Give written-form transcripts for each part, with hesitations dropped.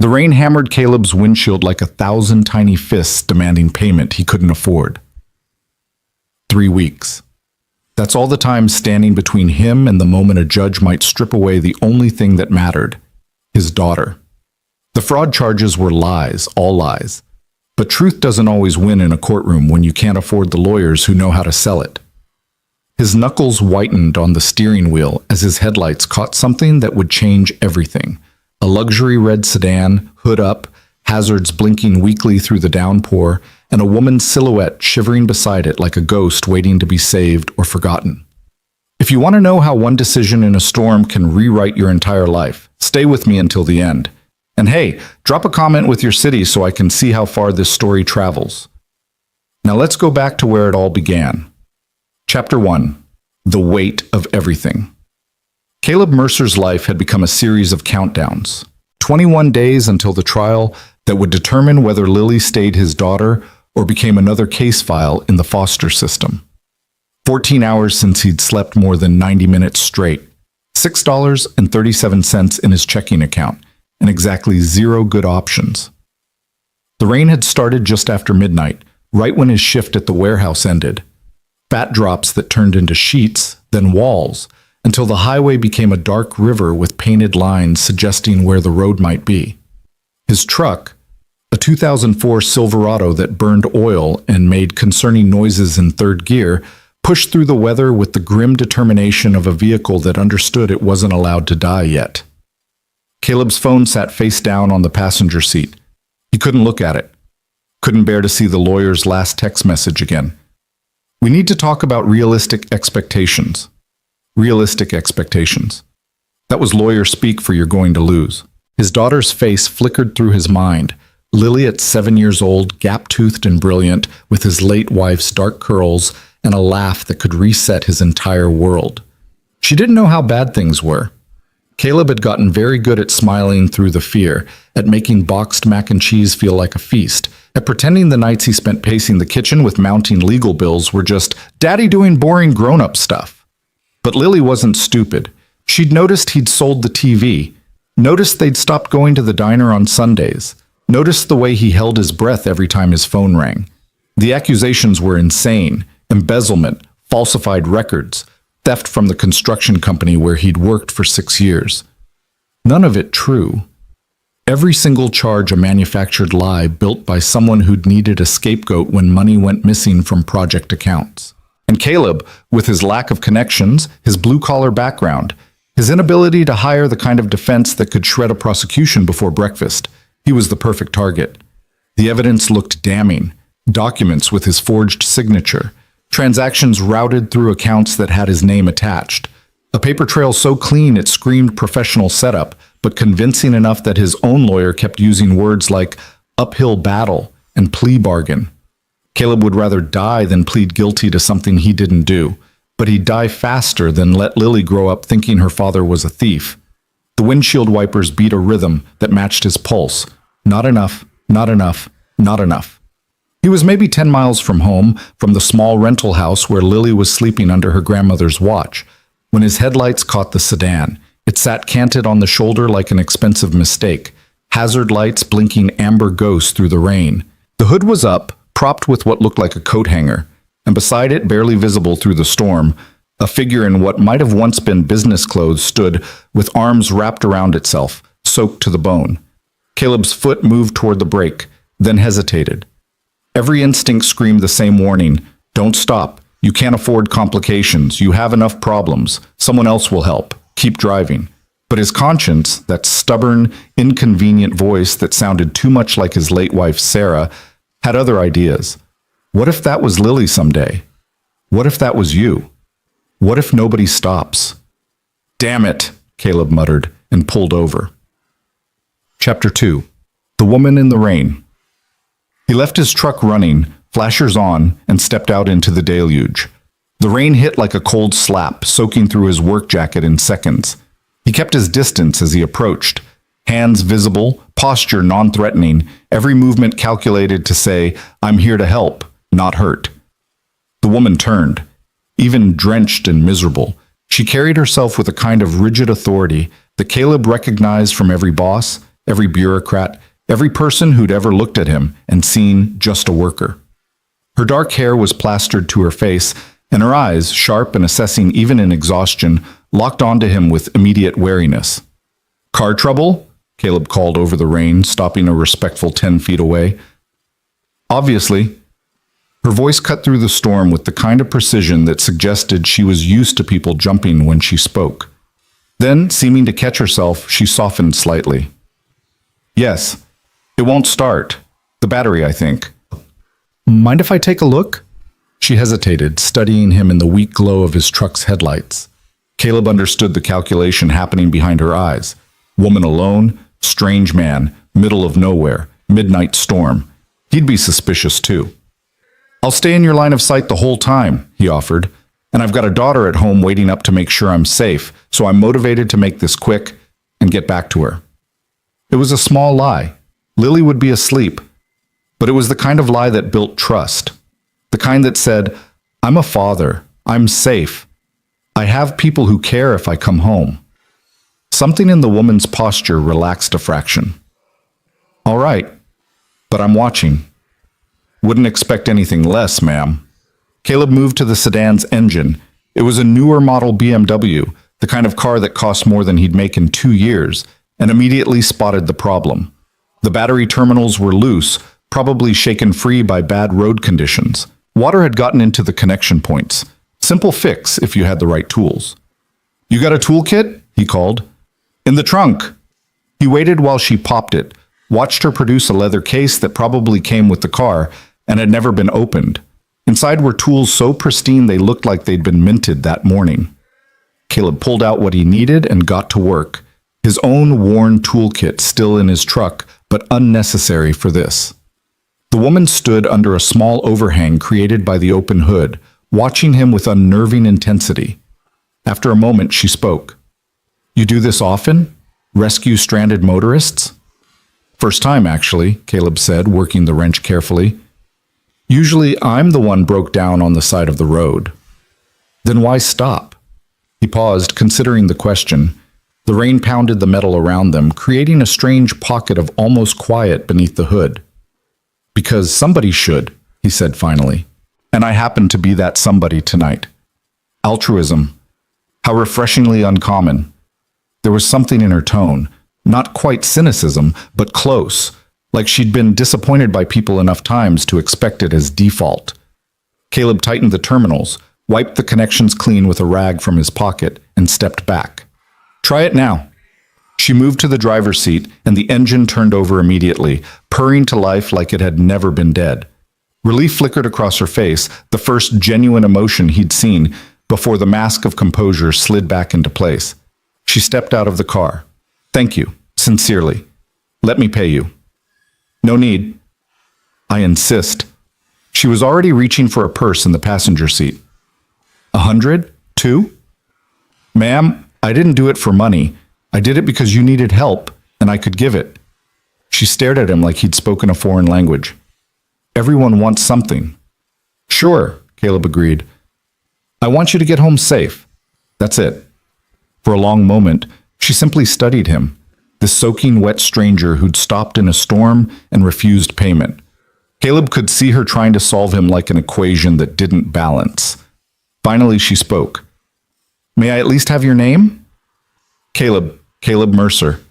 The rain hammered Caleb's windshield like 1,000 tiny fists demanding payment he couldn't afford. 3 weeks. That's all the time standing between him and the moment a judge might strip away the only thing that mattered, his daughter. The fraud charges were lies, all lies. But truth doesn't always win in a courtroom when you can't afford the lawyers who know how to sell it. His knuckles whitened on the steering wheel as his headlights caught something that would change everything. A luxury red sedan, hood up, hazards blinking weakly through the downpour, and a woman's silhouette shivering beside it like a ghost waiting to be saved or forgotten. If you want to know how one decision in a storm can rewrite your entire life, stay with me until the end. And hey, drop a comment with your city so I can see how far this story travels. Now let's go back to where it all began. Chapter 1. The Weight of Everything. Caleb Mercer's life had become a series of countdowns. 21 days until the trial that would determine whether Lily stayed his daughter or became another case file in the foster system. 14 hours since he'd slept more than 90 minutes straight. $6.37 in his checking account, and exactly 0 good options. The rain had started just after midnight, right when his shift at the warehouse ended. Fat drops that turned into sheets, then walls, until the highway became a dark river with painted lines suggesting where the road might be. His truck, a 2004 Silverado that burned oil and made concerning noises in third gear, pushed through the weather with the grim determination of a vehicle that understood it wasn't allowed to die yet. Caleb's phone sat face down on the passenger seat. He couldn't look at it. Couldn't bear to see the lawyer's last text message again. We need to talk about realistic expectations. Realistic expectations. That was lawyer speak for you're going to lose. His daughter's face flickered through his mind. Lily at 7 years old, gap-toothed and brilliant, with his late wife's dark curls and a laugh that could reset his entire world. She didn't know how bad things were. Caleb had gotten very good at smiling through the fear, at making boxed mac and cheese feel like a feast, at pretending the nights he spent pacing the kitchen with mounting legal bills were just daddy doing boring grown-up stuff. But Lily wasn't stupid. She'd noticed he'd sold the TV, noticed they'd stopped going to the diner on Sundays, noticed the way he held his breath every time his phone rang. The accusations were insane: embezzlement, falsified records, theft from the construction company where he'd worked for 6 years. None of it true. Every single charge a manufactured lie built by someone who'd needed a scapegoat when money went missing from project accounts. And Caleb, with his lack of connections, his blue-collar background, his inability to hire the kind of defense that could shred a prosecution before breakfast, he was the perfect target. The evidence looked damning. Documents with his forged signature, transactions routed through accounts that had his name attached, a paper trail so clean it screamed professional setup, but convincing enough that his own lawyer kept using words like uphill battle and plea bargain. Caleb would rather die than plead guilty to something he didn't do, but he'd die faster than let Lily grow up thinking her father was a thief. The windshield wipers beat a rhythm that matched his pulse. Not enough, not enough, not enough. He was maybe 10 miles from home, from the small rental house where Lily was sleeping under her grandmother's watch, when his headlights caught the sedan. It sat canted on the shoulder like an expensive mistake, hazard lights blinking amber ghosts through the rain. The hood was up, propped with what looked like a coat hanger, and beside it, barely visible through the storm, a figure in what might have once been business clothes stood with arms wrapped around itself, soaked to the bone. Caleb's foot moved toward the brake, then hesitated. Every instinct screamed the same warning: don't stop. You can't afford complications. You have enough problems. Someone else will help. Keep driving. But his conscience, that stubborn, inconvenient voice that sounded too much like his late wife Sarah, had other ideas. What if that was Lily someday? What if that was you? What if nobody stops? Damn it, Caleb muttered and pulled over. Chapter 2. The Woman in the Rain. He left his truck running, flashers on, and stepped out into the deluge. The rain hit like a cold slap, soaking through his work jacket in seconds. He kept his distance as he approached, hands visible, posture non-threatening, every movement calculated to say, I'm here to help, not hurt. The woman turned, even drenched and miserable. She carried herself with a kind of rigid authority that Caleb recognized from every boss, every bureaucrat, every person who'd ever looked at him and seen just a worker. Her dark hair was plastered to her face, and her eyes, sharp and assessing even in exhaustion, locked onto him with immediate wariness. "Car trouble?" Caleb called over the rain, stopping a respectful 10 feet away. "Obviously." Her voice cut through the storm with the kind of precision that suggested she was used to people jumping when she spoke. Then, seeming to catch herself, she softened slightly. "Yes, it won't start. The battery, I think." "Mind if I take a look?" She hesitated, studying him in the weak glow of his truck's headlights. Caleb understood the calculation happening behind her eyes. Woman alone, strange man, middle of nowhere, midnight storm. He'd be suspicious too. "I'll stay in your line of sight the whole time," he offered, "and I've got a daughter at home waiting up to make sure I'm safe, so I'm motivated to make this quick and get back to her." It was a small lie. Lily would be asleep, but it was the kind of lie that built trust. The kind that said, "I'm a father. I'm safe. I have people who care if I come home." Something in the woman's posture relaxed a fraction. "All right, but I'm watching." "Wouldn't expect anything less, ma'am." Caleb moved to the sedan's engine. It was a newer model BMW, the kind of car that cost more than he'd make in 2 years, and immediately spotted the problem. The battery terminals were loose, probably shaken free by bad road conditions. Water had gotten into the connection points. Simple fix if you had the right tools. "You got a toolkit?" he called. "In the trunk." He waited while she popped it, watched her produce a leather case that probably came with the car and had never been opened. Inside were tools so pristine they looked like they'd been minted that morning. Caleb pulled out what he needed and got to work. His own worn toolkit still in his truck, but unnecessary for this. The woman stood under a small overhang created by the open hood, watching him with unnerving intensity. After a moment, she spoke. "You do this often? Rescue stranded motorists?" "First time, actually," Caleb said, working the wrench carefully. "Usually I'm the one broke down on the side of the road." "Then why stop?" He paused, considering the question. The rain pounded the metal around them, creating a strange pocket of almost quiet beneath the hood. "Because somebody should," he said finally. "And I happen to be that somebody tonight." Altruism. How refreshingly uncommon. There was something in her tone, not quite cynicism, but close, like she'd been disappointed by people enough times to expect it as default. Caleb tightened the terminals, wiped the connections clean with a rag from his pocket, and stepped back. "Try it now." She moved to the driver's seat, and the engine turned over immediately, purring to life like it had never been dead. Relief flickered across her face, the first genuine emotion he'd seen, before the mask of composure slid back into place. She stepped out of the car. "Thank you, sincerely. Let me pay you." "No need." "I insist." She was already reaching for a purse in the passenger seat. 100? 2? "Ma'am, I didn't do it for money. I did it because you needed help, and I could give it." She stared at him like he'd spoken a foreign language. "Everyone wants something." "Sure," Caleb agreed. "I want you to get home safe. That's it." For a long moment, she simply studied him, this soaking wet stranger who'd stopped in a storm and refused payment. Caleb could see her trying to solve him like an equation that didn't balance. Finally, she spoke. "May I at least have your name?" Caleb Mercer."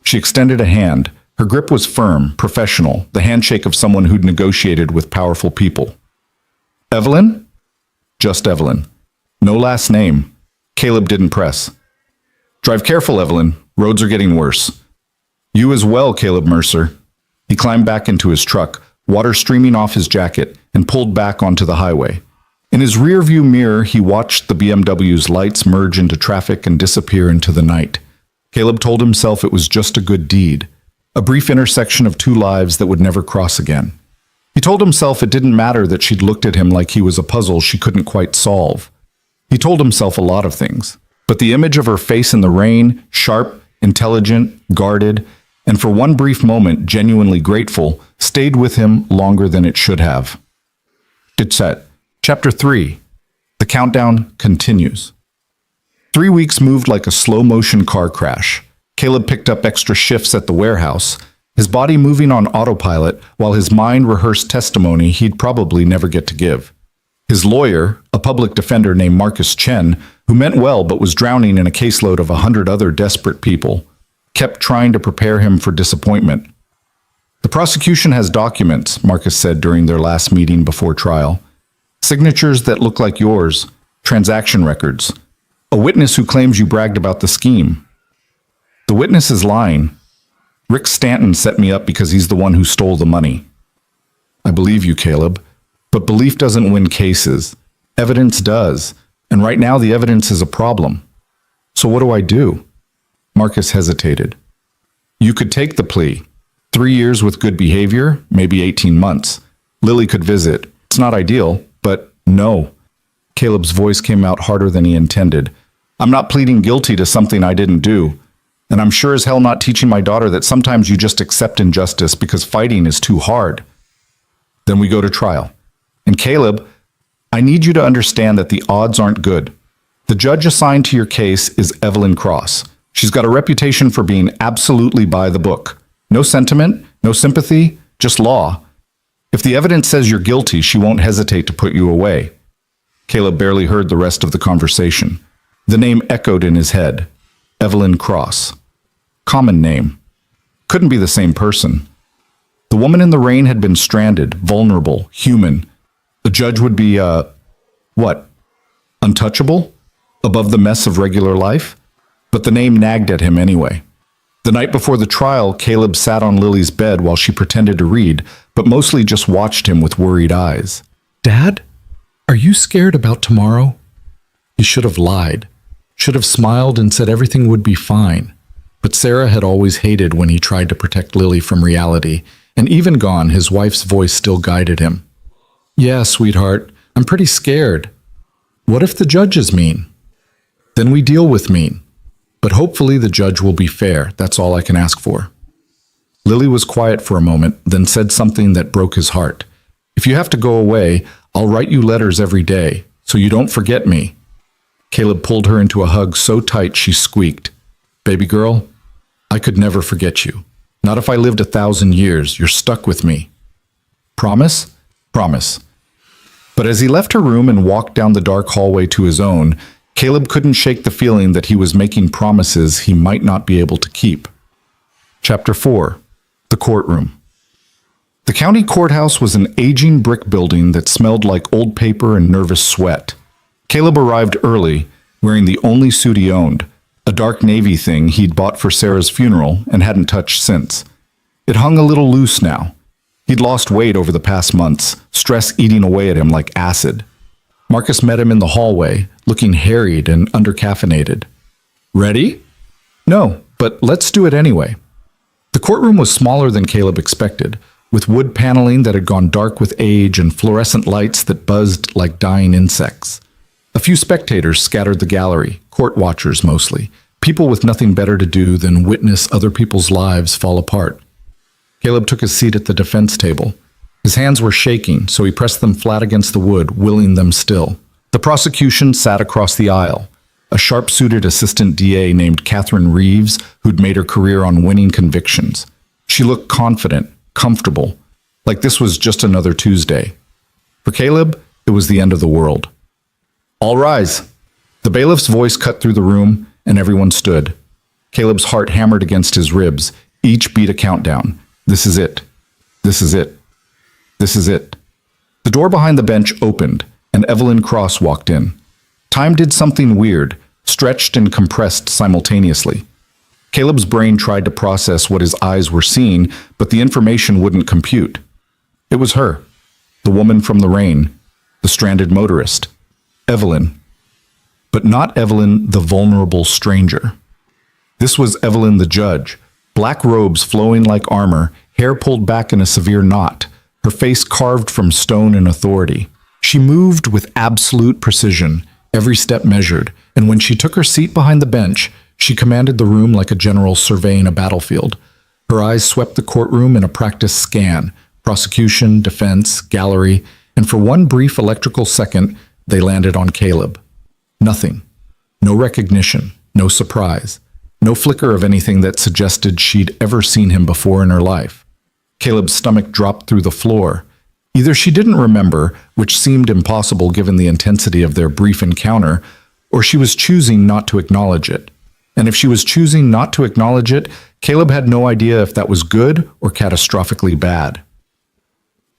She extended a hand. Her grip was firm, professional, the handshake of someone who'd negotiated with powerful people. "Evelyn?" "Just Evelyn." "No last name." Caleb didn't press. "Drive careful, Evelyn. Roads are getting worse." "You as well, Caleb Mercer." He climbed back into his truck, water streaming off his jacket, and pulled back onto the highway. In his rearview mirror, he watched the BMW's lights merge into traffic and disappear into the night. Caleb told himself it was just a good deed, a brief intersection of two lives that would never cross again. He told himself it didn't matter that she'd looked at him like he was a puzzle she couldn't quite solve. He told himself a lot of things, but the image of her face in the rain, sharp, intelligent, guarded, and for one brief moment genuinely grateful, stayed with him longer than it should have. It's set. Chapter 3. The countdown continues. 3 weeks moved like a slow-motion car crash. Caleb picked up extra shifts at the warehouse, his body moving on autopilot while his mind rehearsed testimony he'd probably never get to give. His lawyer, a public defender named Marcus Chen, who meant well but was drowning in a caseload of 100 other desperate people, kept trying to prepare him for disappointment. The prosecution has documents, Marcus said during their last meeting before trial. Signatures that look like yours, transaction records, a witness who claims you bragged about the scheme. The witness is lying. Rick Stanton set me up because he's the one who stole the money. I believe you, Caleb, but belief doesn't win cases. Evidence does, and right now the evidence is a problem. So what do I do? Marcus hesitated. You could take the plea. 3 years with good behavior, maybe 18 months. Lily could visit. It's not ideal, but no. Caleb's voice came out harder than he intended. I'm not pleading guilty to something I didn't do. And I'm sure as hell not teaching my daughter that sometimes you just accept injustice because fighting is too hard. Then we go to trial. And Caleb, I need you to understand that the odds aren't good. The judge assigned to your case is Evelyn Cross. She's got a reputation for being absolutely by the book. No sentiment, no sympathy, just law. If the evidence says you're guilty, she won't hesitate to put you away. Caleb barely heard the rest of the conversation. The name echoed in his head. Evelyn Cross. Common name. Couldn't be the same person. The woman in the rain had been stranded, vulnerable, human. The judge would be, what? Untouchable? Above the mess of regular life? But the name nagged at him anyway. The night before the trial, Caleb sat on Lily's bed while she pretended to read, but mostly just watched him with worried eyes. Dad? Are you scared about tomorrow? He should have lied. Should have smiled and said everything would be fine. But Sarah had always hated when he tried to protect Lily from reality, and even gone, his wife's voice still guided him. Yeah, sweetheart, I'm pretty scared. What if the judge is mean? Then we deal with mean. But hopefully the judge will be fair. That's all I can ask for. Lily was quiet for a moment, then said something that broke his heart. If you have to go away, I'll write you letters every day, so you don't forget me. Caleb pulled her into a hug so tight she squeaked. Baby girl, I could never forget you. Not if I lived 1,000 years. You're stuck with me. Promise? Promise. But as he left her room and walked down the dark hallway to his own, Caleb couldn't shake the feeling that he was making promises he might not be able to keep. Chapter 4. The Courtroom. The county courthouse was an aging brick building that smelled like old paper and nervous sweat. Caleb arrived early, wearing the only suit he owned, a dark navy thing he'd bought for Sarah's funeral and hadn't touched since. It hung a little loose now. He'd lost weight over the past months, stress eating away at him like acid. Marcus met him in the hallway, looking harried and undercaffeinated. Ready? No, but let's do it anyway. The courtroom was smaller than Caleb expected, with wood paneling that had gone dark with age and fluorescent lights that buzzed like dying insects. A few spectators scattered the gallery, court watchers mostly, people with nothing better to do than witness other people's lives fall apart. Caleb took his seat at the defense table. His hands were shaking, so he pressed them flat against the wood, willing them still. The prosecution sat across the aisle, a sharp-suited assistant DA named Catherine Reeves, who'd made her career on winning convictions. She looked confident, comfortable, like this was just another Tuesday. For Caleb, it was the end of the world. All rise. The bailiff's voice cut through the room, and everyone stood. Caleb's heart hammered against his ribs. Each beat a countdown. This is it. This is it. This is it. The door behind the bench opened, and Evelyn Cross walked in. Time did something weird, stretched and compressed simultaneously. Caleb's brain tried to process what his eyes were seeing, but the information wouldn't compute. It was her, the woman from the rain, the stranded motorist, Evelyn. But not Evelyn, the vulnerable stranger. This was Evelyn the judge, black robes flowing like armor, hair pulled back in a severe knot, her face carved from stone and authority. She moved with absolute precision, every step measured, and when she took her seat behind the bench, she commanded the room like a general surveying a battlefield. Her eyes swept the courtroom in a practice scan, prosecution, defense, gallery, and for one brief electrical second, they landed on Caleb. Nothing. No recognition. No surprise. No flicker of anything that suggested she'd ever seen him before in her life. Caleb's stomach dropped through the floor. Either she didn't remember, which seemed impossible given the intensity of their brief encounter, or she was choosing not to acknowledge it. And if she was choosing not to acknowledge it, Caleb had no idea if that was good or catastrophically bad.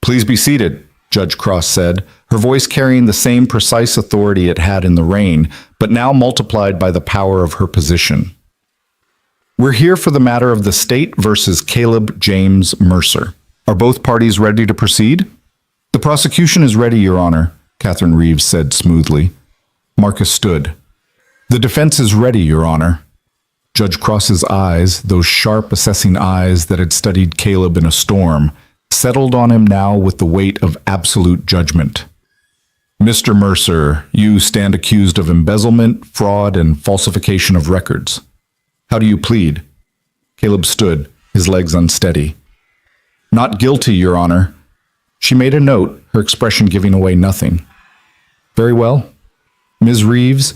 "Please be seated," Judge Cross said, her voice carrying the same precise authority it had in the rain, but now multiplied by the power of her position. "We're here for the matter of the state versus Caleb James Mercer. Are both parties ready to proceed?" "The prosecution is ready, Your Honor," Catherine Reeves said smoothly. Marcus stood. "The defense is ready, Your Honor." Judge Cross's eyes, those sharp, assessing eyes that had studied Caleb in a storm, settled on him now with the weight of absolute judgment. "Mr. Mercer, you stand accused of embezzlement, fraud, and falsification of records. How do you plead?" Caleb stood, his legs unsteady. "Not guilty, Your Honor." She made a note, her expression giving away nothing. "Very well. Ms. Reeves,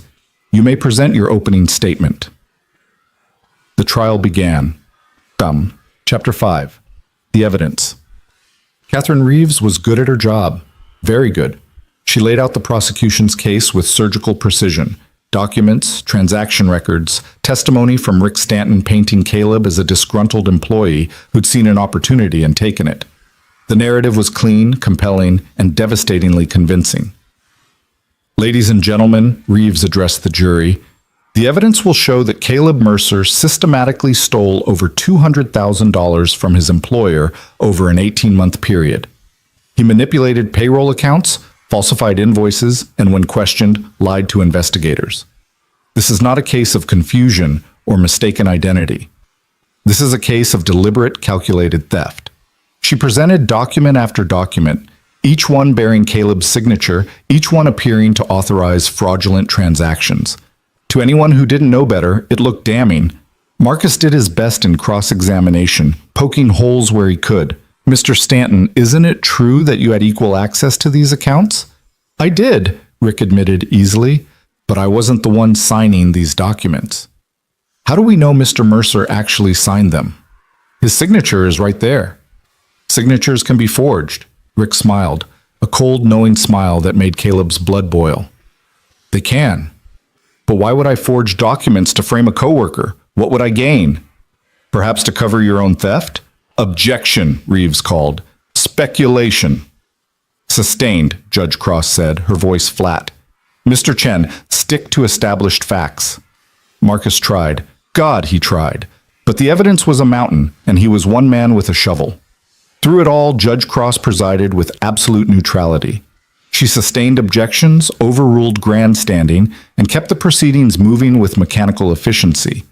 you may present your opening statement." The trial began. Chapter 5. The Evidence. Catherine Reeves was good at her job. Very good. She laid out the prosecution's case with surgical precision. Documents, transaction records, testimony from Rick Stanton painting Caleb as a disgruntled employee who'd seen an opportunity and taken it. The narrative was clean, compelling, and devastatingly convincing. "Ladies and gentlemen," Reeves addressed the jury, "the evidence will show that Caleb Mercer systematically stole over $200,000 from his employer over an 18-month period. He manipulated payroll accounts, falsified invoices, and when questioned, lied to investigators. This is not a case of confusion or mistaken identity. This is a case of deliberate, calculated theft." She presented document after document, each one bearing Caleb's signature, each one appearing to authorize fraudulent transactions. To anyone who didn't know better, it looked damning. Marcus did his best in cross-examination, poking holes where he could. "Mr. Stanton, isn't it true that you had equal access to these accounts?" "I did," Rick admitted easily, "but I wasn't the one signing these documents." "How do we know Mr. Mercer actually signed them?" "His signature is right there." "Signatures can be forged." Rick smiled, a cold, knowing smile that made Caleb's blood boil. "They can. But why would I forge documents to frame a coworker? What would I gain? Perhaps to cover your own theft?" "Objection," Reeves called. "Speculation." "Sustained," Judge Cross said, her voice flat. "Mr. Chen, stick to established facts." Marcus tried. God, he tried. But the evidence was a mountain, and he was one man with a shovel. Through it all, Judge Cross presided with absolute neutrality. She sustained objections, overruled grandstanding, and kept the proceedings moving with mechanical efficiency.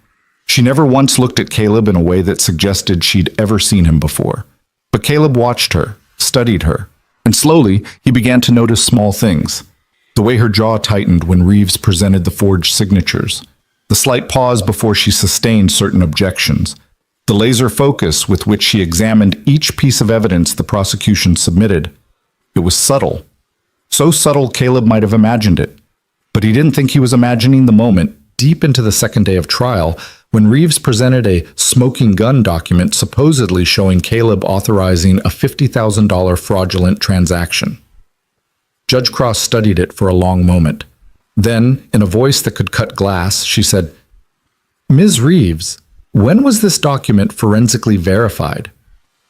She never once looked at Caleb in a way that suggested she'd ever seen him before. But Caleb watched her, studied her, and slowly he began to notice small things. The way her jaw tightened when Reeves presented the forged signatures, the slight pause before she sustained certain objections, the laser focus with which she examined each piece of evidence the prosecution submitted. It was subtle. So subtle Caleb might have imagined it. But he didn't think he was imagining the moment, deep into the second day of trial, when Reeves presented a smoking gun document supposedly showing Caleb authorizing a $50,000 fraudulent transaction. Judge Cross studied it for a long moment. Then, in a voice that could cut glass, she said, "Ms. Reeves, when was this document forensically verified?"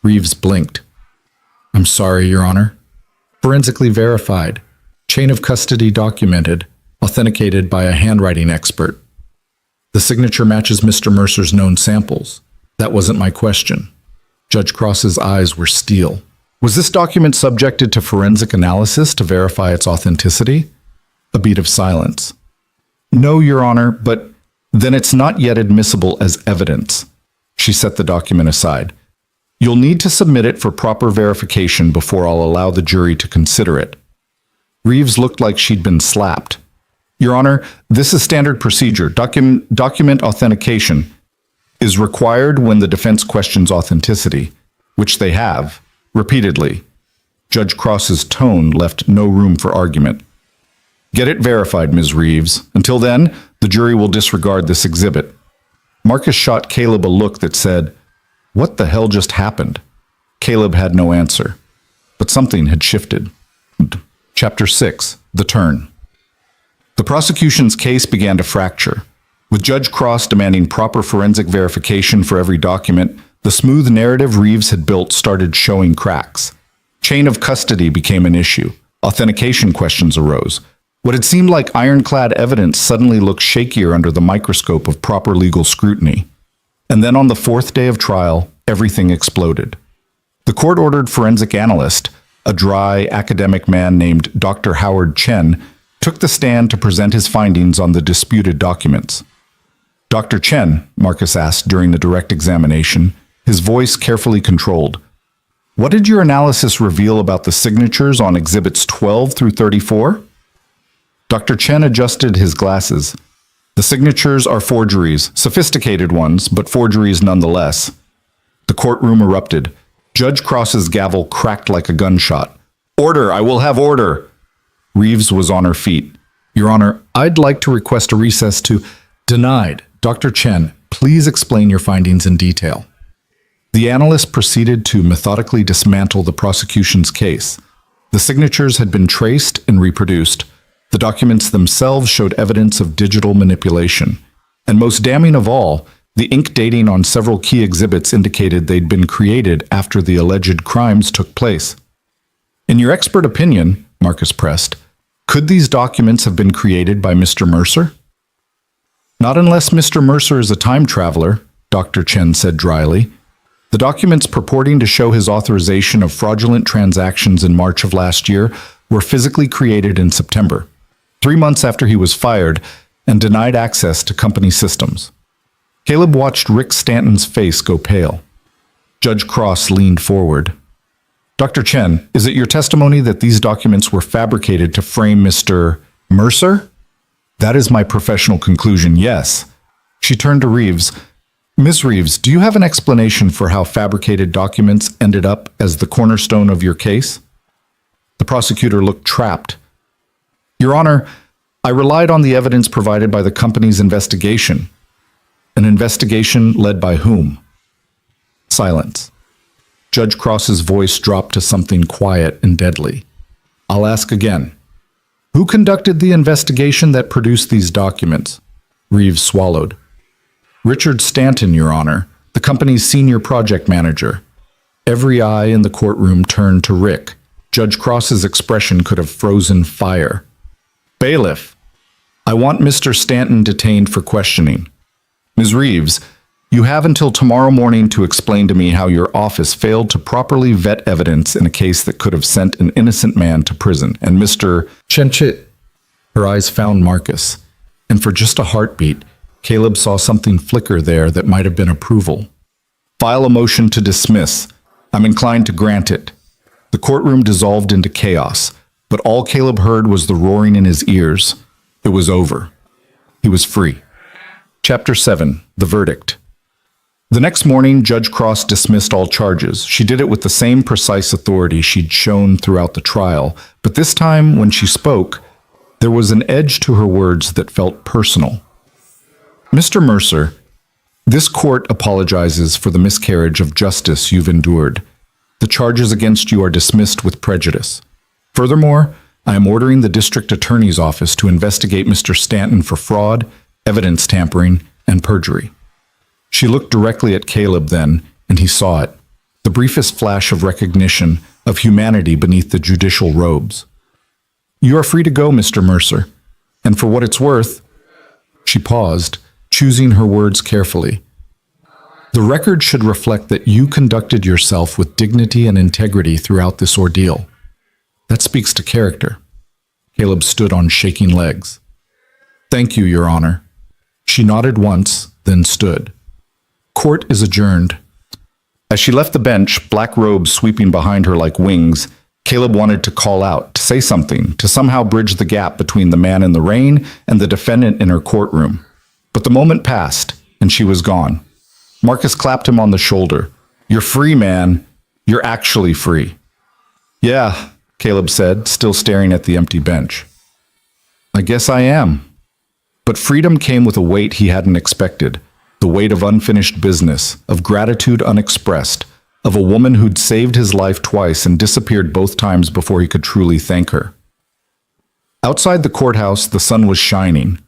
Reeves blinked. "I'm sorry, Your Honor." "Forensically verified. Chain of custody documented. Authenticated by a handwriting expert. The signature matches Mr. Mercer's known samples. That wasn't my question." Judge Cross's eyes were steel. "Was this document subjected to forensic analysis to verify its authenticity?" A beat of silence. "No, Your Honor, but then it's not yet admissible as evidence." She set the document aside. "You'll need to submit it for proper verification before I'll allow the jury to consider it." Reeves looked like she'd been slapped. "Your Honor, this is standard procedure. Document authentication is required when the defense questions authenticity, which they have, repeatedly." Judge Cross's tone left no room for argument. "Get it verified, Ms. Reeves. Until then, the jury will disregard this exhibit." Marcus shot Caleb a look that said, "What the hell just happened?" Caleb had no answer, but something had shifted. Chapter 6. The Turn. The prosecution's case began to fracture. With Judge Cross demanding proper forensic verification for every document, the smooth narrative Reeves had built started showing cracks. Chain of custody became an issue. Authentication questions arose. What had seemed like ironclad evidence suddenly looked shakier under the microscope of proper legal scrutiny. And then on the fourth day of trial, everything exploded. The court ordered forensic analyst, a dry, academic man named Dr. Howard Chen, took the stand to present his findings on the disputed documents. "Dr. Chen," Marcus asked during the direct examination, his voice carefully controlled, "what did your analysis reveal about the signatures on Exhibits 12 through 34? Dr. Chen adjusted his glasses. "The signatures are forgeries, sophisticated ones, but forgeries nonetheless." The courtroom erupted. Judge Cross's gavel cracked like a gunshot. "Order! I will have order!" Reeves was on her feet. "Your Honor, I'd like to request a recess to—" "Denied. Dr. Chen, please explain your findings in detail." The analyst proceeded to methodically dismantle the prosecution's case. The signatures had been traced and reproduced. The documents themselves showed evidence of digital manipulation. And most damning of all, the ink dating on several key exhibits indicated they'd been created after the alleged crimes took place. "In your expert opinion," Marcus pressed, "could these documents have been created by Mr. Mercer?" "Not unless Mr. Mercer is a time traveler," Dr. Chen said dryly. "The documents purporting to show his authorization of fraudulent transactions in March of last year were physically created in September, 3 months after he was fired and denied access to company systems." Caleb watched Rick Stanton's face go pale. Judge Cross leaned forward. "Dr. Chen, is it your testimony that these documents were fabricated to frame Mr. Mercer?" "That is my professional conclusion, yes." She turned to Reeves. "Ms. Reeves, do you have an explanation for how fabricated documents ended up as the cornerstone of your case?" The prosecutor looked trapped. "Your Honor, I relied on the evidence provided by the company's investigation." "An investigation led by whom?" Silence. Judge Cross's voice dropped to something quiet and deadly. "I'll ask again. Who conducted the investigation that produced these documents?" Reeves swallowed. "Richard Stanton, Your Honor, the company's senior project manager." Every eye in the courtroom turned to Rick. Judge Cross's expression could have frozen fire. "Bailiff, I want Mr. Stanton detained for questioning. Ms. Reeves, you have until tomorrow morning to explain to me how your office failed to properly vet evidence in a case that could have sent an innocent man to prison. And Mr. Chenchit." Her eyes found Marcus, and for just a heartbeat, Caleb saw something flicker there that might have been approval. "File a motion to dismiss. I'm inclined to grant it." The courtroom dissolved into chaos, but all Caleb heard was the roaring in his ears. It was over. He was free. Chapter 7. The Verdict. The next morning, Judge Cross dismissed all charges. She did it with the same precise authority she'd shown throughout the trial, but this time, when she spoke, there was an edge to her words that felt personal. "Mr. Mercer, this court apologizes for the miscarriage of justice you've endured. The charges against you are dismissed with prejudice. Furthermore, I am ordering the district attorney's office to investigate Mr. Stanton for fraud, evidence tampering, and perjury." She looked directly at Caleb then, and he saw it. The briefest flash of recognition, of humanity beneath the judicial robes. "You are free to go, Mr. Mercer. And for what it's worth—" She paused, choosing her words carefully. "The record should reflect that you conducted yourself with dignity and integrity throughout this ordeal. That speaks to character." Caleb stood on shaking legs. "Thank you, Your Honor." She nodded once, then stood. Court is adjourned. As she left the bench, black robes sweeping behind her like wings, Caleb wanted to call out, to say something, to somehow bridge the gap between the man in the rain and the defendant in her courtroom. But the moment passed, and she was gone. Marcus clapped him on the shoulder. "You're free, man. You're actually free." "Yeah," Caleb said, still staring at the empty bench. "I guess I am." But freedom came with a weight he hadn't expected. The weight of unfinished business, of gratitude unexpressed, of a woman who'd saved his life twice and disappeared both times before he could truly thank her. Outside the courthouse, the sun was shining.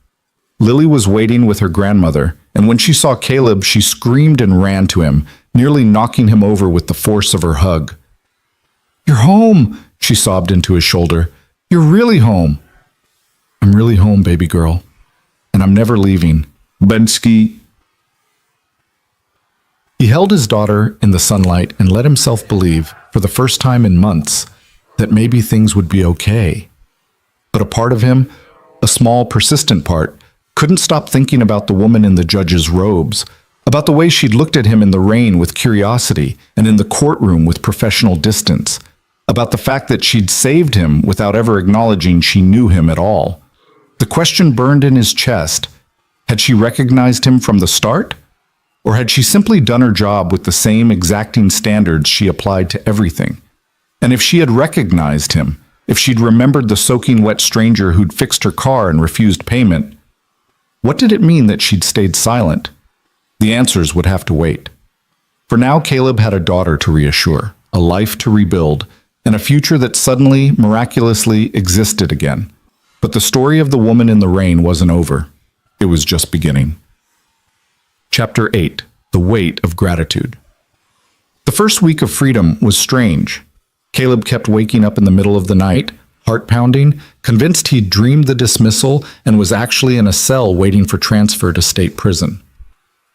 Lily was waiting with her grandmother, and when she saw Caleb, she screamed and ran to him, nearly knocking him over with the force of her hug. "You're home," she sobbed into his shoulder. "You're really home." "I'm really home, baby girl, and I'm never leaving. Bensky." He held his daughter in the sunlight and let himself believe, for the first time in months, that maybe things would be okay. But a part of him, a small, persistent part, couldn't stop thinking about the woman in the judge's robes, about the way she'd looked at him in the rain with curiosity and in the courtroom with professional distance, about the fact that she'd saved him without ever acknowledging she knew him at all. The question burned in his chest. Had she recognized him from the start? Or had she simply done her job with the same exacting standards she applied to everything? And if she had recognized him, if she'd remembered the soaking wet stranger who'd fixed her car and refused payment, what did it mean that she'd stayed silent? The answers would have to wait. For now, Caleb had a daughter to reassure, a life to rebuild, and a future that suddenly, miraculously existed again. But the story of the woman in the rain wasn't over. It was just beginning. Chapter 8. The Weight of Gratitude. The first week of freedom was strange. Caleb kept waking up in the middle of the night, heart pounding, convinced he'd dreamed the dismissal and was actually in a cell waiting for transfer to state prison.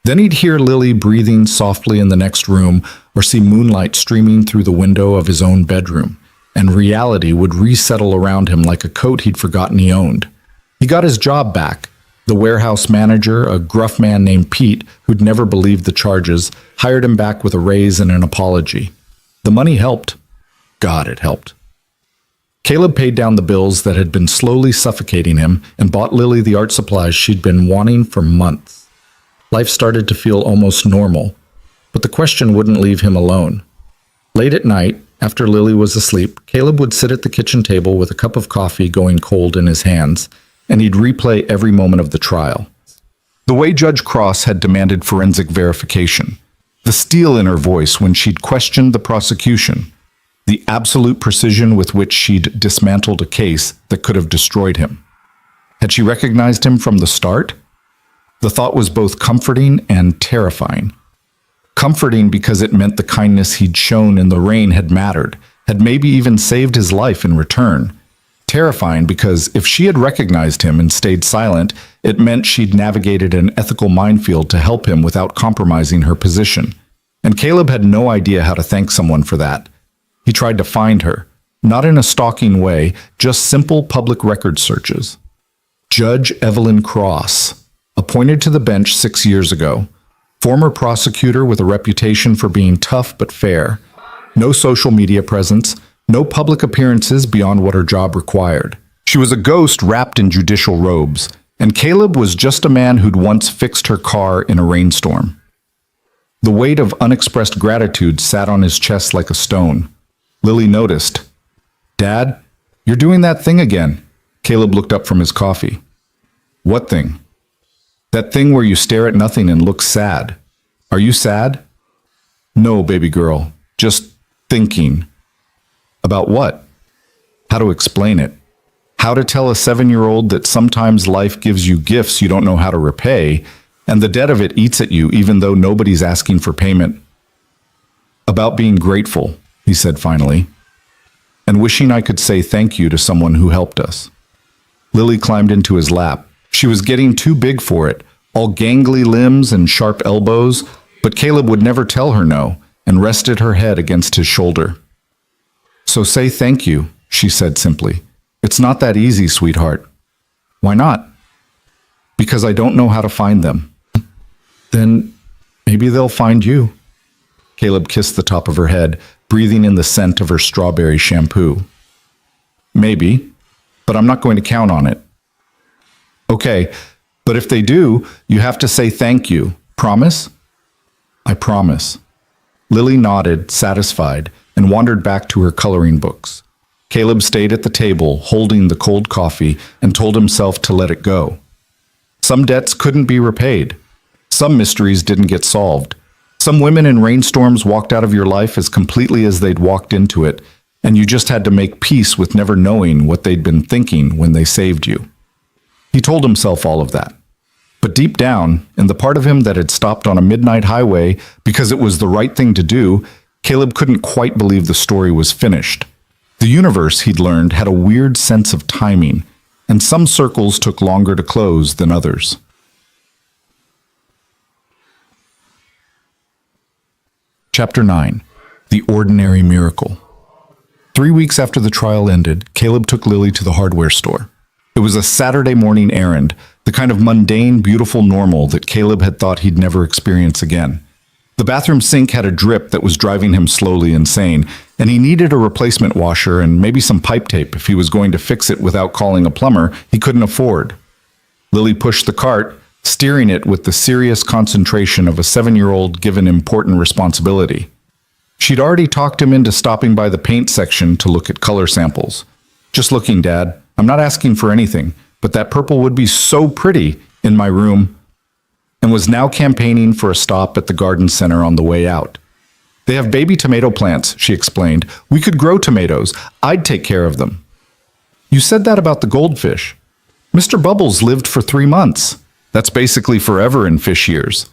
Then he'd hear Lily breathing softly in the next room or see moonlight streaming through the window of his own bedroom, and reality would resettle around him like a coat he'd forgotten he owned. He got his job back. The warehouse manager, a gruff man named Pete, who'd never believed the charges, hired him back with a raise and an apology. The money helped. God, it helped. Caleb paid down the bills that had been slowly suffocating him and bought Lily the art supplies she'd been wanting for months. Life started to feel almost normal, but the question wouldn't leave him alone. Late at night, after Lily was asleep, Caleb would sit at the kitchen table with a cup of coffee going cold in his hands, and he'd replay every moment of the trial. The way Judge Cross had demanded forensic verification, the steel in her voice when she'd questioned the prosecution, the absolute precision with which she'd dismantled a case that could have destroyed him. Had she recognized him from the start? The thought was both comforting and terrifying. Comforting because it meant the kindness he'd shown in the rain had mattered, had maybe even saved his life in return. Terrifying because if she had recognized him and stayed silent, it meant she'd navigated an ethical minefield to help him without compromising her position. And Caleb had no idea how to thank someone for that. He tried to find her, not in a stalking way, just simple public record searches. Judge Evelyn Cross, appointed to the bench 6 years ago, former prosecutor with a reputation for being tough but fair, no social media presence, no public appearances beyond what her job required. She was a ghost wrapped in judicial robes, and Caleb was just a man who'd once fixed her car in a rainstorm. The weight of unexpressed gratitude sat on his chest like a stone. Lily noticed. "Dad, you're doing that thing again." Caleb looked up from his coffee. "What thing?" "That thing where you stare at nothing and look sad. Are you sad?" "No, baby girl, just thinking." "About what?" How to explain it. How to tell a 7-year-old that sometimes life gives you gifts you don't know how to repay, and the debt of it eats at you even though nobody's asking for payment. "About being grateful," he said finally, "and wishing I could say thank you to someone who helped us." Lily climbed into his lap. She was getting too big for it, all gangly limbs and sharp elbows, but Caleb would never tell her no, and rested her head against his shoulder. "So say thank you," she said simply. "It's not that easy, sweetheart." "Why not?" "Because I don't know how to find them." "Then maybe they'll find you." Caleb kissed the top of her head, breathing in the scent of her strawberry shampoo. "Maybe, but I'm not going to count on it." "Okay, but if they do, you have to say thank you. Promise?" "I promise." Lily nodded, satisfied, and wandered back to her coloring books. Caleb stayed at the table, holding the cold coffee, and told himself to let it go. Some debts couldn't be repaid. Some mysteries didn't get solved. Some women in rainstorms walked out of your life as completely as they'd walked into it, and you just had to make peace with never knowing what they'd been thinking when they saved you. He told himself all of that. But deep down, in the part of him that had stopped on a midnight highway because it was the right thing to do, Caleb couldn't quite believe the story was finished. The universe, he'd learned, had a weird sense of timing, and some circles took longer to close than others. Chapter 9. The Ordinary Miracle. 3 weeks after the trial ended, Caleb took Lily to the hardware store. It was a Saturday morning errand, the kind of mundane, beautiful normal that Caleb had thought he'd never experience again. The bathroom sink had a drip that was driving him slowly insane, and he needed a replacement washer and maybe some pipe tape if he was going to fix it without calling a plumber he couldn't afford. Lily pushed the cart, steering it with the serious concentration of a 7-year-old given important responsibility. She'd already talked him into stopping by the paint section to look at color samples. "Just looking, Dad. I'm not asking for anything, but that purple would be so pretty in my room," and was now campaigning for a stop at the garden center on the way out. "They have baby tomato plants," she explained. "We could grow tomatoes. I'd take care of them." "You said that about the goldfish. Mr. Bubbles lived for 3 months. That's basically forever in fish years."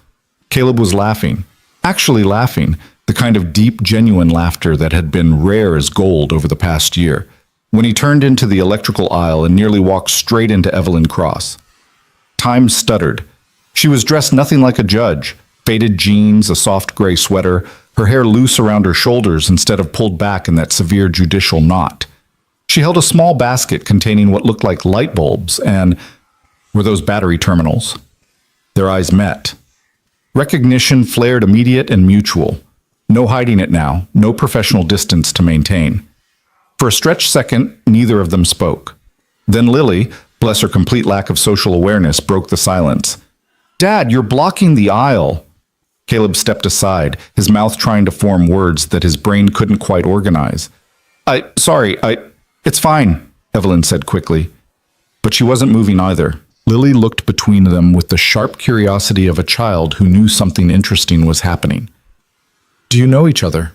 Caleb was laughing, actually laughing, the kind of deep, genuine laughter that had been rare as gold over the past year, when he turned into the electrical aisle and nearly walked straight into Evelyn Cross. Time stuttered. She was dressed nothing like a judge, faded jeans, a soft gray sweater, her hair loose around her shoulders instead of pulled back in that severe judicial knot. She held a small basket containing what looked like light bulbs and were those battery terminals. Their eyes met. Recognition flared immediate and mutual. No hiding it now, no professional distance to maintain. For a stretched second, neither of them spoke. Then Lily, bless her complete lack of social awareness, broke the silence. "Dad, you're blocking the aisle." Caleb stepped aside, his mouth trying to form words that his brain couldn't quite organize. It's fine," Evelyn said quickly. But she wasn't moving either. Lily looked between them with the sharp curiosity of a child who knew something interesting was happening. "Do you know each other?"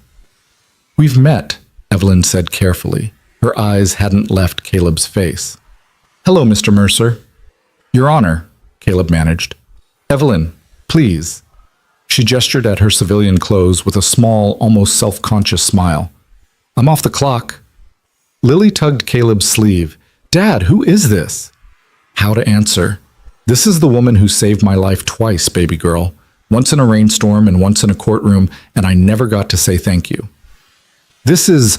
"We've met," Evelyn said carefully. Her eyes hadn't left Caleb's face. "Hello, Mr. Mercer." "Your Honor," Caleb managed. "Evelyn, please." She gestured at her civilian clothes with a small, almost self-conscious smile. "I'm off the clock." Lily tugged Caleb's sleeve. "Dad, who is this?" How to answer. "This is the woman who saved my life twice, baby girl. Once in a rainstorm and once in a courtroom, and I never got to say thank you." "This is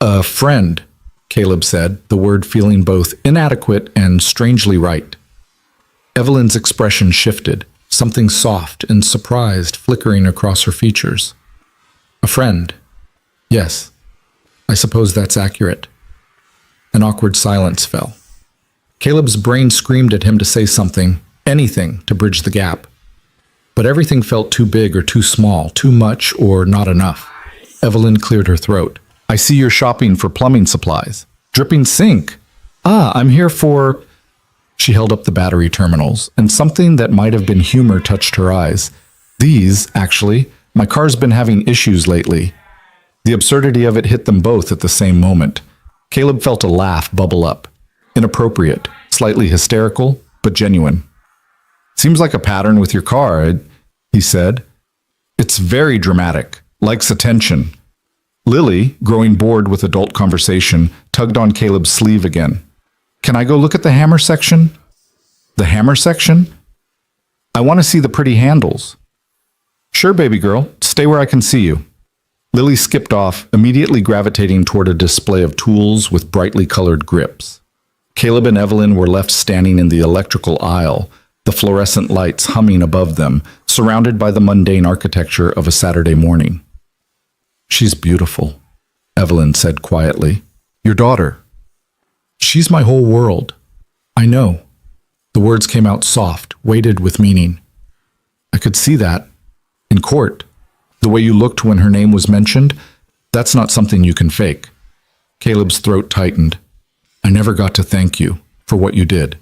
a friend," Caleb said, the word feeling both inadequate and strangely right. Evelyn's expression shifted, something soft and surprised flickering across her features. "A friend. Yes, I suppose that's accurate." An awkward silence fell. Caleb's brain screamed at him to say something, anything to bridge the gap. But everything felt too big or too small, too much or not enough. Evelyn cleared her throat. "I see you're shopping for plumbing supplies. Dripping sink. I'm here for..." She held up the battery terminals, and something that might have been humor touched her eyes. "These, actually. My car's been having issues lately." The absurdity of it hit them both at the same moment. Caleb felt a laugh bubble up. Inappropriate, slightly hysterical, but genuine. "Seems like a pattern with your car," he said. "It's very dramatic, likes attention." Lily, growing bored with adult conversation, tugged on Caleb's sleeve again. "Can I go look at the hammer section?" "The hammer section?" "I want to see the pretty handles." "Sure, baby girl. Stay where I can see you." Lily skipped off, immediately gravitating toward a display of tools with brightly colored grips. Caleb and Evelyn were left standing in the electrical aisle, the fluorescent lights humming above them, surrounded by the mundane architecture of a Saturday morning. "She's beautiful," Evelyn said quietly. "Your daughter." "She's my whole world." "I know." The words came out soft, weighted with meaning. "I could see that. In court. The way you looked when her name was mentioned, that's not something you can fake." Caleb's throat tightened. "I never got to thank you for what you did.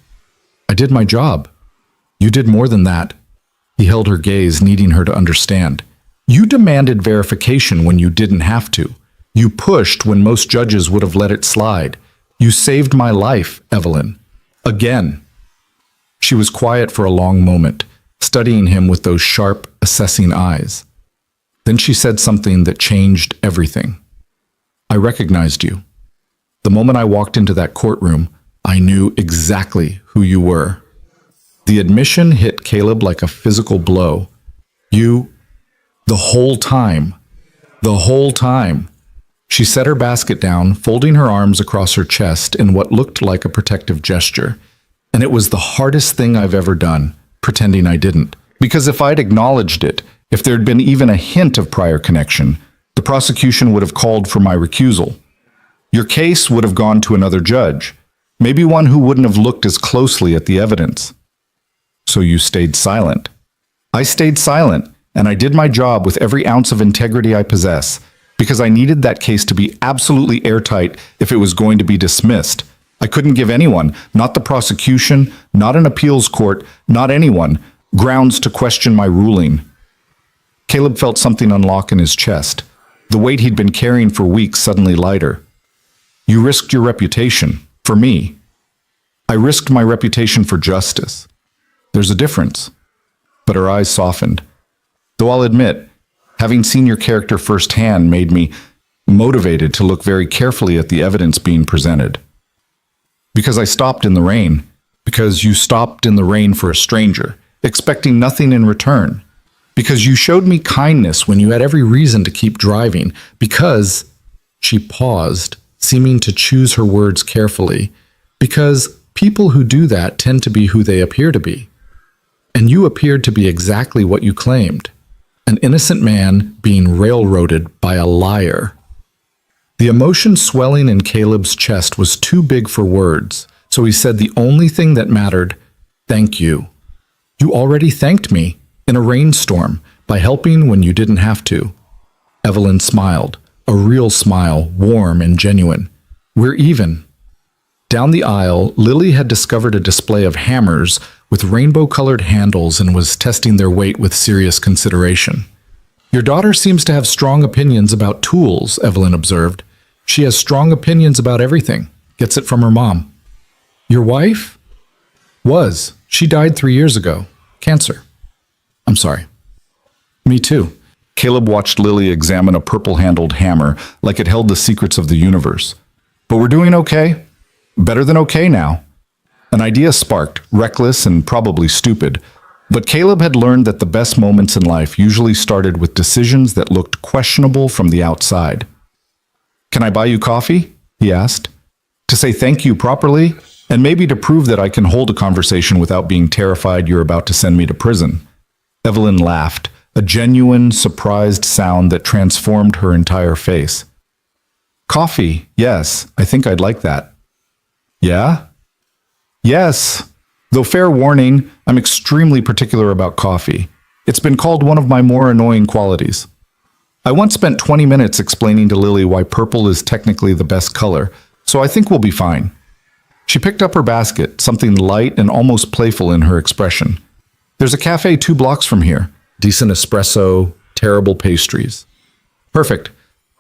I did my job. You did more than that. He held her gaze, needing her to understand. You demanded verification when you didn't have to. You pushed when most judges would have let it slide. You saved my life, Evelyn. Again. She was quiet for a long moment, studying him with those sharp, assessing eyes. Then she said something that changed everything. I recognized you. The moment I walked into that courtroom, I knew exactly who you were. The admission hit Caleb like a physical blow. You, the whole time. She set her basket down, folding her arms across her chest in what looked like a protective gesture. And it was the hardest thing I've ever done, pretending I didn't. Because if I'd acknowledged it, if there'd been even a hint of prior connection, the prosecution would have called for my recusal. Your case would have gone to another judge, maybe one who wouldn't have looked as closely at the evidence. So you stayed silent. I stayed silent, and I did my job with every ounce of integrity I possess, because I needed that case to be absolutely airtight if it was going to be dismissed. I couldn't give anyone, not the prosecution, not an appeals court, not anyone, grounds to question my ruling. Caleb felt something unlock in his chest, the weight he'd been carrying for weeks suddenly lighter. You risked your reputation, for me. I risked my reputation for justice. There's a difference. But her eyes softened. Though I'll admit, having seen your character firsthand made me motivated to look very carefully at the evidence being presented. Because I stopped in the rain. Because you stopped in the rain for a stranger, expecting nothing in return. Because you showed me kindness when you had every reason to keep driving. Because, she paused, seeming to choose her words carefully, because people who do that tend to be who they appear to be. And you appeared to be exactly what you claimed. An innocent man being railroaded by a liar. The emotion swelling in Caleb's chest was too big for words, so he said the only thing that mattered, thank you. You already thanked me, in a rainstorm, by helping when you didn't have to. Evelyn smiled, a real smile, warm and genuine. We're even. Down the aisle, Lily had discovered a display of hammers with rainbow-colored handles and was testing their weight with serious consideration. Your daughter seems to have strong opinions about tools, Evelyn observed. She has strong opinions about everything. Gets it from her mom. Your wife? Was. She died 3 years ago. Cancer. I'm sorry. Me too. Caleb watched Lily examine a purple-handled hammer like it held the secrets of the universe. But we're doing okay. Better than okay now. An idea sparked, reckless and probably stupid, but Caleb had learned that the best moments in life usually started with decisions that looked questionable from the outside. Can I buy you coffee? He asked. To say thank you properly, and maybe to prove that I can hold a conversation without being terrified you're about to send me to prison. Evelyn laughed, a genuine, surprised sound that transformed her entire face. Coffee, yes, I think I'd like that. Yeah? Yes. Though fair warning, I'm extremely particular about coffee. It's been called one of my more annoying qualities. I once spent 20 minutes explaining to Lily why purple is technically the best color, so I think we'll be fine. She picked up her basket, something light and almost playful in her expression. There's a cafe 2 blocks from here. Decent espresso, terrible pastries. Perfect.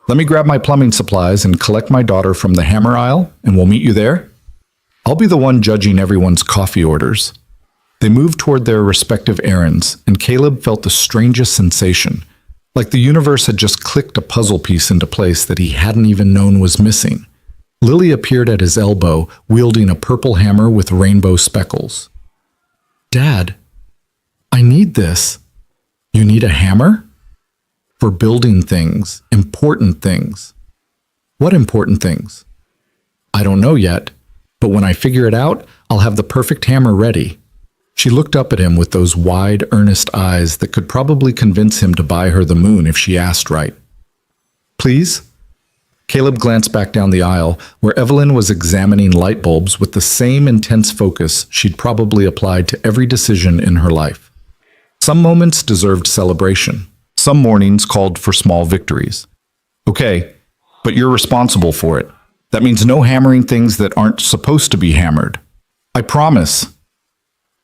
Let me grab my plumbing supplies and collect my daughter from the hammer aisle, and we'll meet you there. I'll be the one judging everyone's coffee orders. They moved toward their respective errands, and Caleb felt the strangest sensation, like the universe had just clicked a puzzle piece into place that he hadn't even known was missing. Lily appeared at his elbow, wielding a purple hammer with rainbow speckles. Dad, I need this. You need a hammer? For building things, important things. What important things? I don't know yet, but when I figure it out, I'll have the perfect hammer ready. She looked up at him with those wide, earnest eyes that could probably convince him to buy her the moon if she asked right. Please? Caleb glanced back down the aisle, where Evelyn was examining light bulbs with the same intense focus she'd probably applied to every decision in her life. Some moments deserved celebration. Some mornings called for small victories. Okay, but you're responsible for it. That means no hammering things that aren't supposed to be hammered. I promise.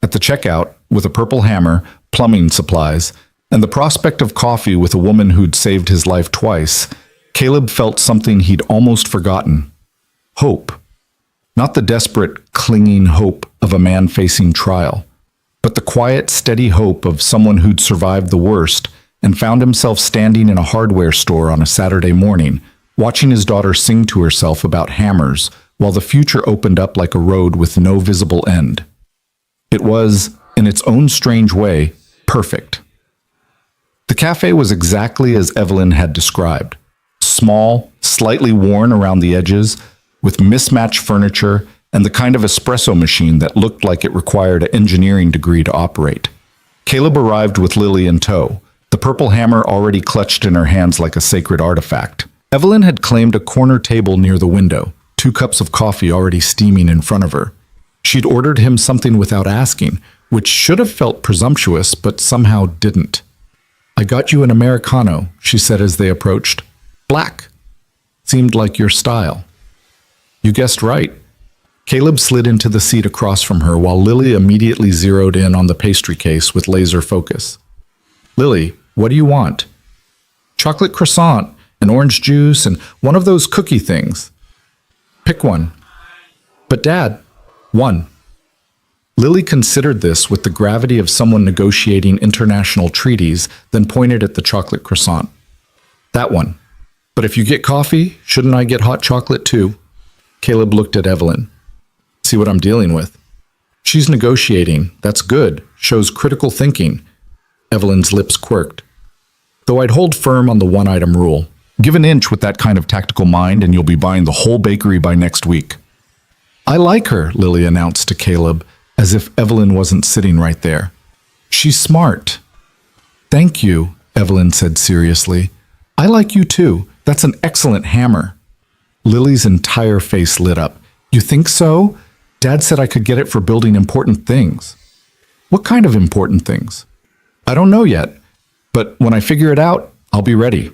At the checkout, with a purple hammer, plumbing supplies, and the prospect of coffee with a woman who'd saved his life twice, Caleb felt something he'd almost forgotten. Hope. Not the desperate, clinging hope of a man facing trial, but the quiet, steady hope of someone who'd survived the worst and found himself standing in a hardware store on a Saturday morning, watching his daughter sing to herself about hammers while the future opened up like a road with no visible end. It was, in its own strange way, perfect. The cafe was exactly as Evelyn had described. Small, slightly worn around the edges, with mismatched furniture and the kind of espresso machine that looked like it required an engineering degree to operate. Caleb arrived with Lily in tow, the purple hammer already clutched in her hands like a sacred artifact. Evelyn had claimed a corner table near the window, 2 cups of coffee already steaming in front of her. She'd ordered him something without asking, which should have felt presumptuous, but somehow didn't. "I got you an Americano," she said as they approached. "Black. Seemed like your style." "You guessed right." Caleb slid into the seat across from her while Lily immediately zeroed in on the pastry case with laser focus. "Lily, what do you want?" "Chocolate croissant, an orange juice, and one of those cookie things." "Pick one." "But Dad..." "One." Lily considered this with the gravity of someone negotiating international treaties, then pointed at the chocolate croissant. "That one. But if you get coffee, shouldn't I get hot chocolate too?" Caleb looked at Evelyn. "See what I'm dealing with?" "She's negotiating. That's good. Shows critical thinking." Evelyn's lips quirked. "Though I'd hold firm on the one-item rule. Give an inch with that kind of tactical mind and you'll be buying the whole bakery by next week." "I like her," Lily announced to Caleb, as if Evelyn wasn't sitting right there. "She's smart." "Thank you," Evelyn said seriously. "I like you too. That's an excellent hammer." Lily's entire face lit up. "You think so? Dad said I could get it for building important things." "What kind of important things?" "I don't know yet, but when I figure it out, I'll be ready."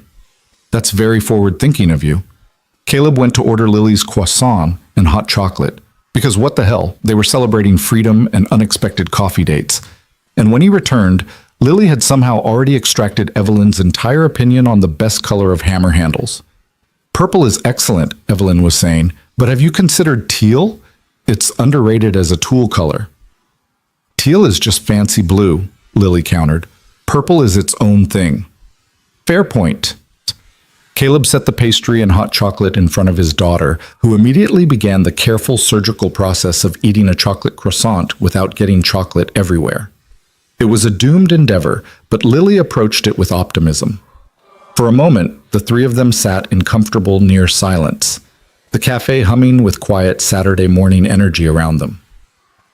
"That's very forward-thinking of you." Caleb went to order Lily's croissant and hot chocolate, because what the hell, they were celebrating freedom and unexpected coffee dates. And when he returned, Lily had somehow already extracted Evelyn's entire opinion on the best color of hammer handles. "Purple is excellent," Evelyn was saying, "but have you considered teal? It's underrated as a tool color." "Teal is just fancy blue," Lily countered. "Purple is its own thing." "Fair point." Caleb set the pastry and hot chocolate in front of his daughter, who immediately began the careful surgical process of eating a chocolate croissant without getting chocolate everywhere. It was a doomed endeavor, but Lily approached it with optimism. For a moment, the 3 of them sat in comfortable near silence, the cafe humming with quiet Saturday morning energy around them.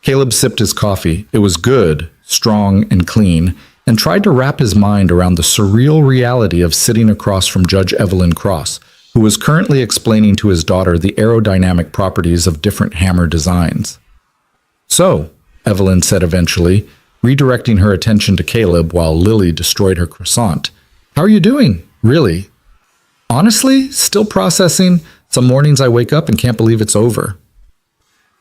Caleb sipped his coffee. It was good, strong, and clean, and tried to wrap his mind around the surreal reality of sitting across from Judge Evelyn Cross, who was currently explaining to his daughter the aerodynamic properties of different hammer designs. "So," Evelyn said eventually, redirecting her attention to Caleb while Lily destroyed her croissant, "how are you doing, really?" "Honestly, still processing. Some mornings I wake up and can't believe it's over."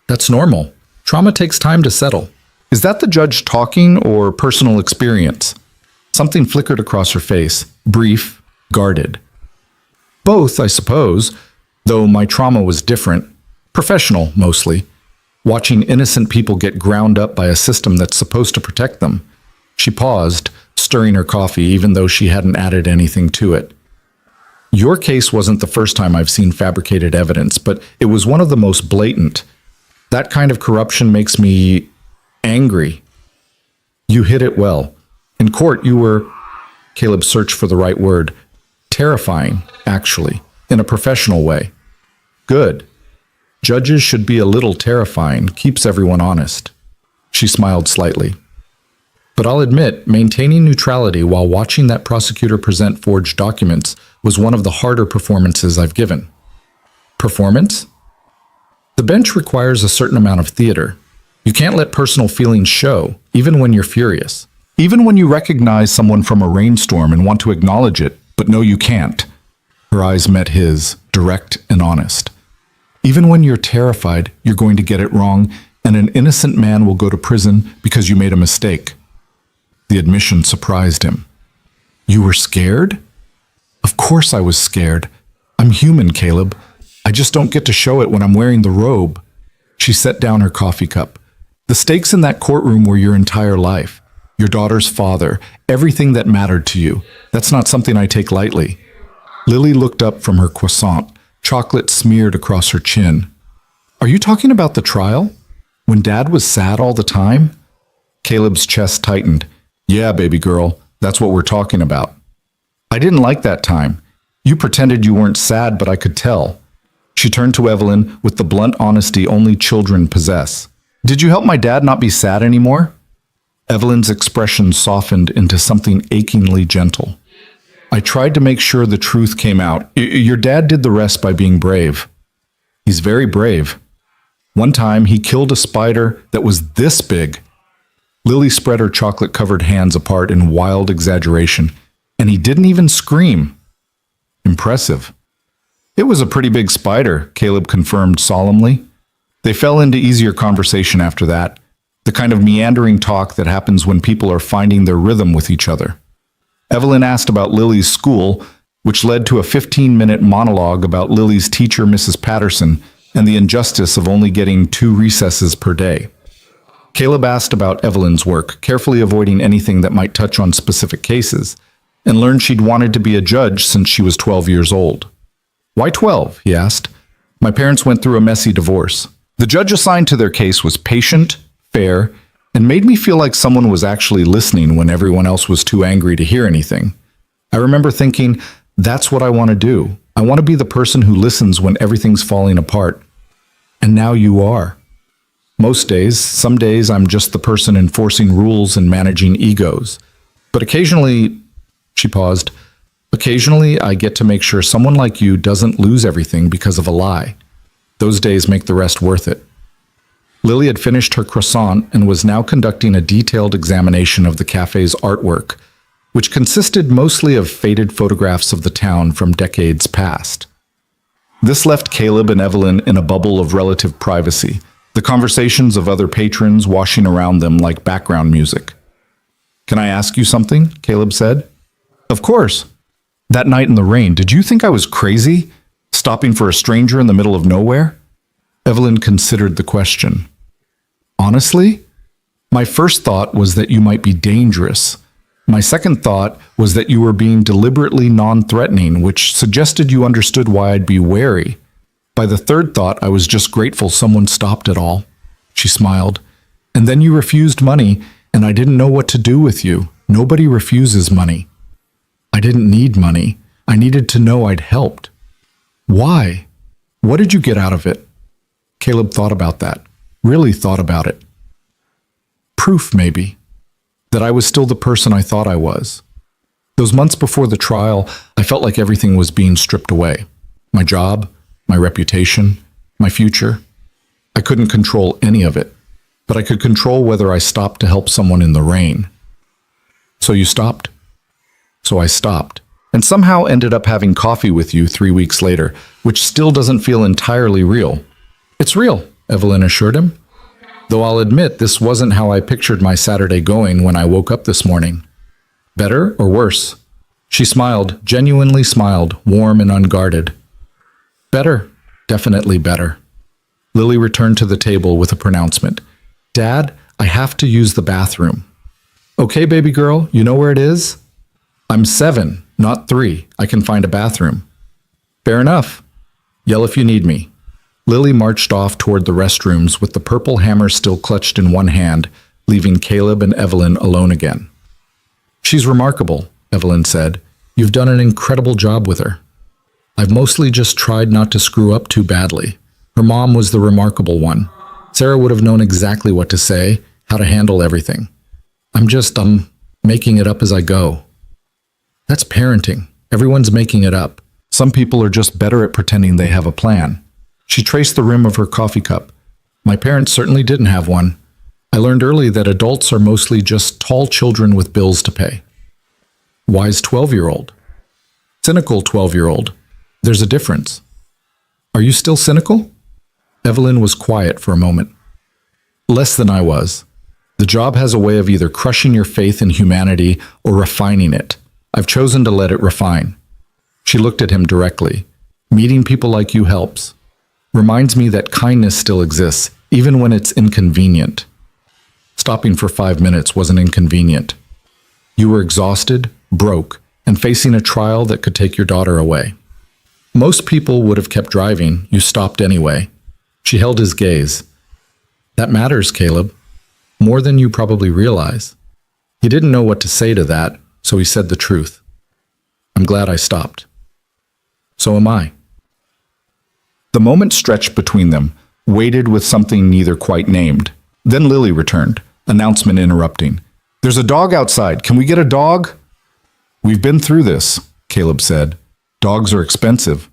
"That's normal. Trauma takes time to settle." "Is that the judge talking or personal experience?" Something flickered across her face, brief, guarded. "Both, I suppose, though my trauma was different. Professional, mostly. Watching innocent people get ground up by a system that's supposed to protect them." She paused, stirring her coffee even though she hadn't added anything to it. "Your case wasn't the first time I've seen fabricated evidence, but it was one of the most blatant. That kind of corruption makes me angry." "You hit it well. In court, you were..." Caleb searched for the right word. "Terrifying, actually, in a professional way." "Good. Judges should be a little terrifying, keeps everyone honest." She smiled slightly. "But I'll admit, maintaining neutrality while watching that prosecutor present forged documents was one of the harder performances I've given." "Performance?" "The bench requires a certain amount of theater. You can't let personal feelings show, even when you're furious. Even when you recognize someone from a rainstorm and want to acknowledge it, but know you can't." Her eyes met his, direct and honest. "Even when you're terrified you're going to get it wrong, and an innocent man will go to prison because you made a mistake." The admission surprised him. You were scared? Of course I was scared. I'm human, Caleb. I just don't get to show it when I'm wearing the robe. She set down her coffee cup. The stakes in that courtroom were your entire life. Your daughter's father, everything that mattered to you. That's not something I take lightly. Lily looked up from her croissant, chocolate smeared across her chin. Are you talking about the trial? When Dad was sad all the time? Caleb's chest tightened. Yeah, baby girl, that's what we're talking about. I didn't like that time. You pretended you weren't sad, but I could tell. She turned to Evelyn with the blunt honesty only children possess. Did you help my dad not be sad anymore? Evelyn's expression softened into something achingly gentle. I tried to make sure the truth came out. Your dad did the rest by being brave. He's very brave. One time, he killed a spider that was this big. Lily spread her chocolate-covered hands apart in wild exaggeration, and he didn't even scream. Impressive. It was a pretty big spider, Caleb confirmed solemnly. They fell into easier conversation after that, the kind of meandering talk that happens when people are finding their rhythm with each other. Evelyn asked about Lily's school, which led to a 15-minute monologue about Lily's teacher, Mrs. Patterson, and the injustice of only getting 2 recesses per day. Caleb asked about Evelyn's work, carefully avoiding anything that might touch on specific cases, and learned she'd wanted to be a judge since she was 12 years old. Why 12? He asked. My parents went through a messy divorce. The judge assigned to their case was patient, fair, and made me feel like someone was actually listening when everyone else was too angry to hear anything. I remember thinking, that's what I want to do. I want to be the person who listens when everything's falling apart. And now you are. Most days, some days I'm just the person enforcing rules and managing egos. But occasionally, she paused, occasionally I get to make sure someone like you doesn't lose everything because of a lie. Those days make the rest worth it. Lily had finished her croissant and was now conducting a detailed examination of the cafe's artwork, which consisted mostly of faded photographs of the town from decades past. This left Caleb and Evelyn in a bubble of relative privacy, the conversations of other patrons washing around them like background music. Can I ask you something? Caleb said. Of course. That night in the rain, did you think I was crazy? Stopping for a stranger in the middle of nowhere? Evelyn considered the question. Honestly, my first thought was that you might be dangerous. My second thought was that you were being deliberately non-threatening, which suggested you understood why I'd be wary. By the third thought, I was just grateful someone stopped it all. She smiled. And then you refused money, and I didn't know what to do with you. Nobody refuses money. I didn't need money. I needed to know I'd helped. Why? What did you get out of it? Caleb thought about that. Really thought about it. Proof, maybe. That I was still the person I thought I was. Those months before the trial, I felt like everything was being stripped away. My job, my reputation, my future. I couldn't control any of it, but I could control whether I stopped to help someone in the rain. So you stopped? So I stopped, and somehow ended up having coffee with you 3 weeks later, which still doesn't feel entirely real. It's real, Evelyn assured him. Though I'll admit this wasn't how I pictured my Saturday going when I woke up this morning. Better or worse? She smiled, genuinely smiled, warm and unguarded. Better, definitely better. Lily returned to the table with a pronouncement. Dad, I have to use the bathroom. Okay, baby girl, you know where it is? I'm 7, not 3. I can find a bathroom. Fair enough. Yell if you need me. Lily marched off toward the restrooms with the purple hammer still clutched in one hand, leaving Caleb and Evelyn alone again. She's remarkable, Evelyn said. You've done an incredible job with her. I've mostly just tried not to screw up too badly. Her mom was the remarkable one. Sarah would have known exactly what to say, how to handle everything. I'm making it up as I go. That's parenting. Everyone's making it up. Some people are just better at pretending they have a plan. She traced the rim of her coffee cup. My parents certainly didn't have one. I learned early that adults are mostly just tall children with bills to pay. Wise 12-year-old. Cynical 12-year-old. There's a difference. Are you still cynical? Evelyn was quiet for a moment. Less than I was. The job has a way of either crushing your faith in humanity or refining it. I've chosen to let it refine. She looked at him directly. Meeting people like you helps. Reminds me that kindness still exists, even when it's inconvenient. Stopping for 5 minutes wasn't inconvenient. You were exhausted, broke, and facing a trial that could take your daughter away. Most people would have kept driving. You stopped anyway. She held his gaze. That matters, Caleb. More than you probably realize. He didn't know what to say to that, so he said the truth. I'm glad I stopped. So am I. The moment stretched between them, waited with something neither quite named. Then Lily returned, announcement interrupting. There's a dog outside. Can we get a dog? We've been through this, Caleb said. Dogs are expensive.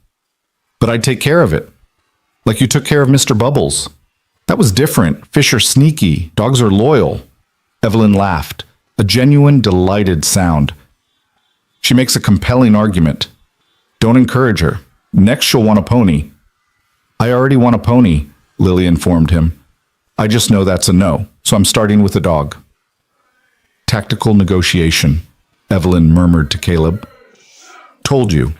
But I'd take care of it. Like you took care of Mr. Bubbles. That was different. Fish are sneaky. Dogs are loyal. Evelyn laughed, a genuine, delighted sound. She makes a compelling argument. Don't encourage her. Next she'll want a pony. I already want a pony, Lily informed him. I just know that's a no, so I'm starting with a dog. Tactical negotiation, Evelyn murmured to Caleb. Told you.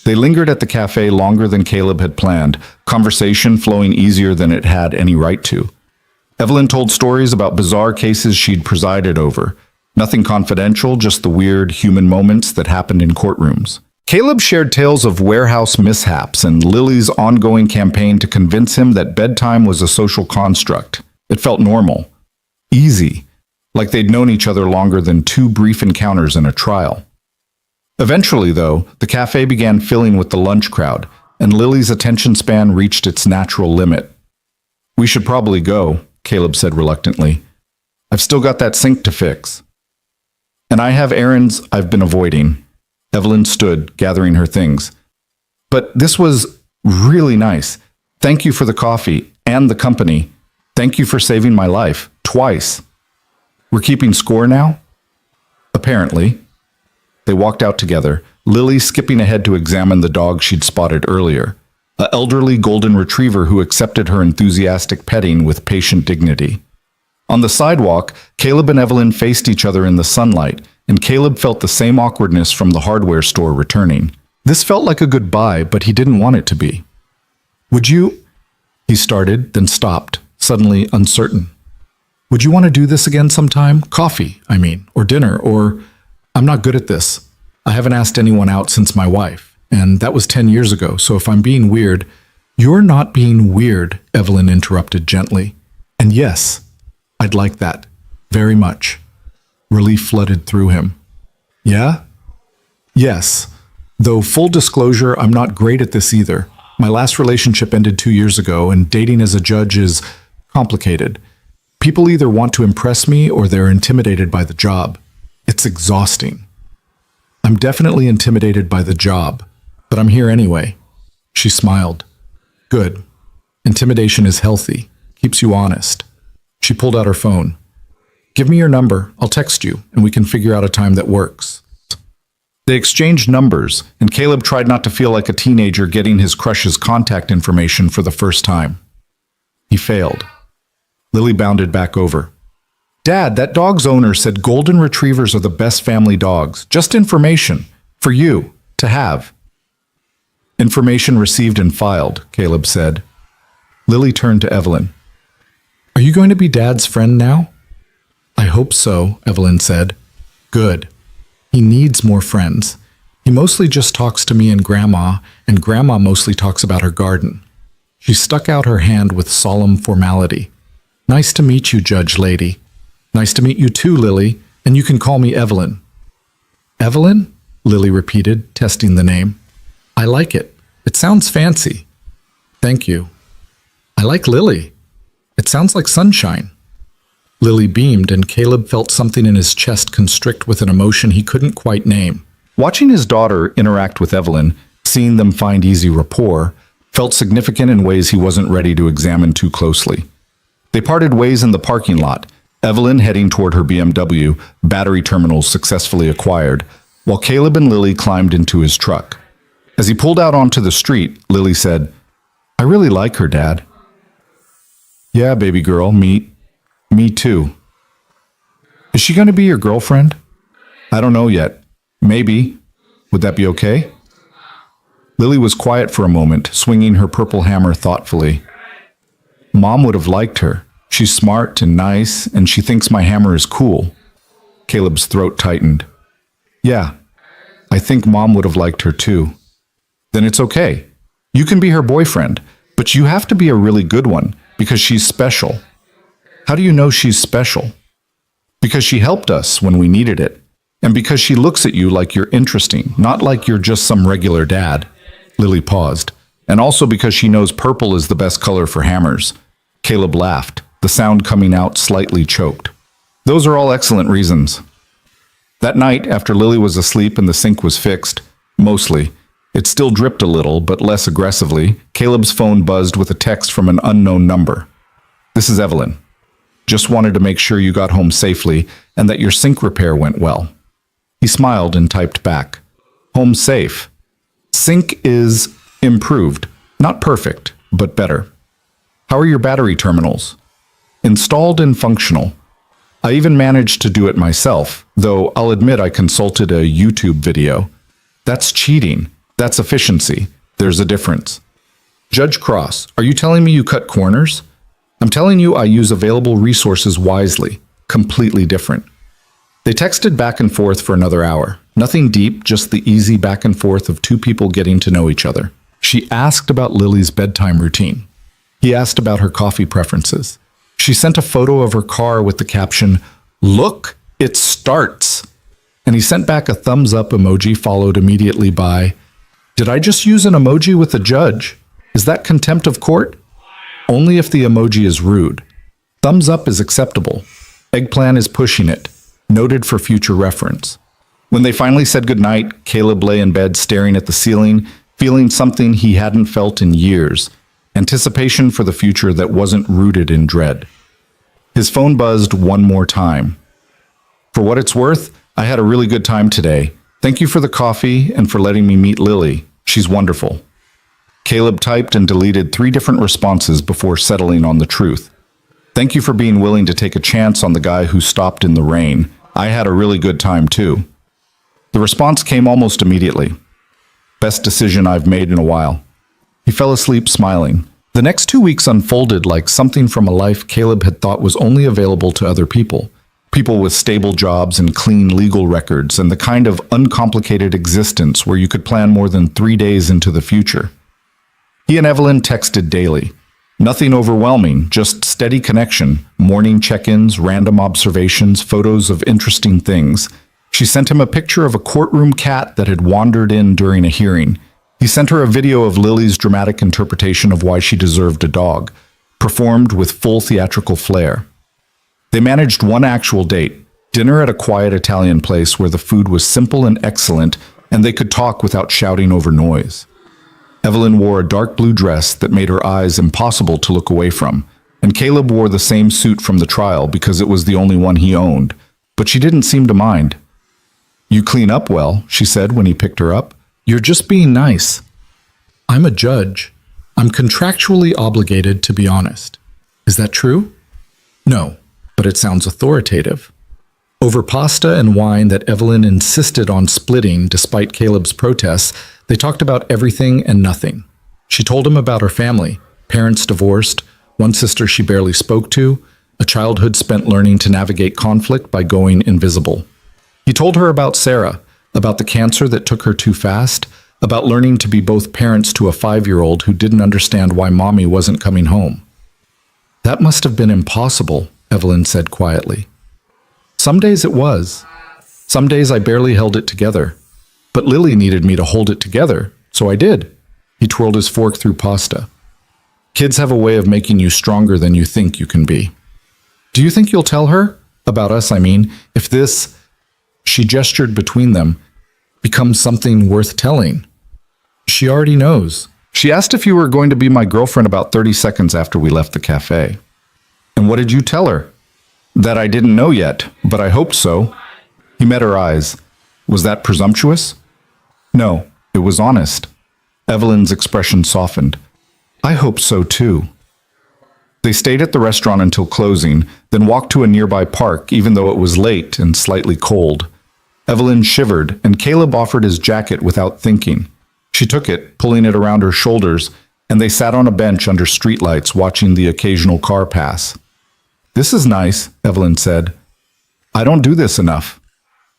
They lingered at the cafe longer than Caleb had planned, conversation flowing easier than it had any right to. Evelyn told stories about bizarre cases she'd presided over. Nothing confidential, just the weird human moments that happened in courtrooms. Caleb shared tales of warehouse mishaps and Lily's ongoing campaign to convince him that bedtime was a social construct. It felt normal. Easy. Like they'd known each other longer than 2 brief encounters in a trial. Eventually, though, the cafe began filling with the lunch crowd, and Lily's attention span reached its natural limit. We should probably go, Caleb said reluctantly. I've still got that sink to fix. And I have errands I've been avoiding. Evelyn stood, gathering her things. But this was really nice. Thank you for the coffee and the company. Thank you for saving my life, twice. We're keeping score now? Apparently. They walked out together, Lily skipping ahead to examine the dog she'd spotted earlier, an elderly golden retriever who accepted her enthusiastic petting with patient dignity. On the sidewalk, Caleb and Evelyn faced each other in the sunlight, and Caleb felt the same awkwardness from the hardware store returning. This felt like a goodbye, but he didn't want it to be. Would you? He started, then stopped, suddenly uncertain. Would you want to do this again sometime? Coffee, I mean, or dinner, or... I'm not good at this. I haven't asked anyone out since my wife, and that was 10 years ago, so if I'm being weird... You're not being weird, Evelyn interrupted gently. And yes, I'd like that. Very much. Relief flooded through him. Yeah? Yes. Though full disclosure, I'm not great at this either. My last relationship ended 2 years ago, and dating as a judge is complicated. People either want to impress me or they're intimidated by the job. It's exhausting. I'm definitely intimidated by the job, but I'm here anyway. She smiled. Good. Intimidation is healthy. Keeps you honest. She pulled out her phone. Give me your number. I'll text you, and we can figure out a time that works. They exchanged numbers, and Caleb tried not to feel like a teenager getting his crush's contact information for the first time. He failed. Lily bounded back over. Dad, that dog's owner said golden retrievers are the best family dogs. Just information. For you. To have. Information received and filed, Caleb said. Lily turned to Evelyn. Are you going to be Dad's friend now? I hope so, Evelyn said. Good. He needs more friends. He mostly just talks to me and Grandma mostly talks about her garden. She stuck out her hand with solemn formality. Nice to meet you, Judge Lady. Nice to meet you too, Lily, and you can call me Evelyn. Evelyn? Lily repeated, testing the name. I like it. It sounds fancy. Thank you. I like Lily. It sounds like sunshine. Lily beamed, and Caleb felt something in his chest constrict with an emotion he couldn't quite name. Watching his daughter interact with Evelyn, seeing them find easy rapport, felt significant in ways he wasn't ready to examine too closely. They parted ways in the parking lot, Evelyn heading toward her BMW, battery terminals successfully acquired, while Caleb and Lily climbed into his truck. As he pulled out onto the street, Lily said, I really like her, Dad. Yeah, baby girl, me too, Is she going to be your girlfriend? I don't know yet. Maybe. Would that be okay? Lily was quiet for a moment, swinging her purple hammer thoughtfully. Mom would have liked her. She's smart and nice, and she thinks my hammer is cool. Caleb's throat tightened. Yeah, I think Mom would have liked her too. Then it's okay. You can be her boyfriend, but you have to be a really good one, because she's special. How do you know she's special? Because she helped us when we needed it, and because she looks at you like you're interesting, not like you're just some regular dad. Lily paused. And also because she knows purple is the best color for hammers. Caleb laughed, the sound coming out slightly choked. Those are all excellent reasons. That night, after Lily was asleep and the sink was fixed, mostly, it still dripped a little, but less aggressively, Caleb's phone buzzed with a text from an unknown number. This is Evelyn. Just wanted to make sure you got home safely and that your sink repair went well. He smiled and typed back. Home safe. Sink is improved. Not perfect, but better. How are your battery terminals? Installed and functional. I even managed to do it myself, though I'll admit I consulted a YouTube video. That's cheating. That's efficiency. There's a difference. Judge Cross, are you telling me you cut corners? I'm telling you I use available resources wisely. Completely different. They texted back and forth for another hour. Nothing deep, just the easy back and forth of two people getting to know each other. She asked about Lily's bedtime routine. He asked about her coffee preferences. She sent a photo of her car with the caption, "Look, it starts." And he sent back a thumbs up emoji followed immediately by, "Did I just use an emoji with the judge? Is that contempt of court?" Only if the emoji is rude. Thumbs up is acceptable. Eggplant is pushing it. Noted for future reference. When they finally said goodnight, Caleb lay in bed staring at the ceiling, feeling something he hadn't felt in years. Anticipation for the future that wasn't rooted in dread. His phone buzzed one more time. For what it's worth, I had a really good time today. Thank you for the coffee and for letting me meet Lily. She's wonderful. Caleb typed and deleted 3 different responses before settling on the truth. Thank you for being willing to take a chance on the guy who stopped in the rain. I had a really good time too. The response came almost immediately. Best decision I've made in a while. He fell asleep smiling. The next 2 weeks unfolded like something from a life Caleb had thought was only available to other people. People with stable jobs and clean legal records and the kind of uncomplicated existence where you could plan more than 3 days into the future. He and Evelyn texted daily. Nothing overwhelming, just steady connection, morning check-ins, random observations, photos of interesting things. She sent him a picture of a courtroom cat that had wandered in during a hearing. He sent her a video of Lily's dramatic interpretation of why she deserved a dog, performed with full theatrical flair. They managed one actual date, dinner at a quiet Italian place where the food was simple and excellent, and they could talk without shouting over noise. Evelyn wore a dark blue dress that made her eyes impossible to look away from, and Caleb wore the same suit from the trial because it was the only one he owned, but she didn't seem to mind. You clean up well, she said when he picked her up. You're just being nice. I'm a judge. I'm contractually obligated to be honest. Is that true? No, but it sounds authoritative. Over pasta and wine that Evelyn insisted on splitting despite Caleb's protests, they talked about everything and nothing. She told him about her family, parents divorced, one sister she barely spoke to, a childhood spent learning to navigate conflict by going invisible. He told her about Sarah, about the cancer that took her too fast, about learning to be both parents to a 5-year-old who didn't understand why mommy wasn't coming home. That must have been impossible, Evelyn said quietly. Some days it was. Some days I barely held it together. But Lily needed me to hold it together, so I did. He twirled his fork through pasta. Kids have a way of making you stronger than you think you can be. Do you think you'll tell her? About us, I mean, if this, she gestured between them, becomes something worth telling. She already knows. She asked if you were going to be my girlfriend about 30 seconds after we left the cafe. And what did you tell her? That I didn't know yet, but I hoped so. He met her eyes. Was that presumptuous? No, it was honest. Evelyn's expression softened. I hope so too. They stayed at the restaurant until closing, then walked to a nearby park even though it was late and slightly cold. Evelyn shivered, and Caleb offered his jacket without thinking. She took it, pulling it around her shoulders, and they sat on a bench under streetlights watching the occasional car pass. "This is nice," Evelyn said. "I don't do this enough.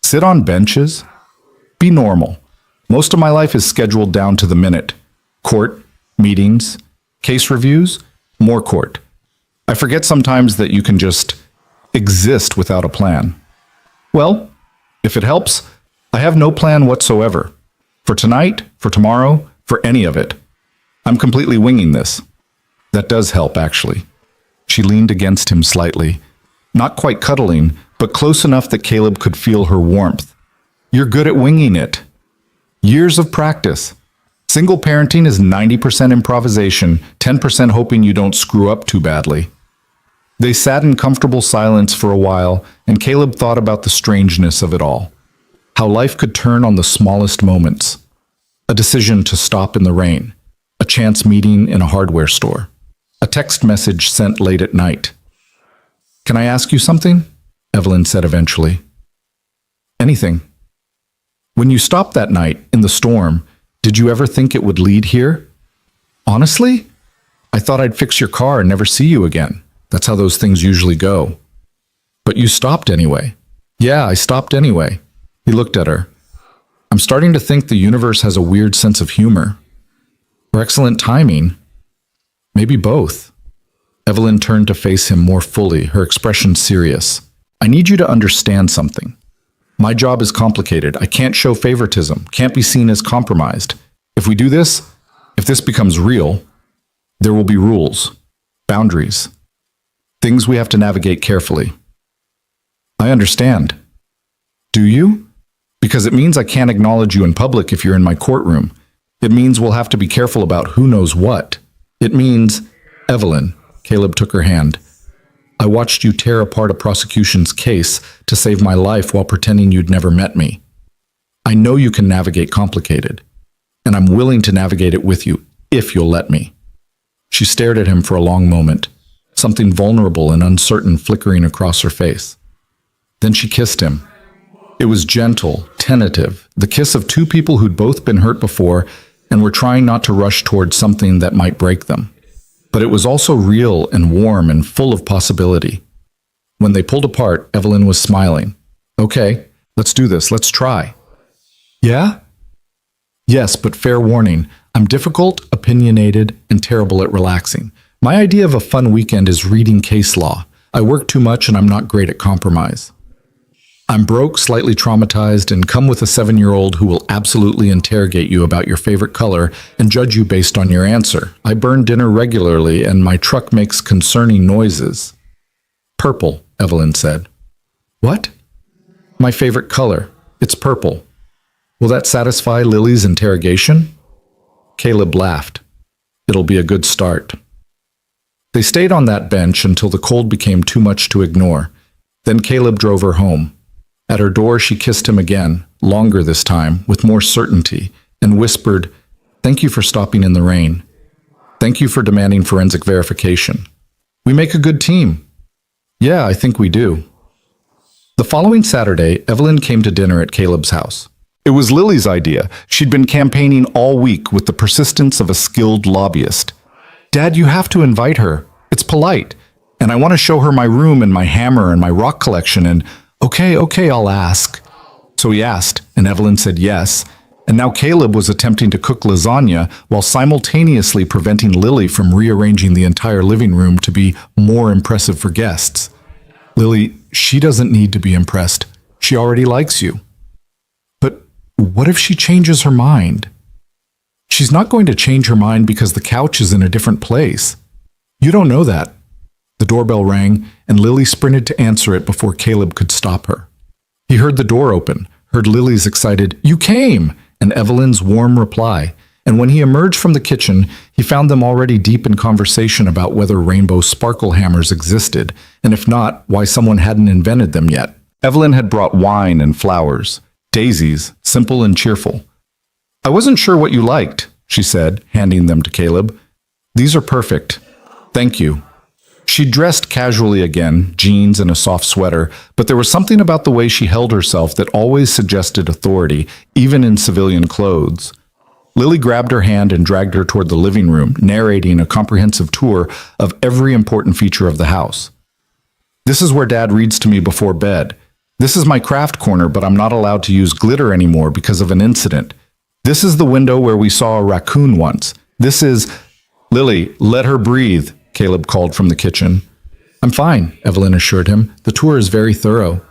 Sit on benches? Be normal. Most of my life is scheduled down to the minute. Court, meetings, case reviews, more court. I forget sometimes that you can just exist without a plan." "Well, if it helps, I have no plan whatsoever. For tonight, for tomorrow, for any of it. I'm completely winging this." "That does help, actually." She leaned against him slightly, not quite cuddling, but close enough that Caleb could feel her warmth. "You're good at winging it. Years of practice. Single parenting is 90% improvisation, 10% hoping you don't screw up too badly." They sat in comfortable silence for a while, and Caleb thought about the strangeness of it all. How life could turn on the smallest moments. A decision to stop in the rain. A chance meeting in a hardware store. A text message sent late at night. "Can I ask you something?" Evelyn said eventually. "Anything." "When you stopped that night, in the storm, did you ever think it would lead here?" "Honestly? I thought I'd fix your car and never see you again. That's how those things usually go." "But you stopped anyway." "Yeah, I stopped anyway." He looked at her. "I'm starting to think the universe has a weird sense of humor. Or excellent timing. Maybe both." Evelyn turned to face him more fully, her expression serious. "I need you to understand something. My job is complicated. I can't show favoritism, can't be seen as compromised. If we do this, if this becomes real, there will be rules, boundaries, things we have to navigate carefully." "I understand." "Do you? Because it means I can't acknowledge you in public if you're in my courtroom. It means we'll have to be careful about who knows what. It means..." "Evelyn," Caleb took her hand, "I watched you tear apart a prosecution's case to save my life while pretending you'd never met me. I know you can navigate complicated, and I'm willing to navigate it with you, if you'll let me." She stared at him for a long moment, something vulnerable and uncertain flickering across her face. Then she kissed him. It was gentle, tentative, the kiss of two people who'd both been hurt before and were trying not to rush towards something that might break them. But it was also real and warm and full of possibility. When they pulled apart, Evelyn was smiling. "Okay, let's do this. Let's try." "Yeah?" "Yes, but fair warning. I'm difficult, opinionated, and terrible at relaxing. My idea of a fun weekend is reading case law. I work too much and I'm not great at compromise. I'm broke, slightly traumatized, and come with a 7-year-old who will absolutely interrogate you about your favorite color and judge you based on your answer. I burn dinner regularly, and my truck makes concerning noises." "Purple," Evelyn said. "What?" "My favorite color. It's purple. Will that satisfy Lily's interrogation?" Caleb laughed. "It'll be a good start." They stayed on that bench until the cold became too much to ignore. Then Caleb drove her home. At her door, she kissed him again, longer this time, with more certainty, and whispered, "Thank you for stopping in the rain. Thank you for demanding forensic verification. We make a good team." "Yeah, I think we do." The following Saturday, Evelyn came to dinner at Caleb's house. It was Lily's idea. She'd been campaigning all week with the persistence of a skilled lobbyist. "Dad, you have to invite her. It's polite. And I want to show her my room and my hammer and my rock collection and..." Okay, I'll ask." So he asked, and Evelyn said yes, and now Caleb was attempting to cook lasagna while simultaneously preventing Lily from rearranging the entire living room to be more impressive for guests. "Lily, she doesn't need to be impressed. She already likes you." "But what if she changes her mind?" "She's not going to change her mind because the couch is in a different place. You don't know that." The doorbell rang, and Lily sprinted to answer it before Caleb could stop her. He heard the door open, heard Lily's excited, "You came!" and Evelyn's warm reply, and when he emerged from the kitchen, he found them already deep in conversation about whether rainbow sparkle hammers existed, and if not, why someone hadn't invented them yet. Evelyn had brought wine and flowers, daisies, simple and cheerful. "I wasn't sure what you liked," she said, handing them to Caleb. "These are perfect. Thank you." She dressed casually again, jeans and a soft sweater, but there was something about the way she held herself that always suggested authority, even in civilian clothes. Lily grabbed her hand and dragged her toward the living room, narrating a comprehensive tour of every important feature of the house. This is where Dad reads to me before bed. This is my craft corner, but I'm not allowed to use glitter anymore because of an incident. This is the window where we saw a raccoon once. This is... Lily, let her breathe, Caleb called from the kitchen. I'm fine, Evelyn assured him. The tour is very thorough.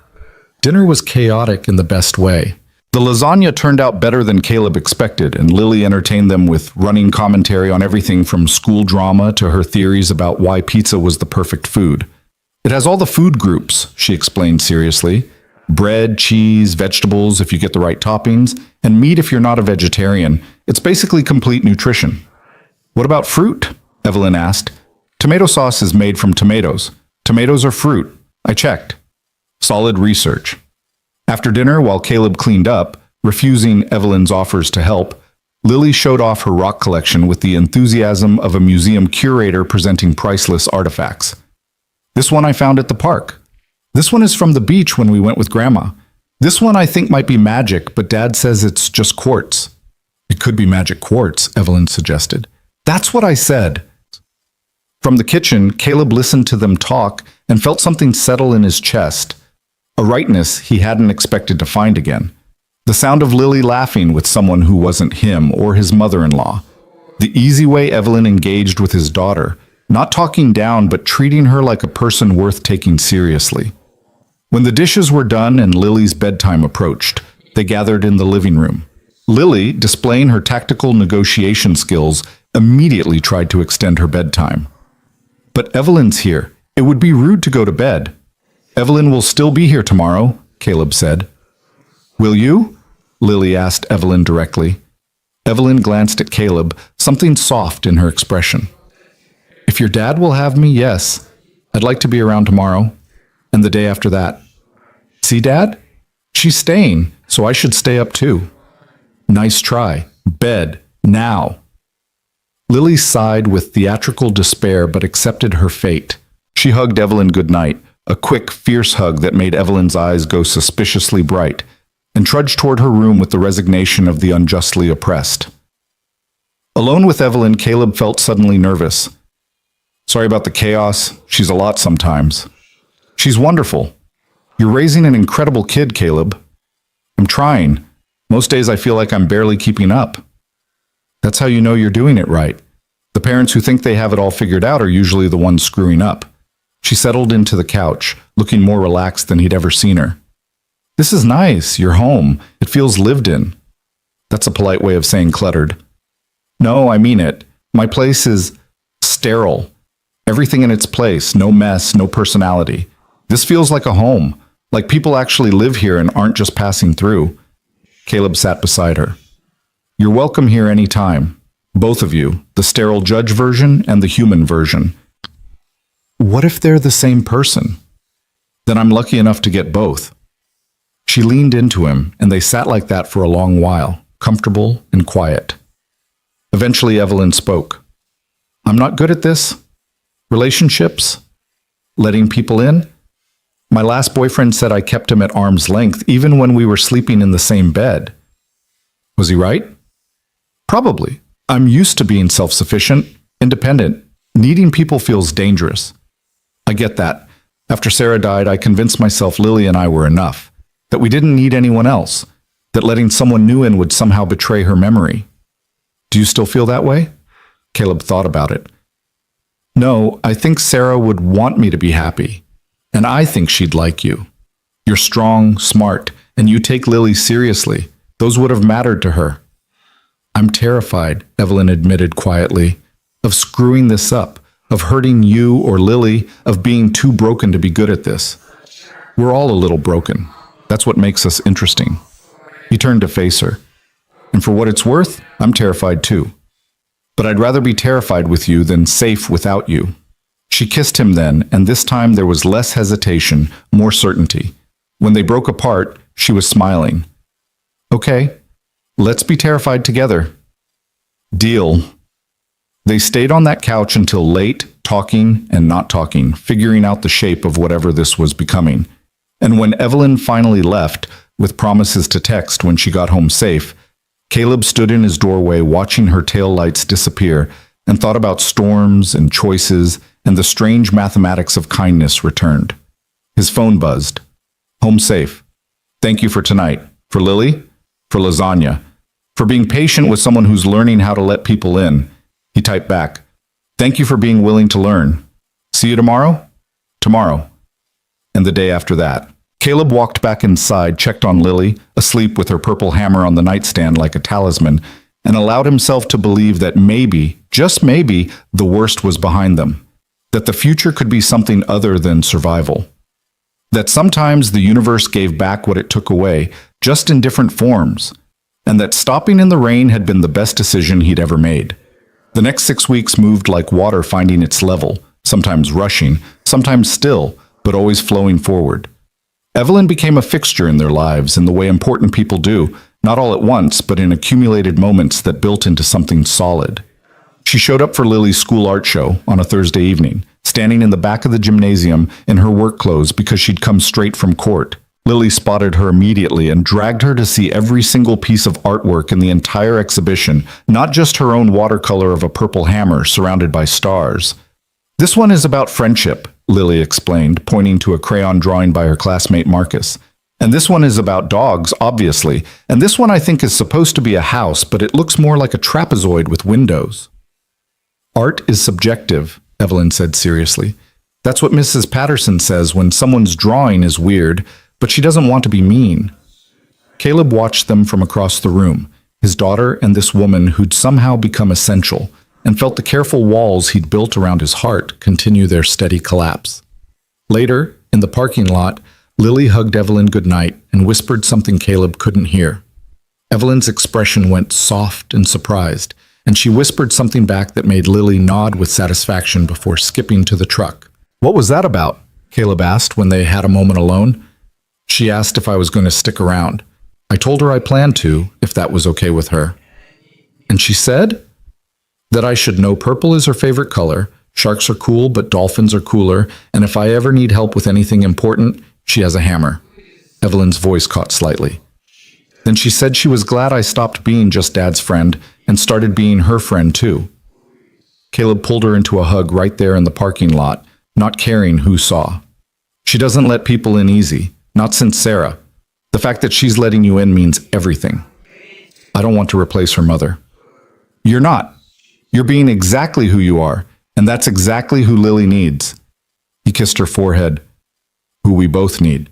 Dinner was chaotic in the best way. The lasagna turned out better than Caleb expected, and Lily entertained them with running commentary on everything from school drama to her theories about why pizza was the perfect food. It has all the food groups, she explained seriously. Bread, cheese, vegetables if you get the right toppings, and meat if you're not a vegetarian. It's basically complete nutrition. What about fruit? Evelyn asked. Tomato sauce is made from tomatoes. Tomatoes are fruit. I checked. Solid research. After dinner, while Caleb cleaned up, refusing Evelyn's offers to help, Lily showed off her rock collection with the enthusiasm of a museum curator presenting priceless artifacts. This one I found at the park. This one is from the beach when we went with Grandma. This one I think might be magic, but Dad says it's just quartz. It could be magic quartz, Evelyn suggested. That's what I said. From the kitchen, Caleb listened to them talk and felt something settle in his chest. A rightness he hadn't expected to find again. The sound of Lily laughing with someone who wasn't him or his mother-in-law. The easy way Evelyn engaged with his daughter, not talking down but treating her like a person worth taking seriously. When the dishes were done and Lily's bedtime approached, they gathered in the living room. Lily, displaying her tactical negotiation skills, immediately tried to extend her bedtime. But Evelyn's here. It would be rude to go to bed. Evelyn will still be here tomorrow, Caleb said. Will you? Lily asked Evelyn directly. Evelyn glanced at Caleb, something soft in her expression. If your dad will have me, yes. I'd like to be around tomorrow. And the day after that. See, Dad? She's staying, so I should stay up too. Nice try. Bed. Now. Lily sighed with theatrical despair but accepted her fate. She hugged Evelyn goodnight, a quick, fierce hug that made Evelyn's eyes go suspiciously bright, and trudged toward her room with the resignation of the unjustly oppressed. Alone with Evelyn, Caleb felt suddenly nervous. Sorry about the chaos. She's a lot sometimes. She's wonderful. You're raising an incredible kid, Caleb. I'm trying. Most days I feel like I'm barely keeping up. That's how you know you're doing it right. The parents who think they have it all figured out are usually the ones screwing up. She settled into the couch, looking more relaxed than he'd ever seen her. This is nice. You're home. It feels lived in. That's a polite way of saying cluttered. No, I mean it. My place is sterile. Everything in its place. No mess, no personality. This feels like a home. Like people actually live here and aren't just passing through. Caleb sat beside her. You're welcome here any time. Both of you, the sterile judge version and the human version. What if they're the same person? Then I'm lucky enough to get both. She leaned into him, and they sat like that for a long while, comfortable and quiet. Eventually, Evelyn spoke. I'm not good at this. Relationships. Letting people in. My last boyfriend said I kept him at arm's length, even when we were sleeping in the same bed. Was he right? Probably. I'm used to being self-sufficient, independent. Needing people feels dangerous. I get that. After Sarah died, I convinced myself Lily and I were enough, that we didn't need anyone else, that letting someone new in would somehow betray her memory. Do you still feel that way? Caleb thought about it. No, I think Sarah would want me to be happy, and I think she'd like you. You're strong, smart, and you take Lily seriously. Those would have mattered to her. I'm terrified, Evelyn admitted quietly, of screwing this up, of hurting you or Lily, of being too broken to be good at this. We're all a little broken. That's what makes us interesting. He turned to face her. And for what it's worth, I'm terrified too. But I'd rather be terrified with you than safe without you. She kissed him then, and this time there was less hesitation, more certainty. When they broke apart, she was smiling. Okay, let's be terrified together. Deal. They stayed on that couch until late, talking and not talking, figuring out the shape of whatever this was becoming. And when Evelyn finally left, with promises to text when she got home safe, Caleb stood in his doorway watching her taillights disappear and thought about storms and choices, and the strange mathematics of kindness returned. His phone buzzed. Home safe. Thank you for tonight. For Lily? For lasagna. For being patient with someone who's learning how to let people in. He typed back, thank you for being willing to learn. See you tomorrow? Tomorrow. And the day after that. Caleb walked back inside, checked on Lily, asleep with her purple hammer on the nightstand like a talisman, and allowed himself to believe that maybe, just maybe, the worst was behind them. That the future could be something other than survival. That sometimes the universe gave back what it took away, just in different forms. And that stopping in the rain had been the best decision he'd ever made. The next 6 weeks moved like water finding its level, sometimes rushing, sometimes still, but always flowing forward. Evelyn became a fixture in their lives in the way important people do, not all at once, but in accumulated moments that built into something solid. She showed up for Lily's school art show on a Thursday evening, standing in the back of the gymnasium in her work clothes because she'd come straight from court. Lily spotted her immediately and dragged her to see every single piece of artwork in the entire exhibition, not just her own watercolor of a purple hammer surrounded by stars. This one is about friendship, Lily explained, pointing to a crayon drawing by her classmate Marcus. And this one is about dogs, obviously. And this one I think is supposed to be a house, but it looks more like a trapezoid with windows. Art is subjective, Evelyn said seriously. That's what Mrs. Patterson says when someone's drawing is weird, but she doesn't want to be mean. Caleb watched them from across the room, his daughter and this woman who'd somehow become essential, and felt the careful walls he'd built around his heart continue their steady collapse. Later, in the parking lot, Lily hugged Evelyn goodnight and whispered something Caleb couldn't hear. Evelyn's expression went soft and surprised, and she whispered something back that made Lily nod with satisfaction before skipping to the truck. What was that about? Caleb asked when they had a moment alone. She asked if I was going to stick around. I told her I planned to, if that was okay with her. And she said that I should know purple is her favorite color, sharks are cool but dolphins are cooler, and if I ever need help with anything important, she has a hammer. Evelyn's voice caught slightly. Then she said she was glad I stopped being just Dad's friend and started being her friend too. Caleb pulled her into a hug right there in the parking lot, not caring who saw. She doesn't let people in easy. Not since Sarah. The fact that she's letting you in means everything. I don't want to replace her mother. You're not. You're being exactly who you are, and that's exactly who Lily needs. He kissed her forehead. Who we both need.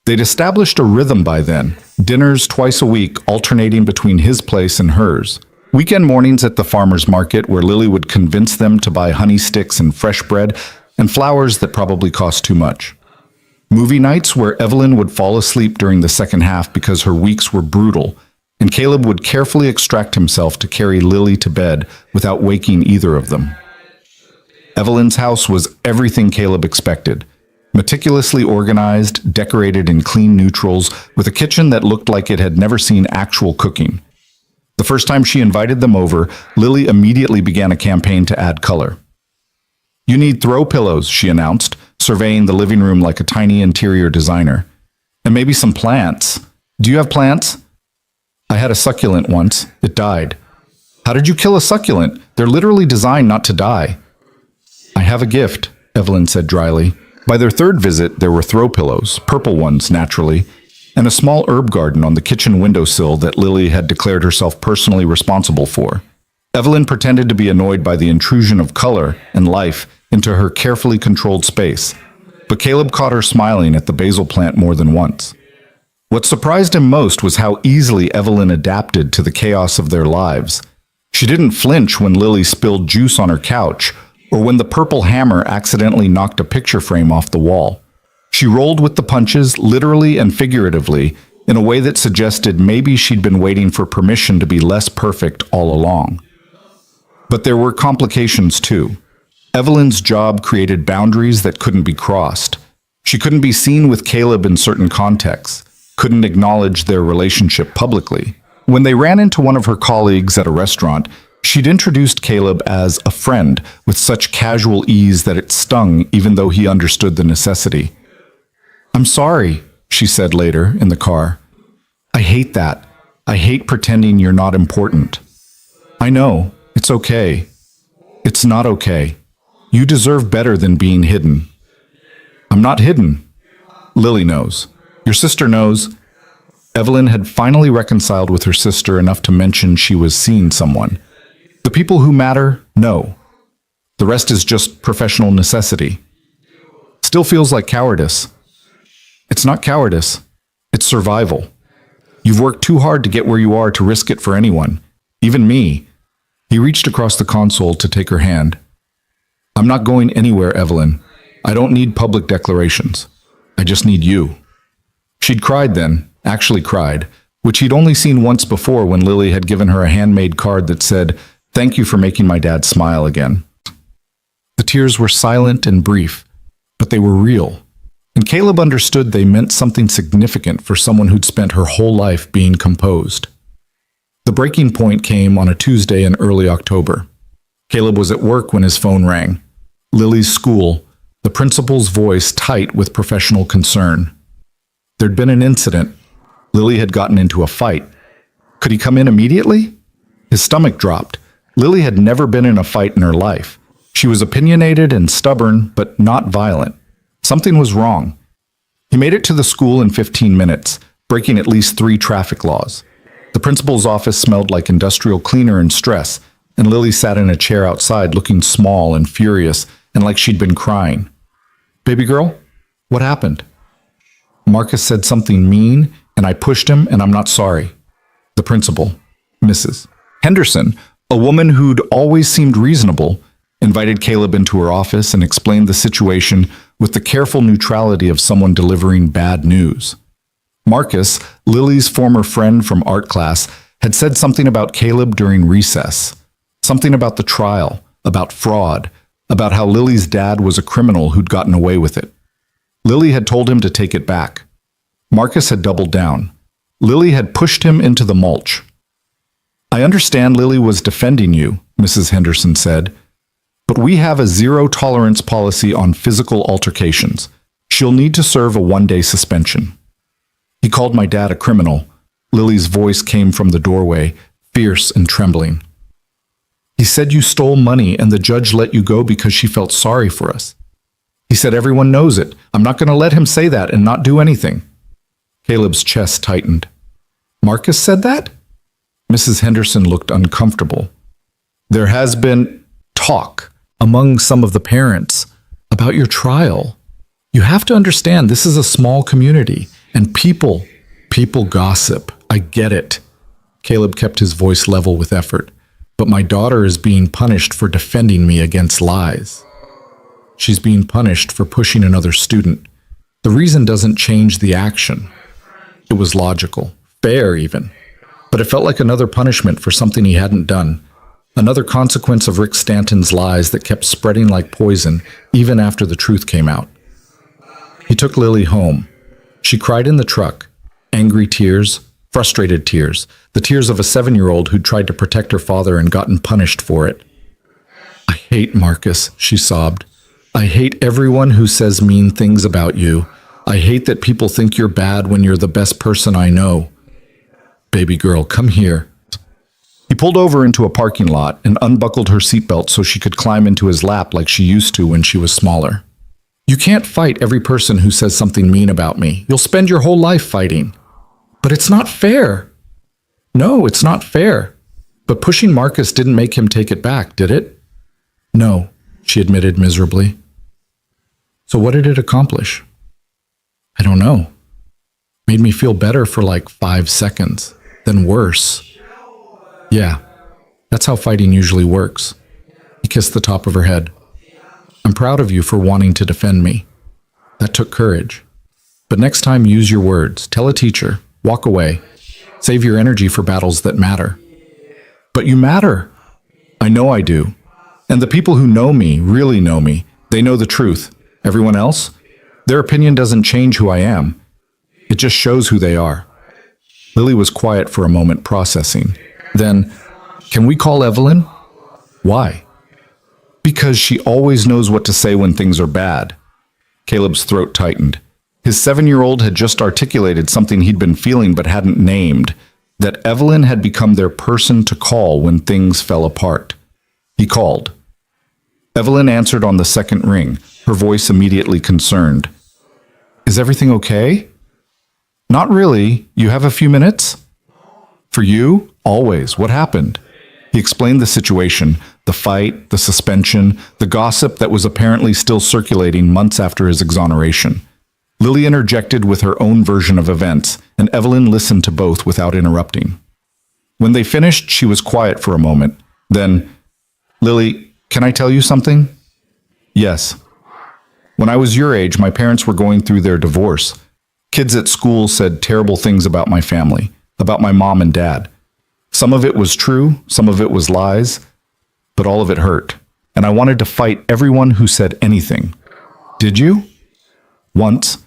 They'd established a rhythm by then, dinners twice a week alternating between his place and hers. Weekend mornings at the farmer's market where Lily would convince them to buy honey sticks and fresh bread and flowers that probably cost too much. Movie nights where Evelyn would fall asleep during the second half because her weeks were brutal, and Caleb would carefully extract himself to carry Lily to bed without waking either of them. Evelyn's house was everything Caleb expected. Meticulously organized, decorated in clean neutrals, with a kitchen that looked like it had never seen actual cooking. The first time she invited them over, Lily immediately began a campaign to add color. You need throw pillows, she announced, surveying the living room like a tiny interior designer. And maybe some plants. Do you have plants? I had a succulent once. It died. How did you kill a succulent? They're literally designed not to die. I have a gift, Evelyn said dryly. By their third visit, there were throw pillows, purple ones naturally, and a small herb garden on the kitchen windowsill that Lily had declared herself personally responsible for. Evelyn pretended to be annoyed by the intrusion of color and life into her carefully controlled space, but Caleb caught her smiling at the basil plant more than once. What surprised him most was how easily Evelyn adapted to the chaos of their lives. She didn't flinch when Lily spilled juice on her couch or when the purple hammer accidentally knocked a picture frame off the wall. She rolled with the punches, literally and figuratively, in a way that suggested maybe she'd been waiting for permission to be less perfect all along. But there were complications too. Evelyn's job created boundaries that couldn't be crossed. She couldn't be seen with Caleb in certain contexts, couldn't acknowledge their relationship publicly. When they ran into one of her colleagues at a restaurant, She'd introduced Caleb as a friend with such casual ease that it stung even though he understood the necessity. "I'm sorry," she said later in the car. "I hate that. I hate pretending you're not important. I know. It's okay. It's not okay. You deserve better than being hidden." "I'm not hidden." "Lily knows. Your sister knows." Evelyn had finally reconciled with her sister enough to mention she was seeing someone. The people who matter know. The rest is just professional necessity. Still feels like cowardice. It's not cowardice. It's survival. You've worked too hard to get where you are to risk it for anyone, even me. He reached across the console to take her hand. "I'm not going anywhere, Evelyn. I don't need public declarations. I just need you." She'd cried then, actually cried, which he'd only seen once before when Lily had given her a handmade card that said, "Thank you for making my dad smile again." The tears were silent and brief, but they were real. And Caleb understood they meant something significant for someone who'd spent her whole life being composed. The breaking point came on a Tuesday in early October. Caleb was at work when his phone rang. Lily's school, the principal's voice tight with professional concern. There'd been an incident. Lily had gotten into a fight. Could he come in immediately? His stomach dropped. Lily had never been in a fight in her life. She was opinionated and stubborn, but not violent. Something was wrong. He made it to the school in 15 minutes, breaking at least 3 traffic laws. The principal's office smelled like industrial cleaner and stress, and Lily sat in a chair outside looking small and furious and like she'd been crying. "Baby girl, what happened?" "Marcus said something mean, and I pushed him, and I'm not sorry." The principal, Mrs. Henderson, a woman who'd always seemed reasonable, invited Caleb into her office and explained the situation with the careful neutrality of someone delivering bad news. Marcus, Lily's former friend from art class, had said something about Caleb during recess. Something about the trial, about fraud, about how Lily's dad was a criminal who'd gotten away with it. Lily had told him to take it back. Marcus had doubled down. Lily had pushed him into the mulch. "I understand Lily was defending you," Mrs. Henderson said, "but we have a zero-tolerance policy on physical altercations. She'll need to serve a 1-day suspension." "He called my dad a criminal." Lily's voice came from the doorway, fierce and trembling. "He said you stole money and the judge let you go because she felt sorry for us. He said everyone knows it. I'm not going to let him say that and not do anything." Caleb's chest tightened. "Marcus said that?" Mrs. Henderson looked uncomfortable. "There has been talk among some of the parents about your trial. You have to understand this is a small community, and people gossip. I get it." Caleb kept his voice level with effort. "But my daughter is being punished for defending me against lies. She's being punished for pushing another student. The reason doesn't change the action." It was logical, fair even, but it felt like another punishment for something he hadn't done. Another consequence of Rick Stanton's lies that kept spreading like poison even after the truth came out. He took Lily home. She cried in the truck, angry tears, frustrated tears, the tears of a 7-year-old who'd tried to protect her father and gotten punished for it. "I hate Marcus," she sobbed. "I hate everyone who says mean things about you. I hate that people think you're bad when you're the best person I know. Baby girl, come here." He pulled over into a parking lot and unbuckled her seatbelt so she could climb into his lap like she used to when she was smaller. "You can't fight every person who says something mean about me. You'll spend your whole life fighting." "But it's not fair." "No, it's not fair. But pushing Marcus didn't make him take it back, did it?" "No," she admitted miserably. "So what did it accomplish?" "I don't know. Made me feel better for like 5 seconds, then worse." "Yeah, that's how fighting usually works." He kissed the top of her head. "I'm proud of you for wanting to defend me. That took courage. But next time, use your words. Tell a teacher. Walk away. Save your energy for battles that matter." "But you matter." "I know I do. And the people who know me really know me. They know the truth. Everyone else? Their opinion doesn't change who I am. It just shows who they are." Lily was quiet for a moment, processing. Then, "Can we call Evelyn?" Why? Because she always knows what to say when things are bad. Caleb's throat tightened. His 7-year-old had just articulated something he'd been feeling but hadn't named, that Evelyn had become their person to call when things fell apart. He called. Evelyn answered on the second ring, her voice immediately concerned. Is everything okay? Not really. You have a few minutes? For you? Always. What happened? He explained the situation, the fight, the suspension, the gossip that was apparently still circulating months after his exoneration. Lily interjected with her own version of events, and Evelyn listened to both without interrupting. When they finished, she was quiet for a moment. Then, Lily, can I tell you something? Yes. When I was your age, my parents were going through their divorce. Kids at school said terrible things about my family, about my mom and dad. Some of it was true, some of it was lies, but all of it hurt. And I wanted to fight everyone who said anything. Did you? Once.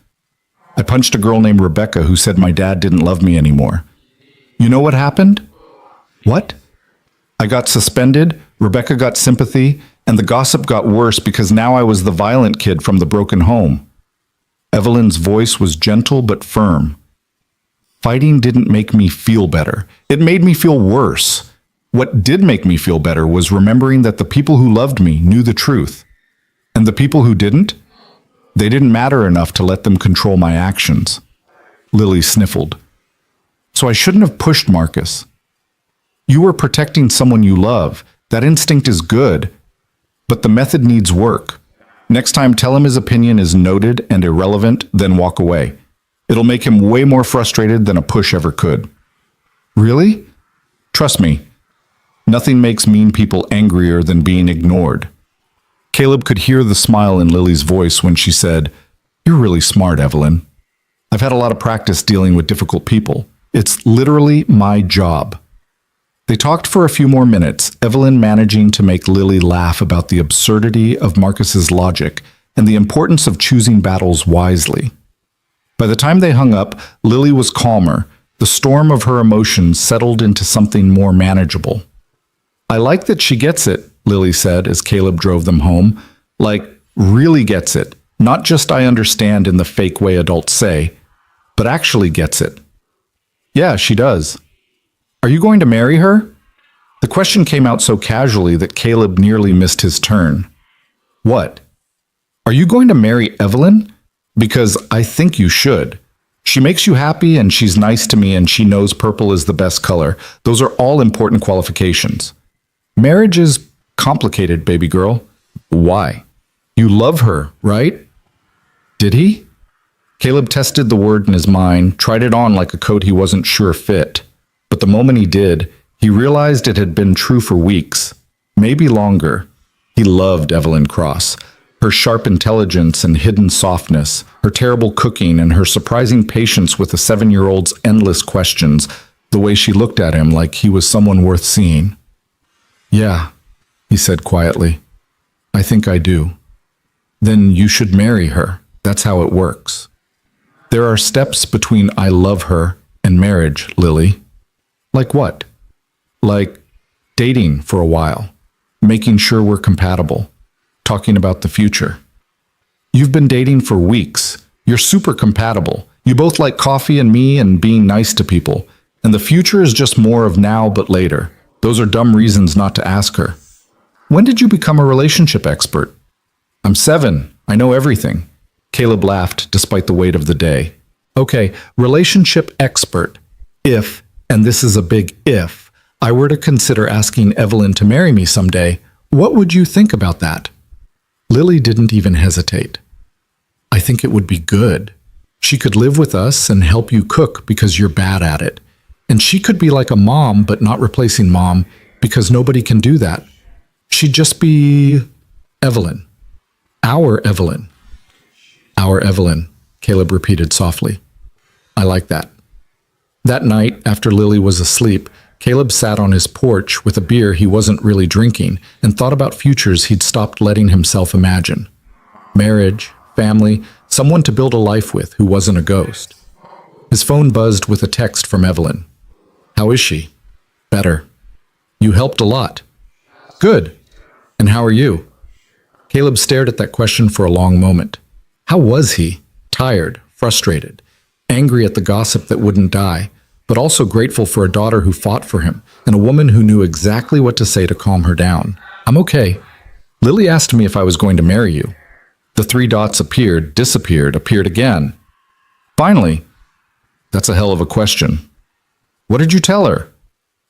I punched a girl named Rebecca who said my dad didn't love me anymore. You know what happened? What? I got suspended, Rebecca got sympathy, and the gossip got worse because now I was the violent kid from the broken home. Evelyn's voice was gentle but firm. Fighting didn't make me feel better. It made me feel worse. What did make me feel better was remembering that the people who loved me knew the truth. And the people who didn't? They didn't matter enough to let them control my actions. Lily sniffled. So I shouldn't have pushed Marcus. You were protecting someone you love. That instinct is good. But the method needs work. Next time, tell him his opinion is noted and irrelevant, then walk away. It'll make him way more frustrated than a push ever could. Really? Trust me. Nothing makes mean people angrier than being ignored. Caleb could hear the smile in Lily's voice when she said, You're really smart, Evelyn. I've had a lot of practice dealing with difficult people. It's literally my job. They talked for a few more minutes, Evelyn managing to make Lily laugh about the absurdity of Marcus's logic and the importance of choosing battles wisely. By the time they hung up, Lily was calmer. The storm of her emotions settled into something more manageable. I like that she gets it, Lily said as Caleb drove them home. Like, really gets it. Not just I understand in the fake way adults say, but actually gets it. Yeah, she does. Are you going to marry her? The question came out so casually that Caleb nearly missed his turn. What? Are you going to marry Evelyn? Because I think you should. She makes you happy and she's nice to me and she knows purple is the best color. Those are all important qualifications. Marriage is complicated, baby girl. Why? You love her, right? Did he? Caleb tested the word in his mind, tried it on like a coat he wasn't sure fit. But the moment he did, he realized it had been true for weeks, maybe longer. He loved Evelyn Cross. Her sharp intelligence and hidden softness, her terrible cooking and her surprising patience with the 7-year-old's endless questions, the way she looked at him like he was someone worth seeing. Yeah, he said quietly. I think I do. Then you should marry her. That's how it works. There are steps between I love her and marriage, Lily. Like what? Like dating for a while, making sure we're compatible, talking about the future. You've been dating for weeks. You're super compatible. You both like coffee and me and being nice to people. And the future is just more of now but later. Those are dumb reasons not to ask her. When did you become a relationship expert? I'm 7. I know everything. Caleb laughed despite the weight of the day. Okay, relationship expert. If, and this is a big if, I were to consider asking Evelyn to marry me someday, what would you think about that? Lily didn't even hesitate. I think it would be good. She could live with us and help you cook because you're bad at it. And she could be like a mom, but not replacing mom, because nobody can do that. She'd just be Evelyn. Our Evelyn. Our Evelyn, Caleb repeated softly. I like that. That night, after Lily was asleep, Caleb sat on his porch with a beer he wasn't really drinking and thought about futures he'd stopped letting himself imagine. Marriage, family, someone to build a life with who wasn't a ghost. His phone buzzed with a text from Evelyn. How is she? Better. You helped a lot. Good. And how are you? Caleb stared at that question for a long moment. How was he? Tired, frustrated, angry at the gossip that wouldn't die, but also grateful for a daughter who fought for him and a woman who knew exactly what to say to calm her down. I'm okay. Lily asked me if I was going to marry you. The three dots appeared, disappeared, appeared again. Finally, that's a hell of a question. What did you tell her?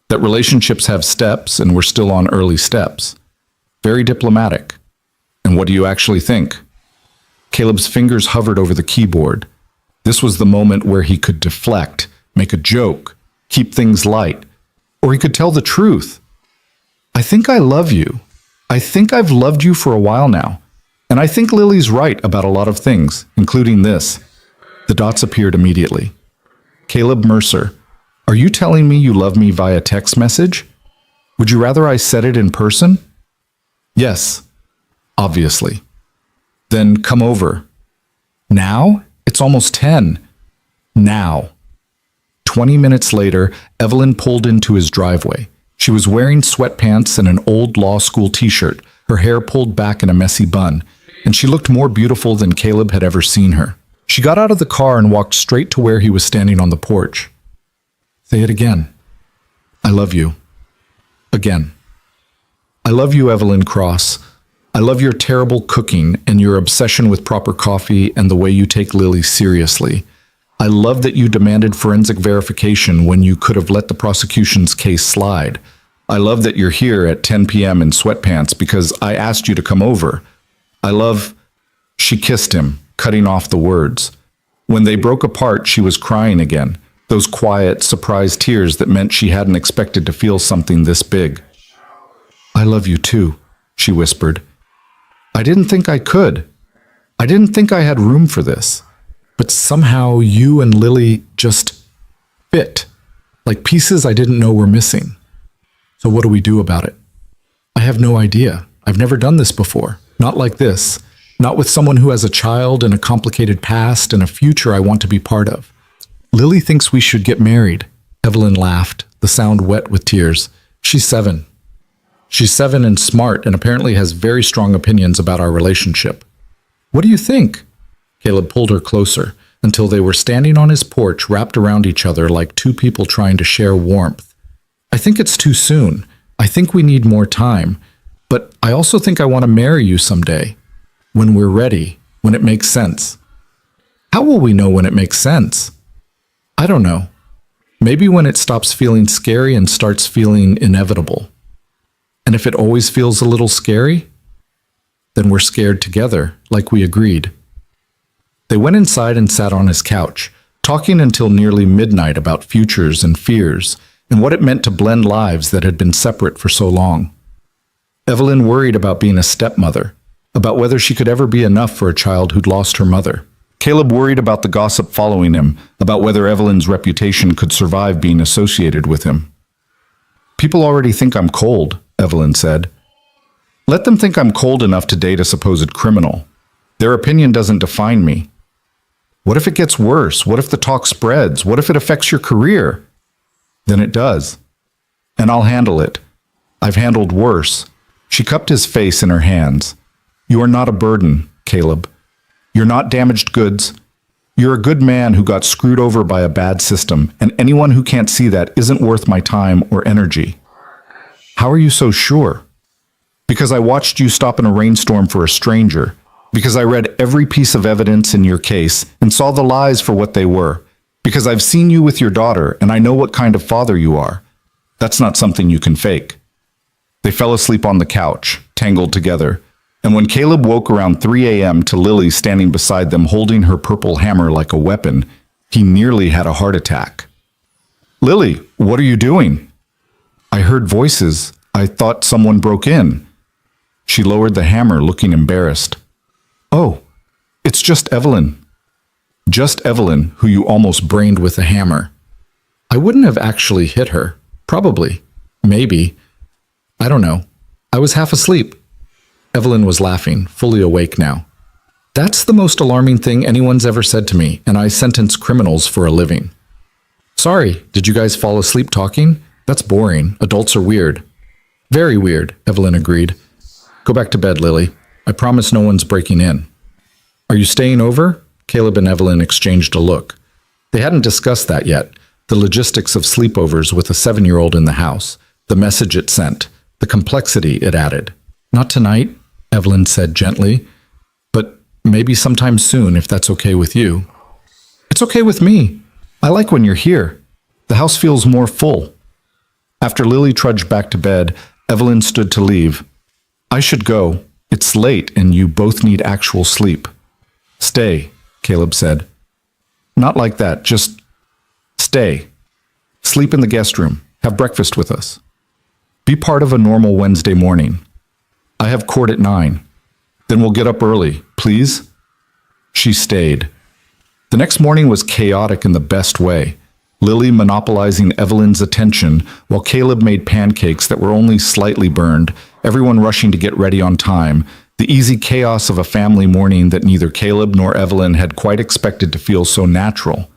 That relationships have steps and we're still on early steps. Very diplomatic. And what do you actually think? Caleb's fingers hovered over the keyboard. This was the moment where he could deflect, make a joke, keep things light, or he could tell the truth. I think I love you. I think I've loved you for a while now. And I think Lily's right about a lot of things, including this. The dots appeared immediately. Caleb Mercer, are you telling me you love me via text message? Would you rather I said it in person? Yes, obviously. Then come over. Now? It's almost 10. Now. 20 minutes later, Evelyn pulled into his driveway. She was wearing sweatpants and an old law school t-shirt, her hair pulled back in a messy bun, and she looked more beautiful than Caleb had ever seen her. She got out of the car and walked straight to where he was standing on the porch. Say it again. I love you. Again. I love you, Evelyn Cross. I love your terrible cooking and your obsession with proper coffee and the way you take Lily seriously. I love that you demanded forensic verification when you could have let the prosecution's case slide. I love that you're here at 10 p.m. in sweatpants because I asked you to come over. I love... She kissed him, cutting off the words. When they broke apart, she was crying again, those quiet, surprised tears that meant she hadn't expected to feel something this big. I love you too, she whispered. I didn't think I could. I didn't think I had room for this. But somehow you and Lily just fit, like pieces I didn't know were missing. So what do we do about it? I have no idea. I've never done this before. Not like this. Not with someone who has a child and a complicated past and a future I want to be part of. Lily thinks we should get married. Evelyn laughed, the sound wet with tears. She's 7. She's 7 and smart and apparently has very strong opinions about our relationship. What do you think? Caleb pulled her closer until they were standing on his porch wrapped around each other like two people trying to share warmth. I think it's too soon. I think we need more time. But I also think I want to marry you someday. When we're ready, when it makes sense. How will we know when it makes sense? I don't know. Maybe when it stops feeling scary and starts feeling inevitable. And if it always feels a little scary, then we're scared together, like we agreed. They went inside and sat on his couch, talking until nearly midnight about futures and fears, and what it meant to blend lives that had been separate for so long. Evelyn worried about being a stepmother, about whether she could ever be enough for a child who'd lost her mother. Caleb worried about the gossip following him, about whether Evelyn's reputation could survive being associated with him. People already think I'm cold, Evelyn said. Let them think I'm cold enough to date a supposed criminal. Their opinion doesn't define me. What if it gets worse? What if the talk spreads? What if it affects your career? Then it does. And I'll handle it. I've handled worse. She cupped his face in her hands. You are not a burden, Caleb. You're not damaged goods. You're a good man who got screwed over by a bad system, and anyone who can't see that isn't worth my time or energy. How are you so sure? Because I watched you stop in a rainstorm for a stranger. Because I read every piece of evidence in your case and saw the lies for what they were. Because I've seen you with your daughter and I know what kind of father you are. That's not something you can fake. They fell asleep on the couch, tangled together. And when Caleb woke around 3 a.m. to Lily standing beside them holding her purple hammer like a weapon, he nearly had a heart attack. Lily, what are you doing? I heard voices. I thought someone broke in. She lowered the hammer, looking embarrassed. Oh, it's just Evelyn. Just Evelyn, who you almost brained with a hammer. I wouldn't have actually hit her. Probably. Maybe. I don't know. I was half asleep. Evelyn was laughing, fully awake now. That's the most alarming thing anyone's ever said to me, and I sentence criminals for a living. Sorry, did you guys fall asleep talking? That's boring. Adults are weird. Very weird, Evelyn agreed. Go back to bed, Lily. I promise no one's breaking in. Are you staying over? Caleb and Evelyn exchanged a look. They hadn't discussed that yet. The logistics of sleepovers with a 7-year-old in the house, the message it sent, the complexity it added. Not tonight, Evelyn said gently, but maybe sometime soon if that's okay with you. It's okay with me. I like when you're here. The house feels more full. After Lily trudged back to bed, Evelyn stood to leave. I should go. It's late and you both need actual sleep. Stay, Caleb said. Not like that, just stay. Sleep in the guest room. Have breakfast with us. Be part of a normal Wednesday morning. I have court at 9. Then we'll get up early, please? She stayed. The next morning was chaotic in the best way. Lily monopolizing Evelyn's attention while Caleb made pancakes that were only slightly burned, everyone rushing to get ready on time, the easy chaos of a family morning that neither Caleb nor Evelyn had quite expected to feel so natural.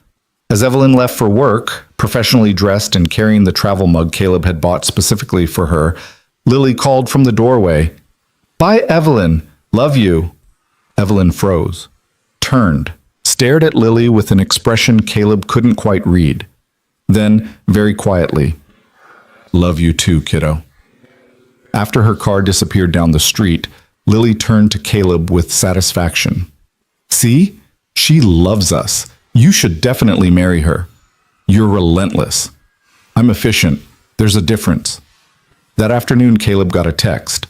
As Evelyn left for work, professionally dressed and carrying the travel mug Caleb had bought specifically for her, Lily called from the doorway, "Bye, Evelyn. Love you." Evelyn froze, turned, stared at Lily with an expression Caleb couldn't quite read. Then, very quietly, "Love you too, kiddo." After her car disappeared down the street, Lily turned to Caleb with satisfaction. "See? She loves us. You should definitely marry her. You're relentless. I'm efficient. There's a difference." That afternoon, Caleb got a text.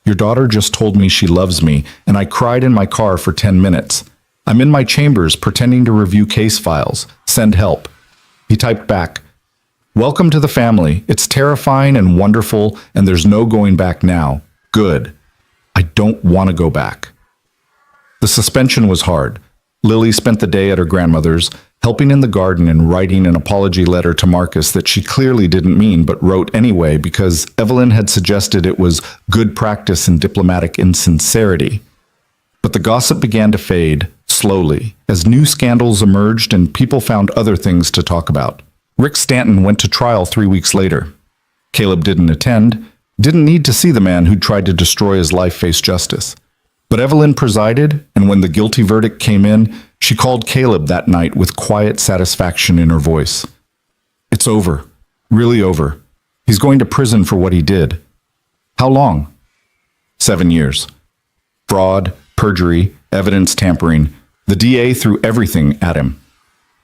"Your daughter just told me she loves me, and I cried in my car for 10 minutes. I'm in my chambers pretending to review case files. Send help." He typed back, "Welcome to the family. It's terrifying and wonderful, and there's no going back now. Good. I don't want to go back." The suspension was hard. Lily spent the day at her grandmother's, helping in the garden and writing an apology letter to Marcus that she clearly didn't mean but wrote anyway because Evelyn had suggested it was good practice in diplomatic insincerity. But the gossip began to fade, slowly, as new scandals emerged and people found other things to talk about. Rick Stanton went to trial 3 weeks later. Caleb didn't attend, didn't need to see the man who'd tried to destroy his life face justice. But Evelyn presided, and when the guilty verdict came in, she called Caleb that night with quiet satisfaction in her voice. "It's over. Really over. He's going to prison for what he did." "How long?" 7 years. Fraud, perjury, evidence tampering. The DA threw everything at him.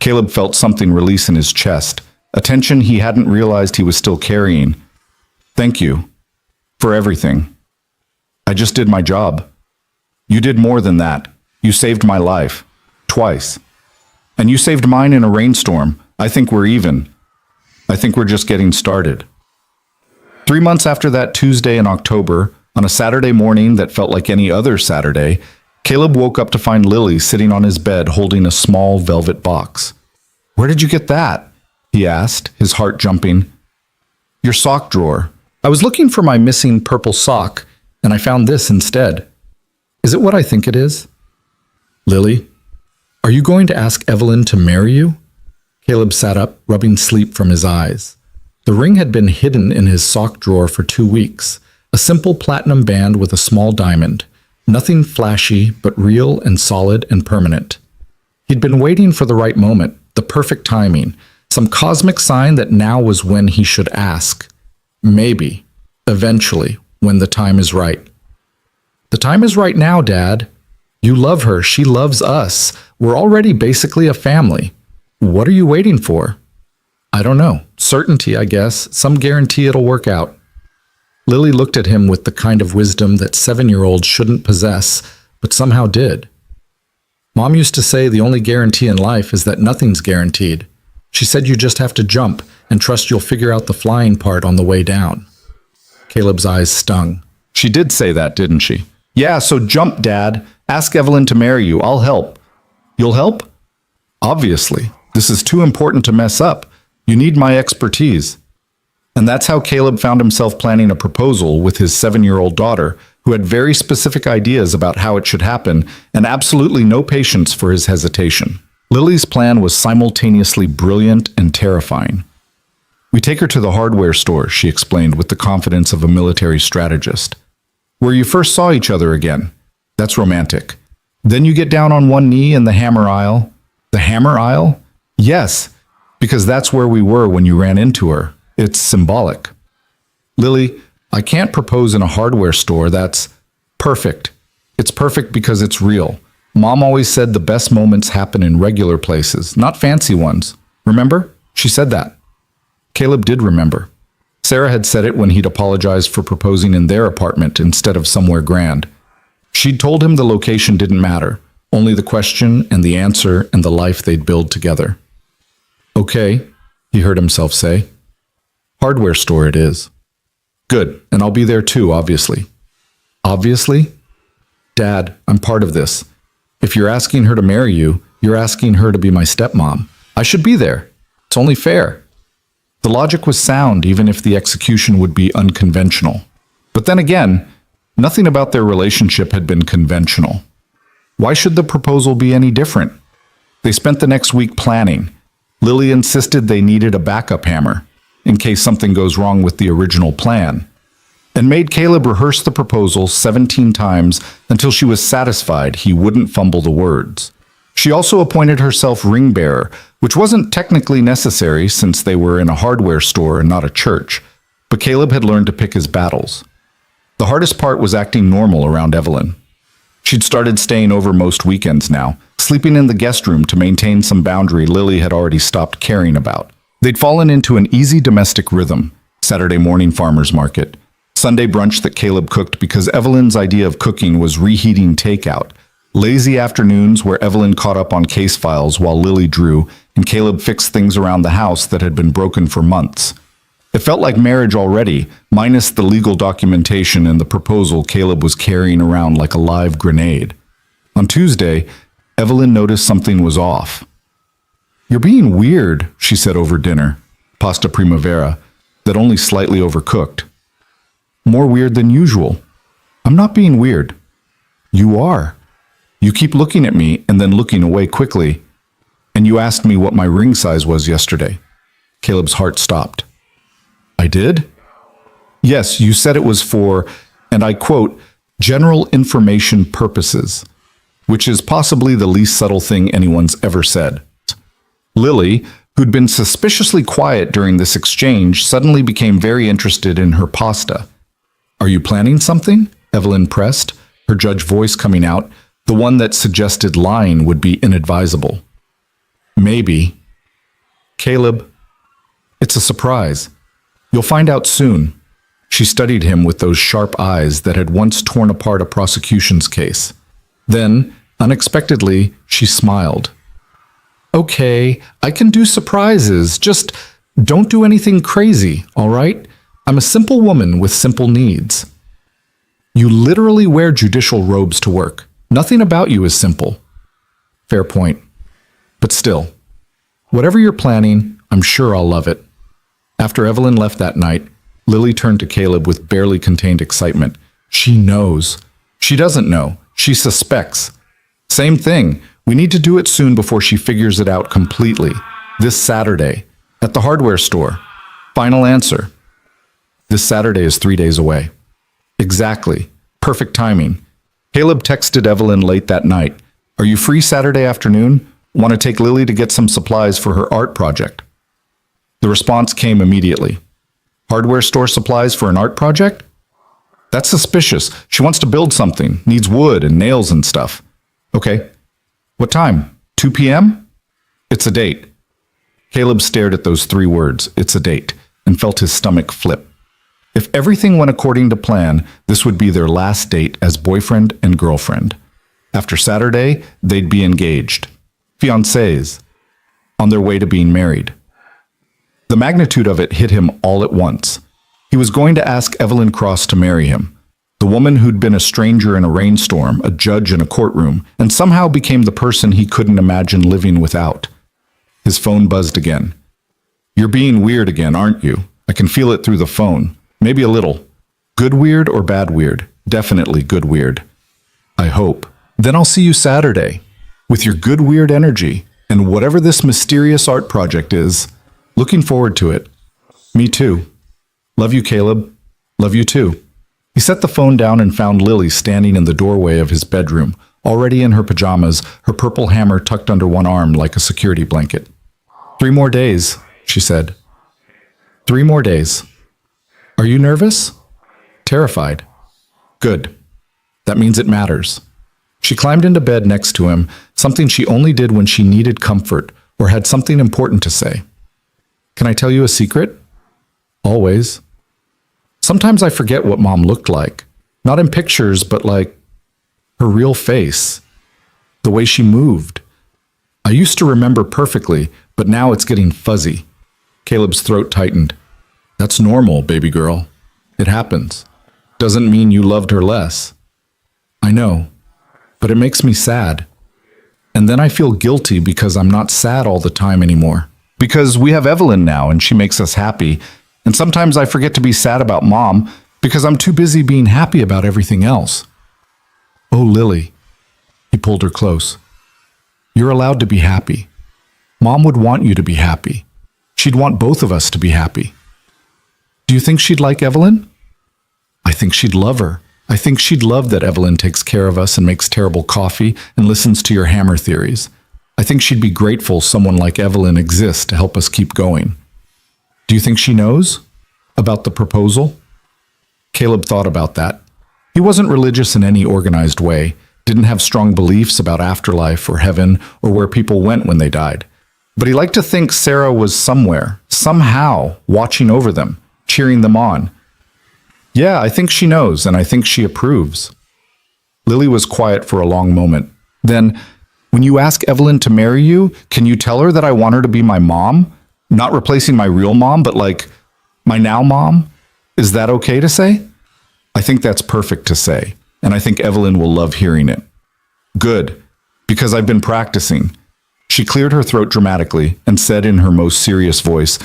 Caleb felt something release in his chest, a tension he hadn't realized he was still carrying. "Thank you. For everything. I just did my job. You did more than that. You saved my life. Twice. And you saved mine in a rainstorm. I think we're even. I think we're just getting started." 3 months after that Tuesday in October, on a Saturday morning that felt like any other Saturday, Caleb woke up to find Lily sitting on his bed holding a small velvet box. "Where did you get that?" he asked, his heart jumping. "Your sock drawer. I was looking for my missing purple sock, and I found this instead. Is it what I think it is?" "Lily, are you going to ask Evelyn to marry you?" Caleb sat up, rubbing sleep from his eyes. The ring had been hidden in his sock drawer for 2 weeks, a simple platinum band with a small diamond. Nothing flashy, but real and solid and permanent. He'd been waiting for the right moment, the perfect timing, some cosmic sign that now was when he should ask. Maybe, eventually, when the time is right. "The time is right now, Dad. You love her, she loves us. We're already basically a family. What are you waiting for?" "I don't know. Certainty, I guess. Some guarantee it'll work out." Lily looked at him with the kind of wisdom that 7-year-olds shouldn't possess, but somehow did. "Mom used to say the only guarantee in life is that nothing's guaranteed. She said you just have to jump and trust you'll figure out the flying part on the way down." Caleb's eyes stung. "She did say that, didn't she?" "Yeah, so jump, Dad. Ask Evelyn to marry you. I'll help." "You'll help?" "Obviously. This is too important to mess up. You need my expertise." And that's how Caleb found himself planning a proposal with his 7-year-old daughter, who had very specific ideas about how it should happen and absolutely no patience for his hesitation. Lily's plan was simultaneously brilliant and terrifying. "We take her to the hardware store," she explained with the confidence of a military strategist. where you first saw each other again. That's romantic. Then you get down on one knee in the hammer aisle. The hammer aisle? Yes, because that's where we were when you ran into her. It's symbolic. Lily, I can't propose in a hardware store. That's perfect. It's perfect because it's real. Mom always said the best moments happen in regular places, not fancy ones. Remember? She said that. Caleb did remember. Sarah had said it when he'd apologized for proposing in their apartment instead of somewhere grand. She'd told him the location didn't matter, only the question and the answer and the life they'd build together. Okay, he heard himself say. Hardware store it is. Good, and I'll be there too, obviously. Obviously? Dad, I'm part of this. If you're asking her to marry you, you're asking her to be my stepmom. I should be there. It's only fair. The logic was sound, even if the execution would be unconventional. But then again, nothing about their relationship had been conventional. Why should the proposal be any different? They spent the next week planning. Lily insisted they needed a backup hammer, in case something goes wrong with the original plan, and made Caleb rehearse the proposal 17 times until she was satisfied he wouldn't fumble the words. She also appointed herself ring bearer, which wasn't technically necessary since they were in a hardware store and not a church, but Caleb had learned to pick his battles. The hardest part was acting normal around Evelyn. She'd started staying over most weekends now, sleeping in the guest room to maintain some boundary Lily had already stopped caring about. They'd fallen into an easy domestic rhythm: Saturday morning farmers market, Sunday brunch that Caleb cooked because Evelyn's idea of cooking was reheating takeout, lazy afternoons where Evelyn caught up on case files while Lily drew and Caleb fixed things around the house that had been broken for months. It felt like marriage already, minus the legal documentation and the proposal Caleb was carrying around like a live grenade. On Tuesday, Evelyn noticed something was off. "You're being weird," she said over dinner, pasta primavera, that only slightly overcooked. "More weird than usual." "I'm not being weird." "You are. You keep looking at me and then looking away quickly. And you asked me what my ring size was yesterday." Caleb's heart stopped. "I did?" "Yes, you said it was for, and I quote, general information purposes, which is possibly the least subtle thing anyone's ever said." Lily, who'd been suspiciously quiet during this exchange, suddenly became very interested in her pasta. "Are you planning something?" Evelyn pressed, her judge voice coming out, the one that suggested lying would be inadvisable. "Maybe." "Caleb, it's a surprise. You'll find out soon." She studied him with those sharp eyes that had once torn apart a prosecution's case. Then, unexpectedly, she smiled. "Okay, I can do surprises. Just don't do anything crazy, all right? I'm a simple woman with simple needs." "You literally wear judicial robes to work. Nothing about you is simple." "Fair point. But still, whatever you're planning, I'm sure I'll love it." After Evelyn left that night, Lily turned to Caleb with barely contained excitement. "She knows." "She doesn't know. She suspects." "Same thing. We need to do it soon before she figures it out completely. This Saturday, at the hardware store. Final answer." "This Saturday is 3 days away." "Exactly. Perfect timing." Caleb texted Evelyn late that night. "Are you free Saturday afternoon? Want to take Lily to get some supplies for her art project?" The response came immediately. "Hardware store supplies for an art project? That's suspicious. She wants to build something, needs wood and nails and stuff." "Okay. What time? 2 p.m.? It's a date." Caleb stared at those 3 words, "It's a date," and felt his stomach flip. If everything went according to plan, this would be their last date as boyfriend and girlfriend. After Saturday, they'd be engaged. Fiancés. On their way to being married. The magnitude of it hit him all at once. He was going to ask Evelyn Cross to marry him, the woman who'd been a stranger in a rainstorm, a judge in a courtroom, and somehow became the person he couldn't imagine living without. His phone buzzed again. "You're being weird again, aren't you? I can feel it through the phone. Maybe a little. Good weird or bad weird? Definitely good weird. I hope. Then I'll see you Saturday. With your good weird energy, and whatever this mysterious art project is. Looking forward to it. Me too. Love you, Caleb. Love you too." He set the phone down and found Lily standing in the doorway of his bedroom, already in her pajamas, her purple hammer tucked under one arm like a security blanket. 3 more days, she said. 3 more days. Are you nervous? Terrified. Good. That means it matters. She climbed into bed next to him, something she only did when she needed comfort or had something important to say. Can I tell you a secret? Always. Sometimes I forget what Mom looked like. Not in pictures, but like her real face. The way she moved. I used to remember perfectly, but now it's getting fuzzy. Caleb's throat tightened. That's normal, baby girl. It happens. Doesn't mean you loved her less. I know, but it makes me sad. And then I feel guilty because I'm not sad all the time anymore. Because we have Evelyn now and she makes us happy. And sometimes I forget to be sad about Mom because I'm too busy being happy about everything else. Oh, Lily. He pulled her close. You're allowed to be happy. Mom would want you to be happy. She'd want both of us to be happy. Do you think she'd like Evelyn? I think she'd love her. I think she'd love that Evelyn takes care of us and makes terrible coffee and listens to your hammer theories. I think she'd be grateful someone like Evelyn exists to help us keep going. Do you think she knows about the proposal? Caleb thought about that. He wasn't religious in any organized way, didn't have strong beliefs about afterlife or heaven or where people went when they died. But he liked to think Sarah was somewhere, somehow, watching over them, cheering them on. Yeah, I think she knows, and I think she approves. Lily was quiet for a long moment. Then, when you ask Evelyn to marry you, can you tell her that I want her to be my mom? Not replacing my real mom, but like my now mom? Is that okay to say? I think that's perfect to say, and I think Evelyn will love hearing it. Good, because I've been practicing. She cleared her throat dramatically and said in her most serious voice,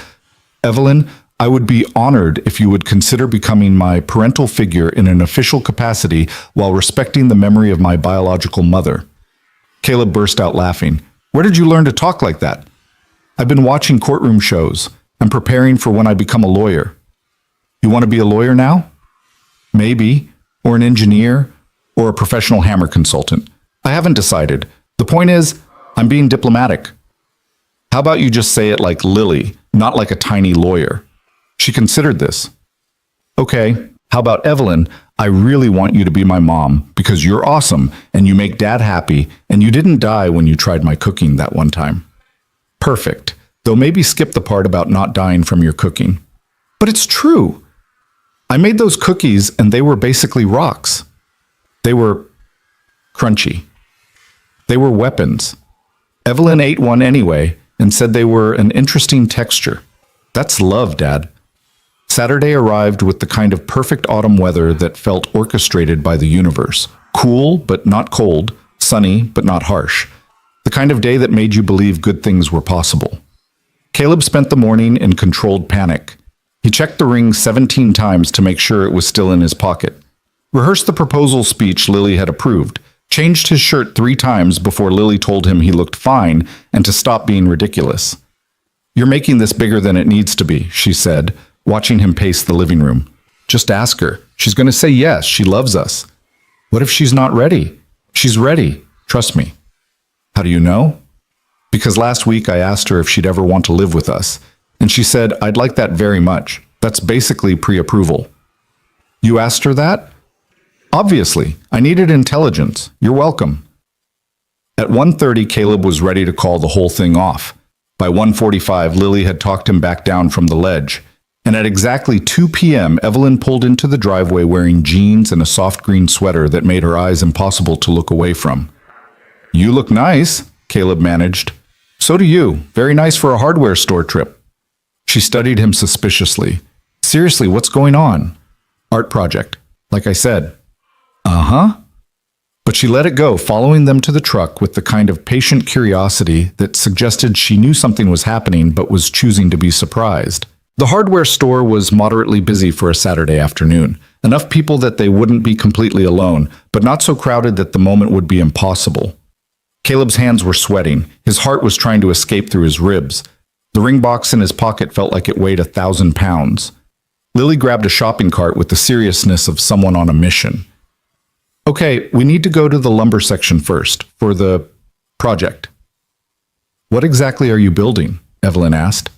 Evelyn, I would be honored if you would consider becoming my parental figure in an official capacity while respecting the memory of my biological mother. Caleb burst out laughing. Where did you learn to talk like that? I've been watching courtroom shows. I'm preparing for when I become a lawyer. You want to be a lawyer now? Maybe, or an engineer, or a professional hammer consultant. I haven't decided. The point is, I'm being diplomatic. How about you just say it like Lily, not like a tiny lawyer? She considered this. Okay, how about Evelyn? I really want you to be my mom because you're awesome and you make Dad happy and you didn't die when you tried my cooking that one time. Perfect, though maybe skip the part about not dying from your cooking. But it's true. I made those cookies and they were basically rocks. They were crunchy. They were weapons. Evelyn ate one anyway and said they were an interesting texture. That's love, Dad. Saturday arrived with the kind of perfect autumn weather that felt orchestrated by the universe. Cool, but not cold. Sunny, but not harsh. The kind of day that made you believe good things were possible. Caleb spent the morning in controlled panic. He checked the ring 17 times to make sure it was still in his pocket. Rehearsed the proposal speech Lily had approved. Changed his shirt 3 times before Lily told him he looked fine and to stop being ridiculous. You're making this bigger than it needs to be, she said, watching him pace the living room. Just ask her. She's going to say yes. She loves us. What if she's not ready? She's ready. Trust me. How do you know? Because last week I asked her if she'd ever want to live with us, and she said, I'd like that very much. That's basically pre-approval. You asked her that? Obviously. I needed intelligence. You're welcome. At 1:30, Caleb was ready to call the whole thing off. By 1:45, Lily had talked him back down from the ledge. And at exactly 2 p.m., Evelyn pulled into the driveway wearing jeans and a soft green sweater that made her eyes impossible to look away from. You look nice, Caleb managed. So do you. Very nice for a hardware store trip. She studied him suspiciously. Seriously, what's going on? Art project. Like I said. Uh-huh. But she let it go, following them to the truck with the kind of patient curiosity that suggested she knew something was happening but was choosing to be surprised. The hardware store was moderately busy for a Saturday afternoon. Enough people that they wouldn't be completely alone, but not so crowded that the moment would be impossible. Caleb's hands were sweating. His heart was trying to escape through his ribs. The ring box in his pocket felt like it weighed 1,000 pounds. Lily grabbed a shopping cart with the seriousness of someone on a mission. Okay, we need to go to the lumber section first, for the project. What exactly are you building? Evelyn asked.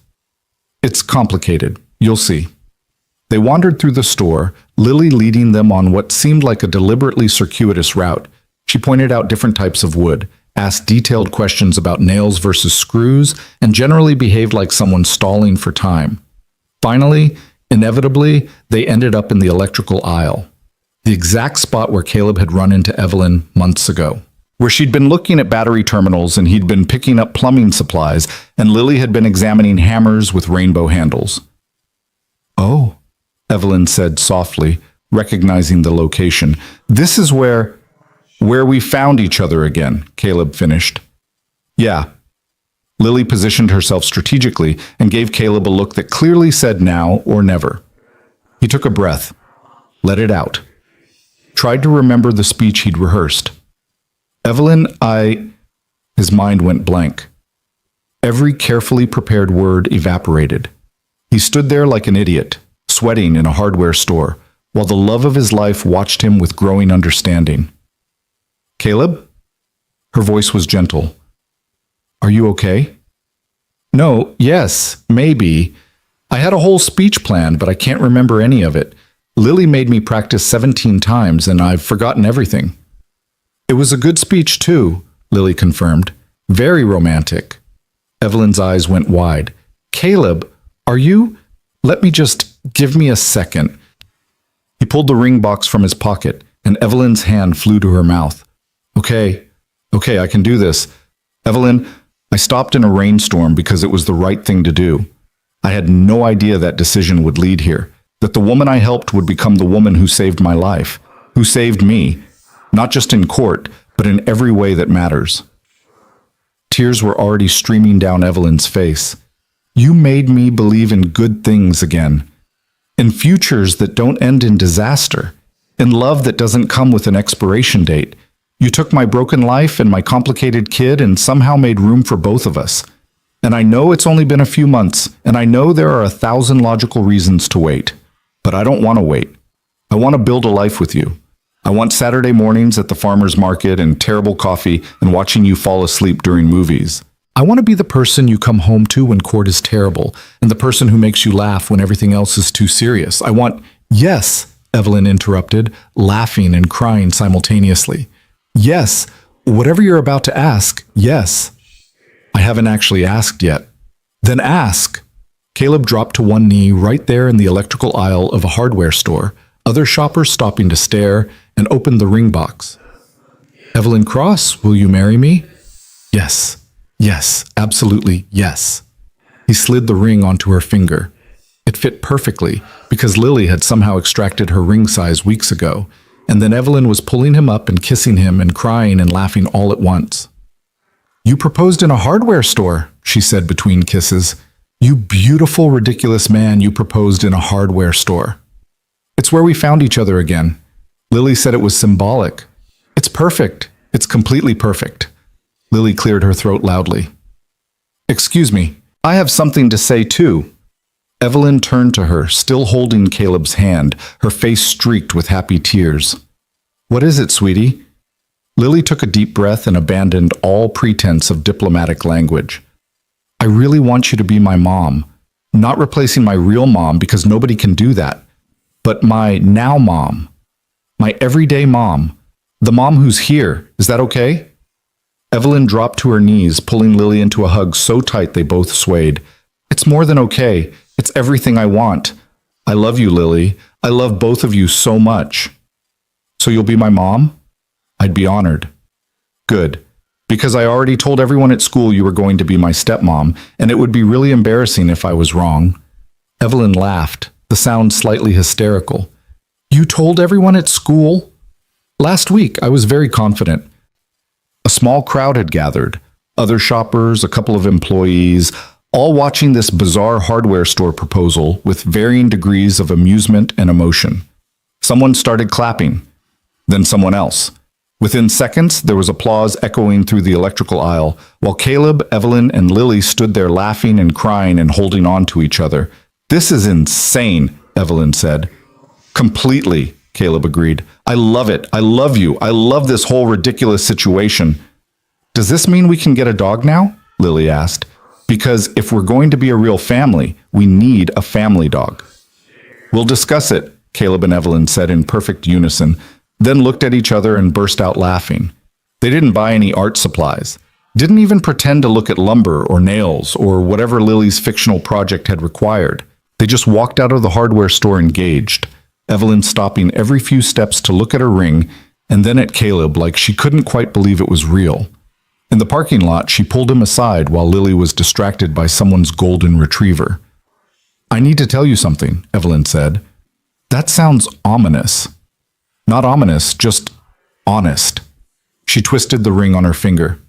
It's complicated. You'll see. They wandered through the store, Lily leading them on what seemed like a deliberately circuitous route. She pointed out different types of wood, asked detailed questions about nails versus screws, and generally behaved like someone stalling for time. Finally, inevitably, they ended up in the electrical aisle, the exact spot where Caleb had run into Evelyn months ago, where she'd been looking at battery terminals and he'd been picking up plumbing supplies, and Lily had been examining hammers with rainbow handles. Oh, Evelyn said softly, recognizing the location. This is where we found each other again, Caleb finished. Yeah. Lily positioned herself strategically and gave Caleb a look that clearly said now or never. He took a breath, let it out, tried to remember the speech he'd rehearsed. Evelyn, His mind went blank. Every carefully prepared word evaporated. He stood there like an idiot, sweating in a hardware store, while the love of his life watched him with growing understanding. Caleb? Her voice was gentle. Are you okay? No, yes, maybe. I had a whole speech planned, but I can't remember any of it. Lily made me practice 17 times, and I've forgotten everything. It was a good speech, too, Lily confirmed. Very romantic. Evelyn's eyes went wide. Caleb, are you? Give me a second. He pulled the ring box from his pocket, and Evelyn's hand flew to her mouth. Okay, I can do this. Evelyn, I stopped in a rainstorm because it was the right thing to do. I had no idea that decision would lead here, that the woman I helped would become the woman who saved my life, who saved me, not just in court, but in every way that matters. Tears were already streaming down Evelyn's face. You made me believe in good things again, in futures that don't end in disaster, in love that doesn't come with an expiration date. You took my broken life and my complicated kid and somehow made room for both of us. And I know it's only been a few months, and I know there are 1,000 logical reasons to wait. But I don't want to wait. I want to build a life with you. I want Saturday mornings at the farmer's market and terrible coffee and watching you fall asleep during movies. I want to be the person you come home to when court is terrible, and the person who makes you laugh when everything else is too serious. Yes, Evelyn interrupted, laughing and crying simultaneously. Yes, whatever you're about to ask, yes. I haven't actually asked yet. Then ask. Caleb dropped to one knee right there in the electrical aisle of a hardware store, other shoppers stopping to stare, and opened the ring box. Evelyn Cross, will you marry me? Yes, absolutely yes. He slid the ring onto her finger. It fit perfectly because Lily had somehow extracted her ring size weeks ago, and then Evelyn was pulling him up and kissing him and crying and laughing all at once. You proposed in a hardware store, she said between kisses. You beautiful, ridiculous man, you proposed in a hardware store. It's where we found each other again. Lily said it was symbolic. It's perfect. It's completely perfect. Lily cleared her throat loudly. Excuse me, I have something to say too. Evelyn turned to her, still holding Caleb's hand, her face streaked with happy tears. What is it, sweetie? Lily took a deep breath and abandoned all pretense of diplomatic language. I really want you to be my mom, not replacing my real mom because nobody can do that, but my now mom, my everyday mom, the mom who's here. Is that okay? Evelyn dropped to her knees, pulling Lily into a hug so tight they both swayed. It's more than okay. It's everything I want. I love you, Lily. I love both of you so much. So you'll be my mom? I'd be honored. Good. Because I already told everyone at school you were going to be my stepmom, and it would be really embarrassing if I was wrong. Evelyn laughed, the sound slightly hysterical. You told everyone at school? Last week, I was very confident. A small crowd had gathered. Other shoppers, a couple of employees, all watching this bizarre hardware store proposal with varying degrees of amusement and emotion. Someone started clapping, then someone else. Within seconds, there was applause echoing through the electrical aisle, while Caleb, Evelyn, and Lily stood there laughing and crying and holding on to each other. This is insane, Evelyn said. Completely, Caleb agreed. I love it. I love you. I love this whole ridiculous situation. Does this mean we can get a dog now? Lily asked. Because if we're going to be a real family, we need a family dog. We'll discuss it, Caleb and Evelyn said in perfect unison, then looked at each other and burst out laughing. They didn't buy any art supplies, didn't even pretend to look at lumber or nails or whatever Lily's fictional project had required. They just walked out of the hardware store engaged, Evelyn stopping every few steps to look at her ring and then at Caleb like she couldn't quite believe it was real. In the parking lot, she pulled him aside while Lily was distracted by someone's golden retriever. I need to tell you something, Evelyn said. That sounds ominous. Not ominous, just honest. She twisted the ring on her finger.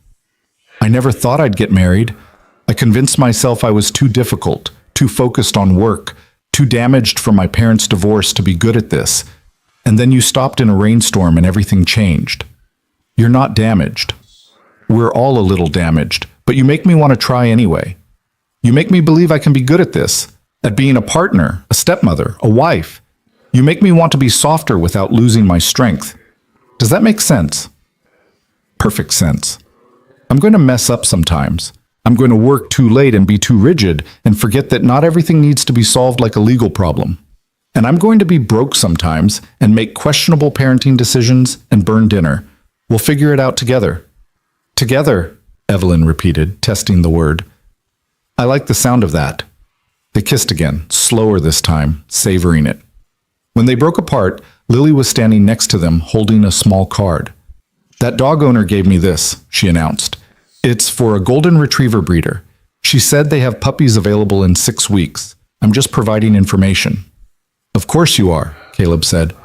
I never thought I'd get married. I convinced myself I was too difficult, too focused on work, too damaged from my parents' divorce to be good at this. And then you stopped in a rainstorm and everything changed. You're not damaged. We're all a little damaged, but you make me want to try anyway. You make me believe I can be good at this, at being a partner, a stepmother, a wife. You make me want to be softer without losing my strength. Does that make sense? Perfect sense. I'm going to mess up sometimes. I'm going to work too late and be too rigid and forget that not everything needs to be solved like a legal problem. And I'm going to be broke sometimes and make questionable parenting decisions and burn dinner. We'll figure it out together. Together, Evelyn repeated, testing the word. I like the sound of that. They kissed again, slower this time, savoring it. When they broke apart, Lily was standing next to them, holding a small card. That dog owner gave me this, she announced. It's for a golden retriever breeder. She said they have puppies available in 6 weeks. I'm just providing information. Of course you are, Caleb said.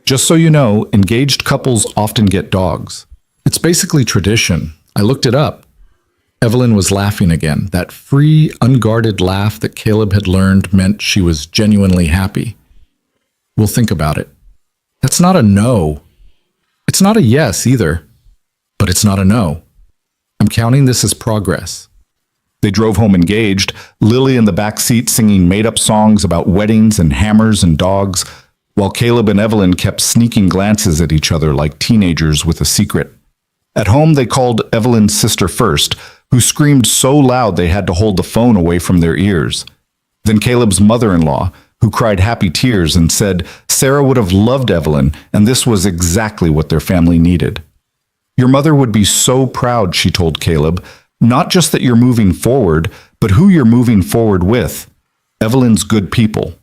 Just so you know, engaged couples often get dogs. It's basically tradition. I looked it up. Evelyn was laughing again. That free, unguarded laugh that Caleb had learned meant she was genuinely happy. We'll think about it. That's not a no. It's not a yes either, but it's not a no. I'm counting this as progress. They drove home engaged, Lily in the back seat singing made-up songs about weddings and hammers and dogs, while Caleb and Evelyn kept sneaking glances at each other like teenagers with a secret. At home, they called Evelyn's sister first, who screamed so loud they had to hold the phone away from their ears. Then Caleb's mother-in-law, who cried happy tears and said Sarah would have loved Evelyn, and this was exactly what their family needed. Your mother would be so proud, she told Caleb, not just that you're moving forward, but who you're moving forward with. Evelyn's good people.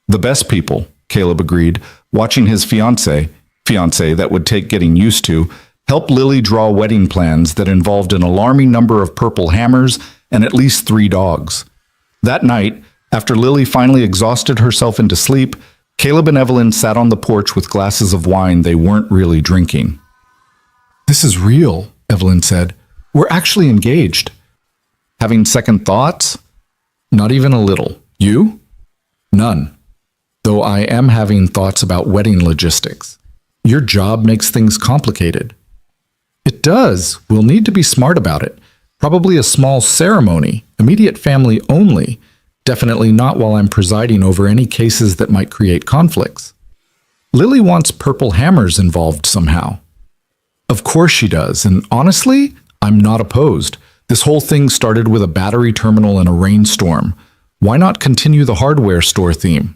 The best people, Caleb agreed, watching his fiancé that would take getting used to, help Lily draw wedding plans that involved an alarming number of purple hammers and at least 3 dogs. That night, after Lily finally exhausted herself into sleep, Caleb and Evelyn sat on the porch with glasses of wine they weren't really drinking. This is real, Evelyn said. We're actually engaged. Having second thoughts? Not even a little. You? None. Though I am having thoughts about wedding logistics. Your job makes things complicated. It does. We'll need to be smart about it. Probably a small ceremony, immediate family only. Definitely not while I'm presiding over any cases that might create conflicts. Lily wants purple hammers involved somehow. Of course she does, and honestly, I'm not opposed. This whole thing started with a battery terminal and a rainstorm. Why not continue the hardware store theme?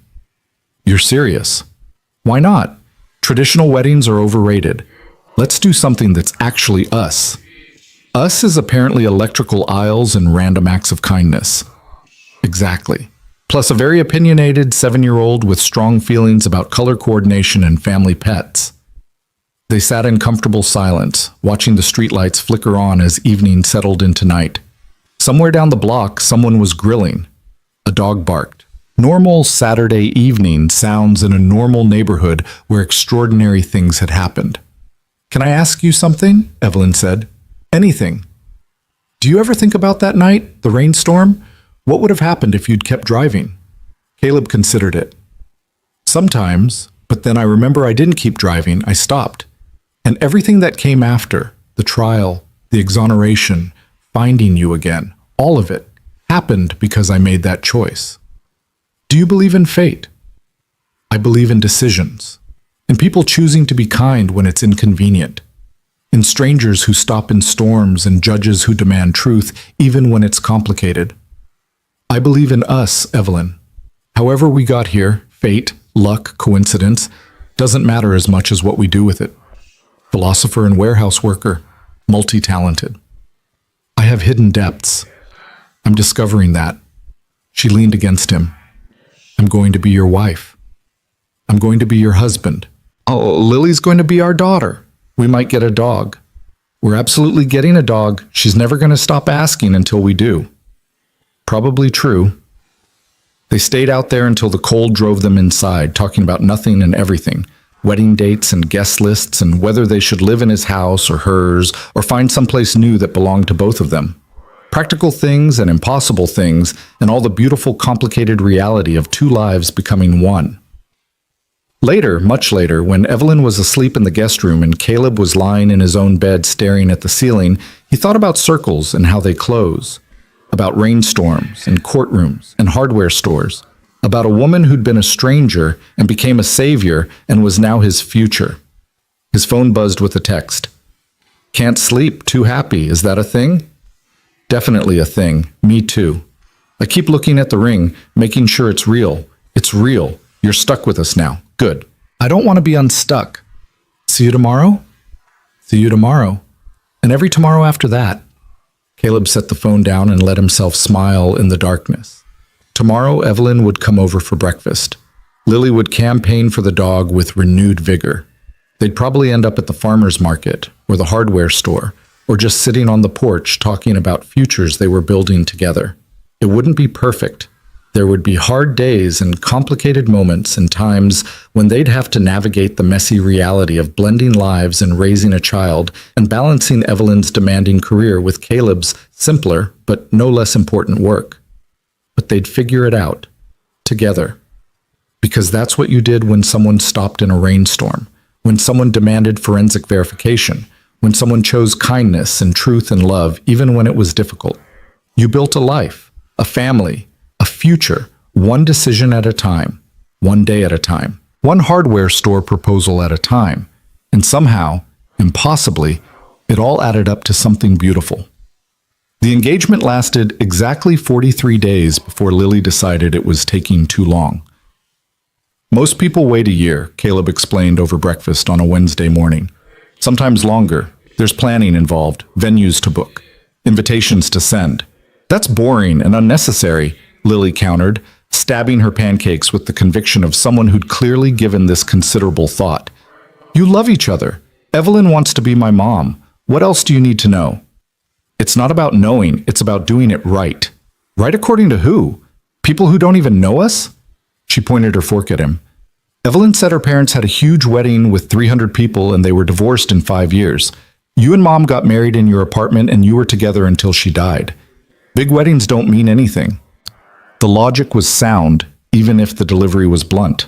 You're serious? Why not? Traditional weddings are overrated. Let's do something that's actually us. Us is apparently electrical aisles and random acts of kindness. Exactly. Plus a very opinionated 7-year-old with strong feelings about color coordination and family pets. They sat in comfortable silence, watching the streetlights flicker on as evening settled into night. Somewhere down the block, someone was grilling. A dog barked. Normal Saturday evening sounds in a normal neighborhood where extraordinary things had happened. Can I ask you something? Evelyn said. Anything. Do you ever think about that night, the rainstorm? What would have happened if you'd kept driving? Caleb considered it. Sometimes, but then I remember I didn't keep driving, I stopped. And everything that came after, the trial, the exoneration, finding you again, all of it, happened because I made that choice. Do you believe in fate? I believe in decisions, in people choosing to be kind when it's inconvenient, in strangers who stop in storms and judges who demand truth even when it's complicated. I believe in us, Evelyn. However we got here, fate, luck, coincidence, doesn't matter as much as what we do with it. Philosopher and warehouse worker, multi-talented. I have hidden depths. I'm discovering that. She leaned against him. I'm going to be your wife. I'm going to be your husband. Oh, Lily's going to be our daughter. We might get a dog. We're absolutely getting a dog. She's never going to stop asking until we do. Probably true. They stayed out there until the cold drove them inside, talking about nothing and everything. Wedding dates and guest lists and whether they should live in his house or hers or find someplace new that belonged to both of them. Practical things and impossible things and all the beautiful, complicated reality of two lives becoming one. Later, much later, when Evelyn was asleep in the guest room and Caleb was lying in his own bed staring at the ceiling, he thought about circles and how they close, about rainstorms and courtrooms and hardware stores, about a woman who'd been a stranger and became a savior and was now his future. His phone buzzed with a text. Can't sleep, too happy, is that a thing? Definitely a thing, me too. I keep looking at the ring, making sure it's real. It's real. You're stuck with us now. Good. I don't want to be unstuck. See you tomorrow? See you tomorrow. And every tomorrow after that. Caleb set the phone down and let himself smile in the darkness. Tomorrow, Evelyn would come over for breakfast. Lily would campaign for the dog with renewed vigor. They'd probably end up at the farmer's market or the hardware store or just sitting on the porch talking about futures they were building together. It wouldn't be perfect. There would be hard days and complicated moments and times when they'd have to navigate the messy reality of blending lives and raising a child and balancing Evelyn's demanding career with Caleb's simpler but no less important work. But they'd figure it out, together. Because that's what you did when someone stopped in a rainstorm, when someone demanded forensic verification, when someone chose kindness and truth and love even when it was difficult. You built a life, a family, a future, one decision at a time, one day at a time, one hardware store proposal at a time, and somehow, impossibly, it all added up to something beautiful. The engagement lasted exactly 43 days before Lily decided it was taking too long. Most people wait a year, Caleb explained over breakfast on a Wednesday morning. Sometimes longer. There's planning involved, venues to book, invitations to send. That's boring and unnecessary, Lily countered, stabbing her pancakes with the conviction of someone who'd clearly given this considerable thought. You love each other. Evelyn wants to be my mom. What else do you need to know? It's not about knowing, it's about doing it right. Right according to who? People who don't even know us? She pointed her fork at him. Evelyn said her parents had a huge wedding with 300 people and they were divorced in 5 years. You and Mom got married in your apartment and you were together until she died. Big weddings don't mean anything. The logic was sound, even if the delivery was blunt.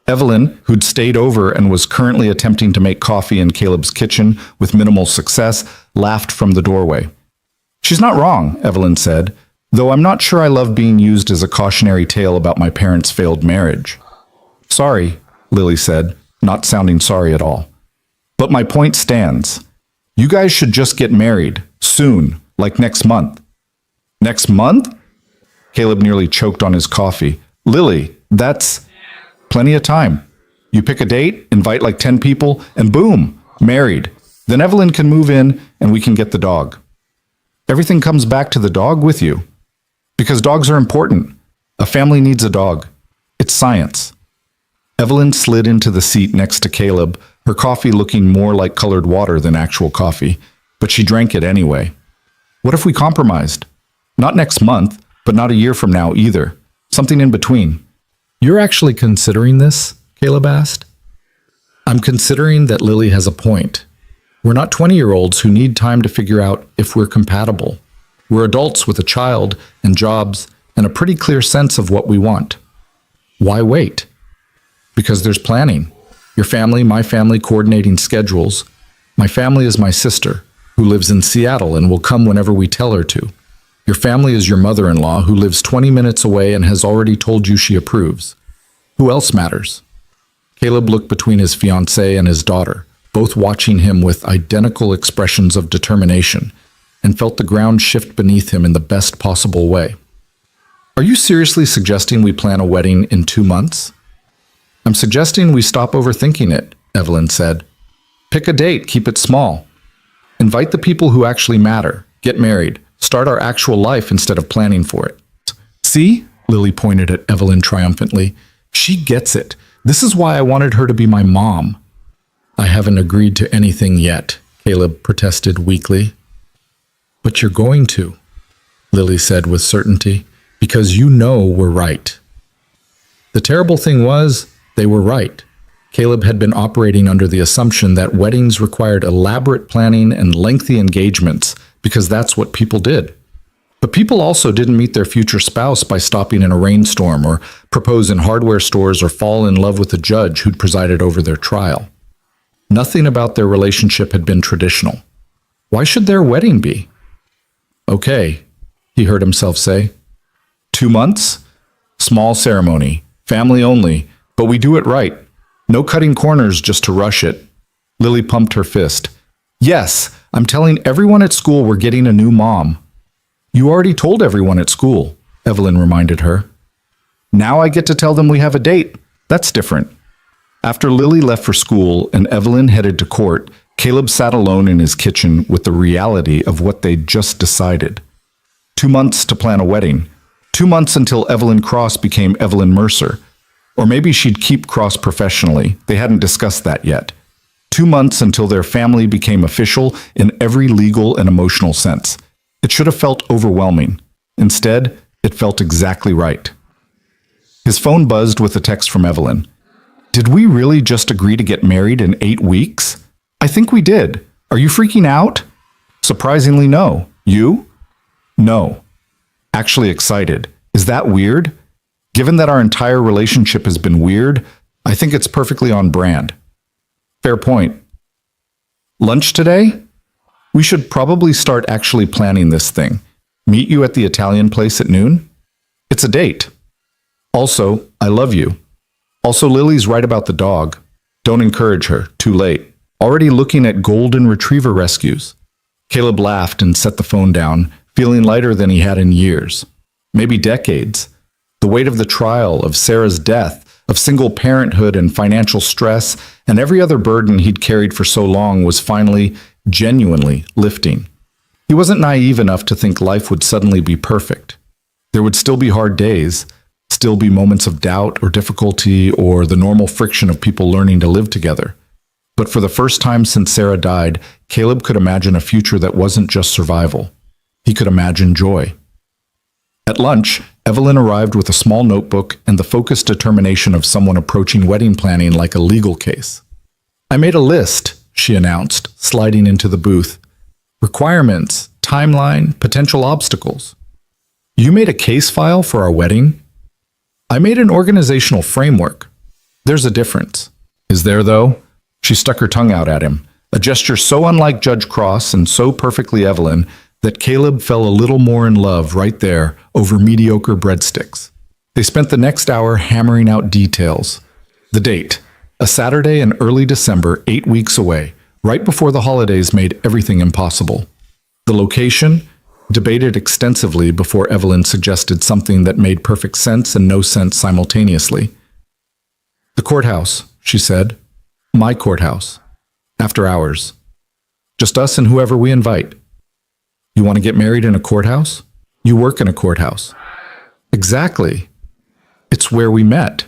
Evelyn, who'd stayed over and was currently attempting to make coffee in Caleb's kitchen with minimal success, laughed from the doorway. She's not wrong, Evelyn said, though I'm not sure I love being used as a cautionary tale about my parents' failed marriage. Sorry, Lily said, not sounding sorry at all. But my point stands. You guys should just get married, soon, like next month. Next month? Caleb nearly choked on his coffee. Lily, that's plenty of time. You pick a date, invite like 10 people, and boom, married. Then Evelyn can move in and we can get the dog. Everything comes back to the dog with you. Because dogs are important. A family needs a dog. It's science. Evelyn slid into the seat next to Caleb, her coffee looking more like colored water than actual coffee, but she drank it anyway. What if we compromised? Not next month, but not a year from now either. Something in between. You're actually considering this? Caleb asked. I'm considering that Lily has a point. We're not 20-year-olds who need time to figure out if we're compatible. We're adults with a child and jobs and a pretty clear sense of what we want. Why wait? Because there's planning. Your family, my family, coordinating schedules. My family is my sister, who lives in Seattle and will come whenever we tell her to. Your family is your mother-in-law, who lives 20 minutes away and has already told you she approves. Who else matters? Caleb looked between his fiancée and his daughter, both watching him with identical expressions of determination, and felt the ground shift beneath him in the best possible way. Are you seriously suggesting we plan a wedding in 2 months? I'm suggesting we stop overthinking it, Evelyn said. Pick a date, keep it small. Invite the people who actually matter, get married, start our actual life instead of planning for it. See? Lily pointed at Evelyn triumphantly. She gets it. This is why I wanted her to be my mom. I haven't agreed to anything yet, Caleb protested weakly. But you're going to, Lily said with certainty, because you know we're right. The terrible thing was, they were right. Caleb had been operating under the assumption that weddings required elaborate planning and lengthy engagements because that's what people did. But people also didn't meet their future spouse by stopping in a rainstorm or propose in hardware stores or fall in love with the judge who'd presided over their trial. Nothing about their relationship had been traditional. Why should their wedding be? Okay, he heard himself say. 2 months? Small ceremony, family only, but we do it right. No cutting corners just to rush it. Lily pumped her fist. Yes, I'm telling everyone at school we're getting a new mom. You already told everyone at school, Evelyn reminded her. Now I get to tell them we have a date. That's different. After Lily left for school and Evelyn headed to court, Caleb sat alone in his kitchen with the reality of what they'd just decided. 2 months to plan a wedding. 2 months until Evelyn Cross became Evelyn Mercer. Or maybe she'd keep Cross professionally. They hadn't discussed that yet. 2 months until their family became official in every legal and emotional sense. It should have felt overwhelming. Instead, it felt exactly right. His phone buzzed with a text from Evelyn. Did we really just agree to get married in 8 weeks? I think we did. Are you freaking out? Surprisingly, no. You? No. Actually excited. Is that weird? Given that our entire relationship has been weird, I think it's perfectly on brand. Fair point. Lunch today? We should probably start actually planning this thing. Meet you at the Italian place at noon? It's a date. Also, I love you. Also, Lily's right about the dog. Don't encourage her. Too late. Already looking at golden retriever rescues. Caleb laughed and set the phone down, feeling lighter than he had in years. Maybe decades. The weight of the trial, of Sarah's death, of single parenthood and financial stress, and every other burden he'd carried for so long was finally, genuinely lifting. He wasn't naive enough to think life would suddenly be perfect. There would still be hard days, still be moments of doubt or difficulty or the normal friction of people learning to live together. But for the first time since Sarah died, Caleb could imagine a future that wasn't just survival. He could imagine joy. At lunch, Evelyn arrived with a small notebook and the focused determination of someone approaching wedding planning like a legal case. I made a list, she announced, sliding into the booth. Requirements, timeline, potential obstacles. You made a case file for our wedding? I made an organizational framework. There's a difference. Is there, though? She stuck her tongue out at him, a gesture so unlike Judge Cross and so perfectly Evelyn that Caleb fell a little more in love right there over mediocre breadsticks. They spent the next hour hammering out details. The date, a Saturday in early December, 8 weeks away, right before the holidays made everything impossible. The location, debated extensively before Evelyn suggested something that made perfect sense and no sense simultaneously. The courthouse, she said. My courthouse. After hours. Just us and whoever we invite. You want to get married in a courthouse? You work in a courthouse. Exactly. It's where we met.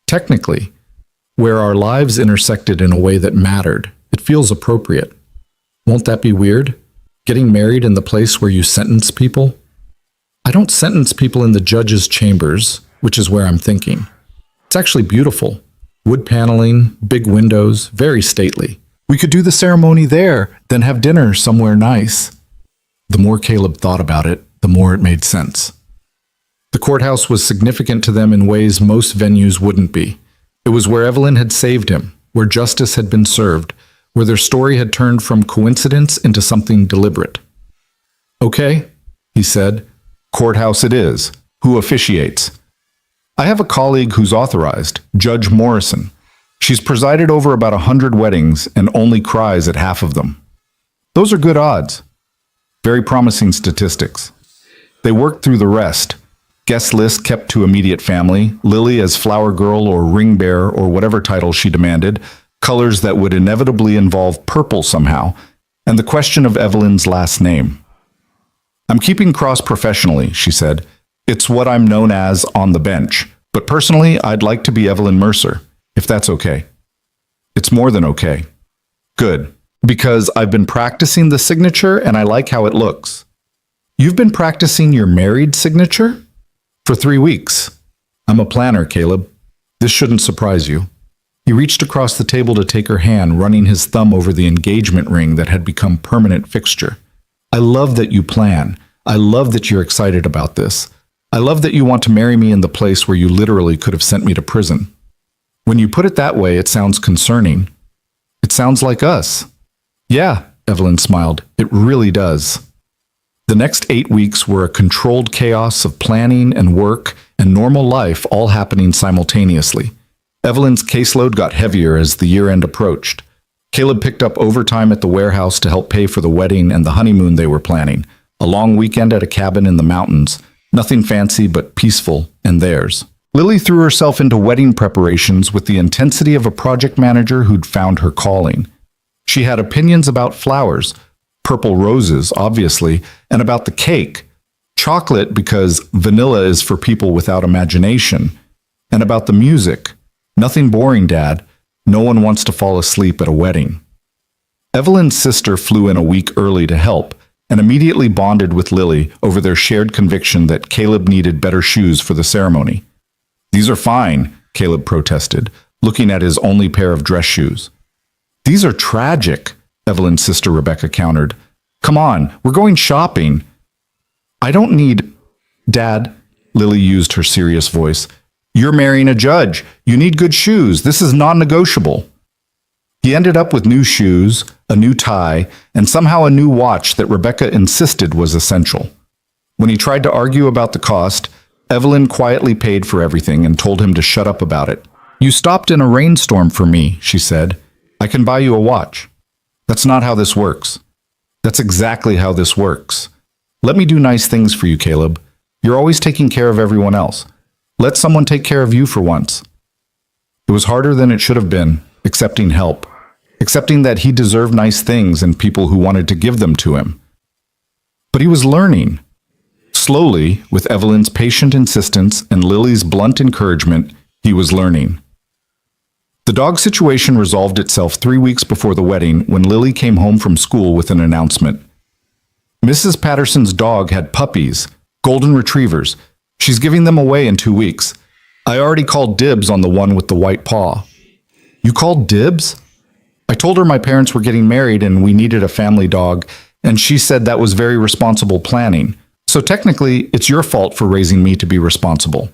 Technically. Where our lives intersected in a way that mattered. It feels appropriate. Won't that be weird? Getting married in the place where you sentence people? I don't sentence people in the judge's chambers, which is where I'm thinking. It's actually beautiful. Wood paneling, big windows, very stately. We could do the ceremony there, then have dinner somewhere nice. The more Caleb thought about it, the more it made sense. The courthouse was significant to them in ways most venues wouldn't be. It was where Evelyn had saved him, where justice had been served, where their story had turned from coincidence into something deliberate. Okay, he said. Courthouse it is. Who officiates? I have a colleague who's authorized, Judge Morrison. She's presided over about 100 weddings and only cries at half of them. Those are good odds. Very promising statistics. They worked through the rest. Guest list kept to immediate family, Lily as flower girl or ring bearer or whatever title she demanded, colors that would inevitably involve purple somehow, and the question of Evelyn's last name. I'm keeping cross professionally, she said. It's what I'm known as on the bench, but personally, I'd like to be Evelyn Mercer, if that's okay. It's more than okay. Good, because I've been practicing the signature and I like how it looks. You've been practicing your married signature? For 3 weeks. I'm a planner, Caleb. This shouldn't surprise you. He reached across the table to take her hand, running his thumb over the engagement ring that had become permanent fixture. I love that you plan. I love that you're excited about this. I love that you want to marry me in the place where you literally could have sent me to prison. When you put it that way, it sounds concerning. It sounds like us. Yeah, Evelyn smiled. It really does. The next 8 weeks were a controlled chaos of planning and work and normal life all happening simultaneously. Evelyn's caseload got heavier as the year-end approached. Caleb picked up overtime at the warehouse to help pay for the wedding and the honeymoon they were planning. A long weekend at a cabin in the mountains. Nothing fancy but peaceful and theirs. Lily threw herself into wedding preparations with the intensity of a project manager who'd found her calling. She had opinions about flowers, purple roses, obviously, and about the cake, chocolate because vanilla is for people without imagination, and about the music. Nothing boring, Dad. No one wants to fall asleep at a wedding. Evelyn's sister flew in a week early to help, and immediately bonded with Lily over their shared conviction that Caleb needed better shoes for the ceremony. These are fine, Caleb protested, looking at his only pair of dress shoes. These are tragic, Evelyn's sister Rebecca countered. Come on, we're going shopping. I don't need... Dad, Lily used her serious voice. You're marrying a judge. You need good shoes. This is non-negotiable. He ended up with new shoes, a new tie, and somehow a new watch that Rebecca insisted was essential. When he tried to argue about the cost, Evelyn quietly paid for everything and told him to shut up about it. You stopped in a rainstorm for me, she said. I can buy you a watch. That's not how this works. That's exactly how this works. Let me do nice things for you, Caleb. You're always taking care of everyone else. Let someone take care of you for once. It was harder than it should have been, accepting help, accepting that he deserved nice things and people who wanted to give them to him. But he was learning. Slowly, with Evelyn's patient insistence and Lily's blunt encouragement, he was learning. The dog situation resolved itself 3 weeks before the wedding when Lily came home from school with an announcement. Mrs. Patterson's dog had puppies, golden retrievers. She's giving them away in 2 weeks. I already called dibs on the one with the white paw. You called dibs? I told her my parents were getting married and we needed a family dog, and she said that was very responsible planning. So technically, it's your fault for raising me to be responsible.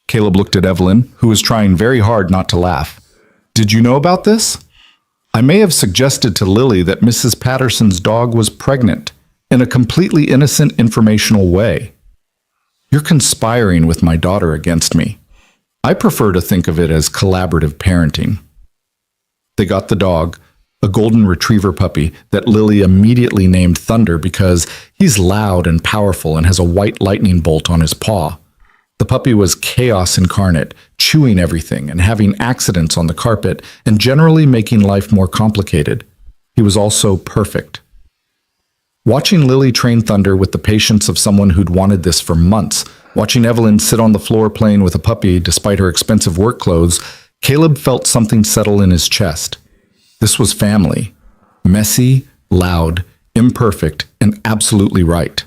Caleb looked at Evelyn, who was trying very hard not to laugh. Did you know about this? I may have suggested to Lily that Mrs. Patterson's dog was pregnant, in a completely innocent informational way. You're conspiring with my daughter against me. I prefer to think of it as collaborative parenting. They got the dog, a golden retriever puppy that Lily immediately named Thunder because he's loud and powerful and has a white lightning bolt on his paw. The puppy was chaos incarnate, chewing everything and having accidents on the carpet and generally making life more complicated. He was also perfect. Watching Lily train Thunder with the patience of someone who'd wanted this for months, watching Evelyn sit on the floor playing with a puppy despite her expensive work clothes, Caleb felt something settle in his chest. This was family. Messy, loud, imperfect, and absolutely right.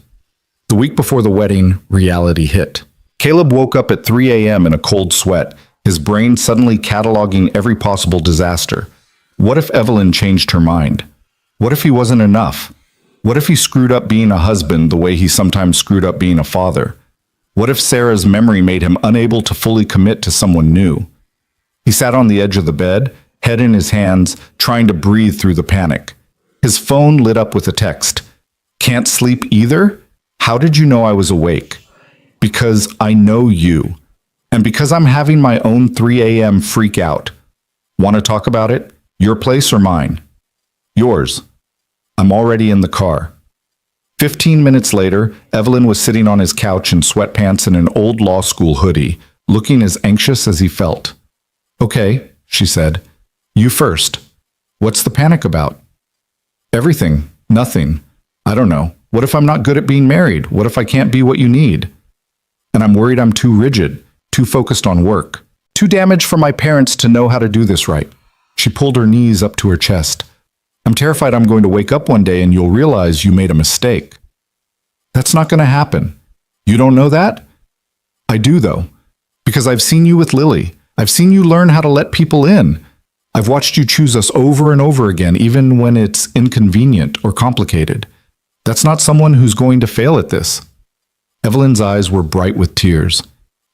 The week before the wedding, reality hit. Caleb woke up at 3 a.m. in a cold sweat, his brain suddenly cataloging every possible disaster. What if Evelyn changed her mind? What if he wasn't enough? What if he screwed up being a husband the way he sometimes screwed up being a father? What if Sarah's memory made him unable to fully commit to someone new? He sat on the edge of the bed, head in his hands, trying to breathe through the panic. His phone lit up with a text. Can't sleep either? How did you know I was awake? Because I know you. And because I'm having my own 3 a.m. freak out. Want to talk about it? Your place or mine? Yours. I'm already in the car. 15 minutes later, Evelyn was sitting on his couch in sweatpants and an old law school hoodie, looking as anxious as he felt. Okay, she said. You first. What's the panic about? Everything. Nothing. I don't know. What if I'm not good at being married? What if I can't be what you need? And I'm worried I'm too rigid, too focused on work, too damaged for my parents to know how to do this right. She pulled her knees up to her chest. I'm terrified I'm going to wake up one day and you'll realize you made a mistake. That's not going to happen. You don't know that? I do, though, because I've seen you with Lily. I've seen you learn how to let people in. I've watched you choose us over and over again, even when it's inconvenient or complicated. That's not someone who's going to fail at this. Evelyn's eyes were bright with tears.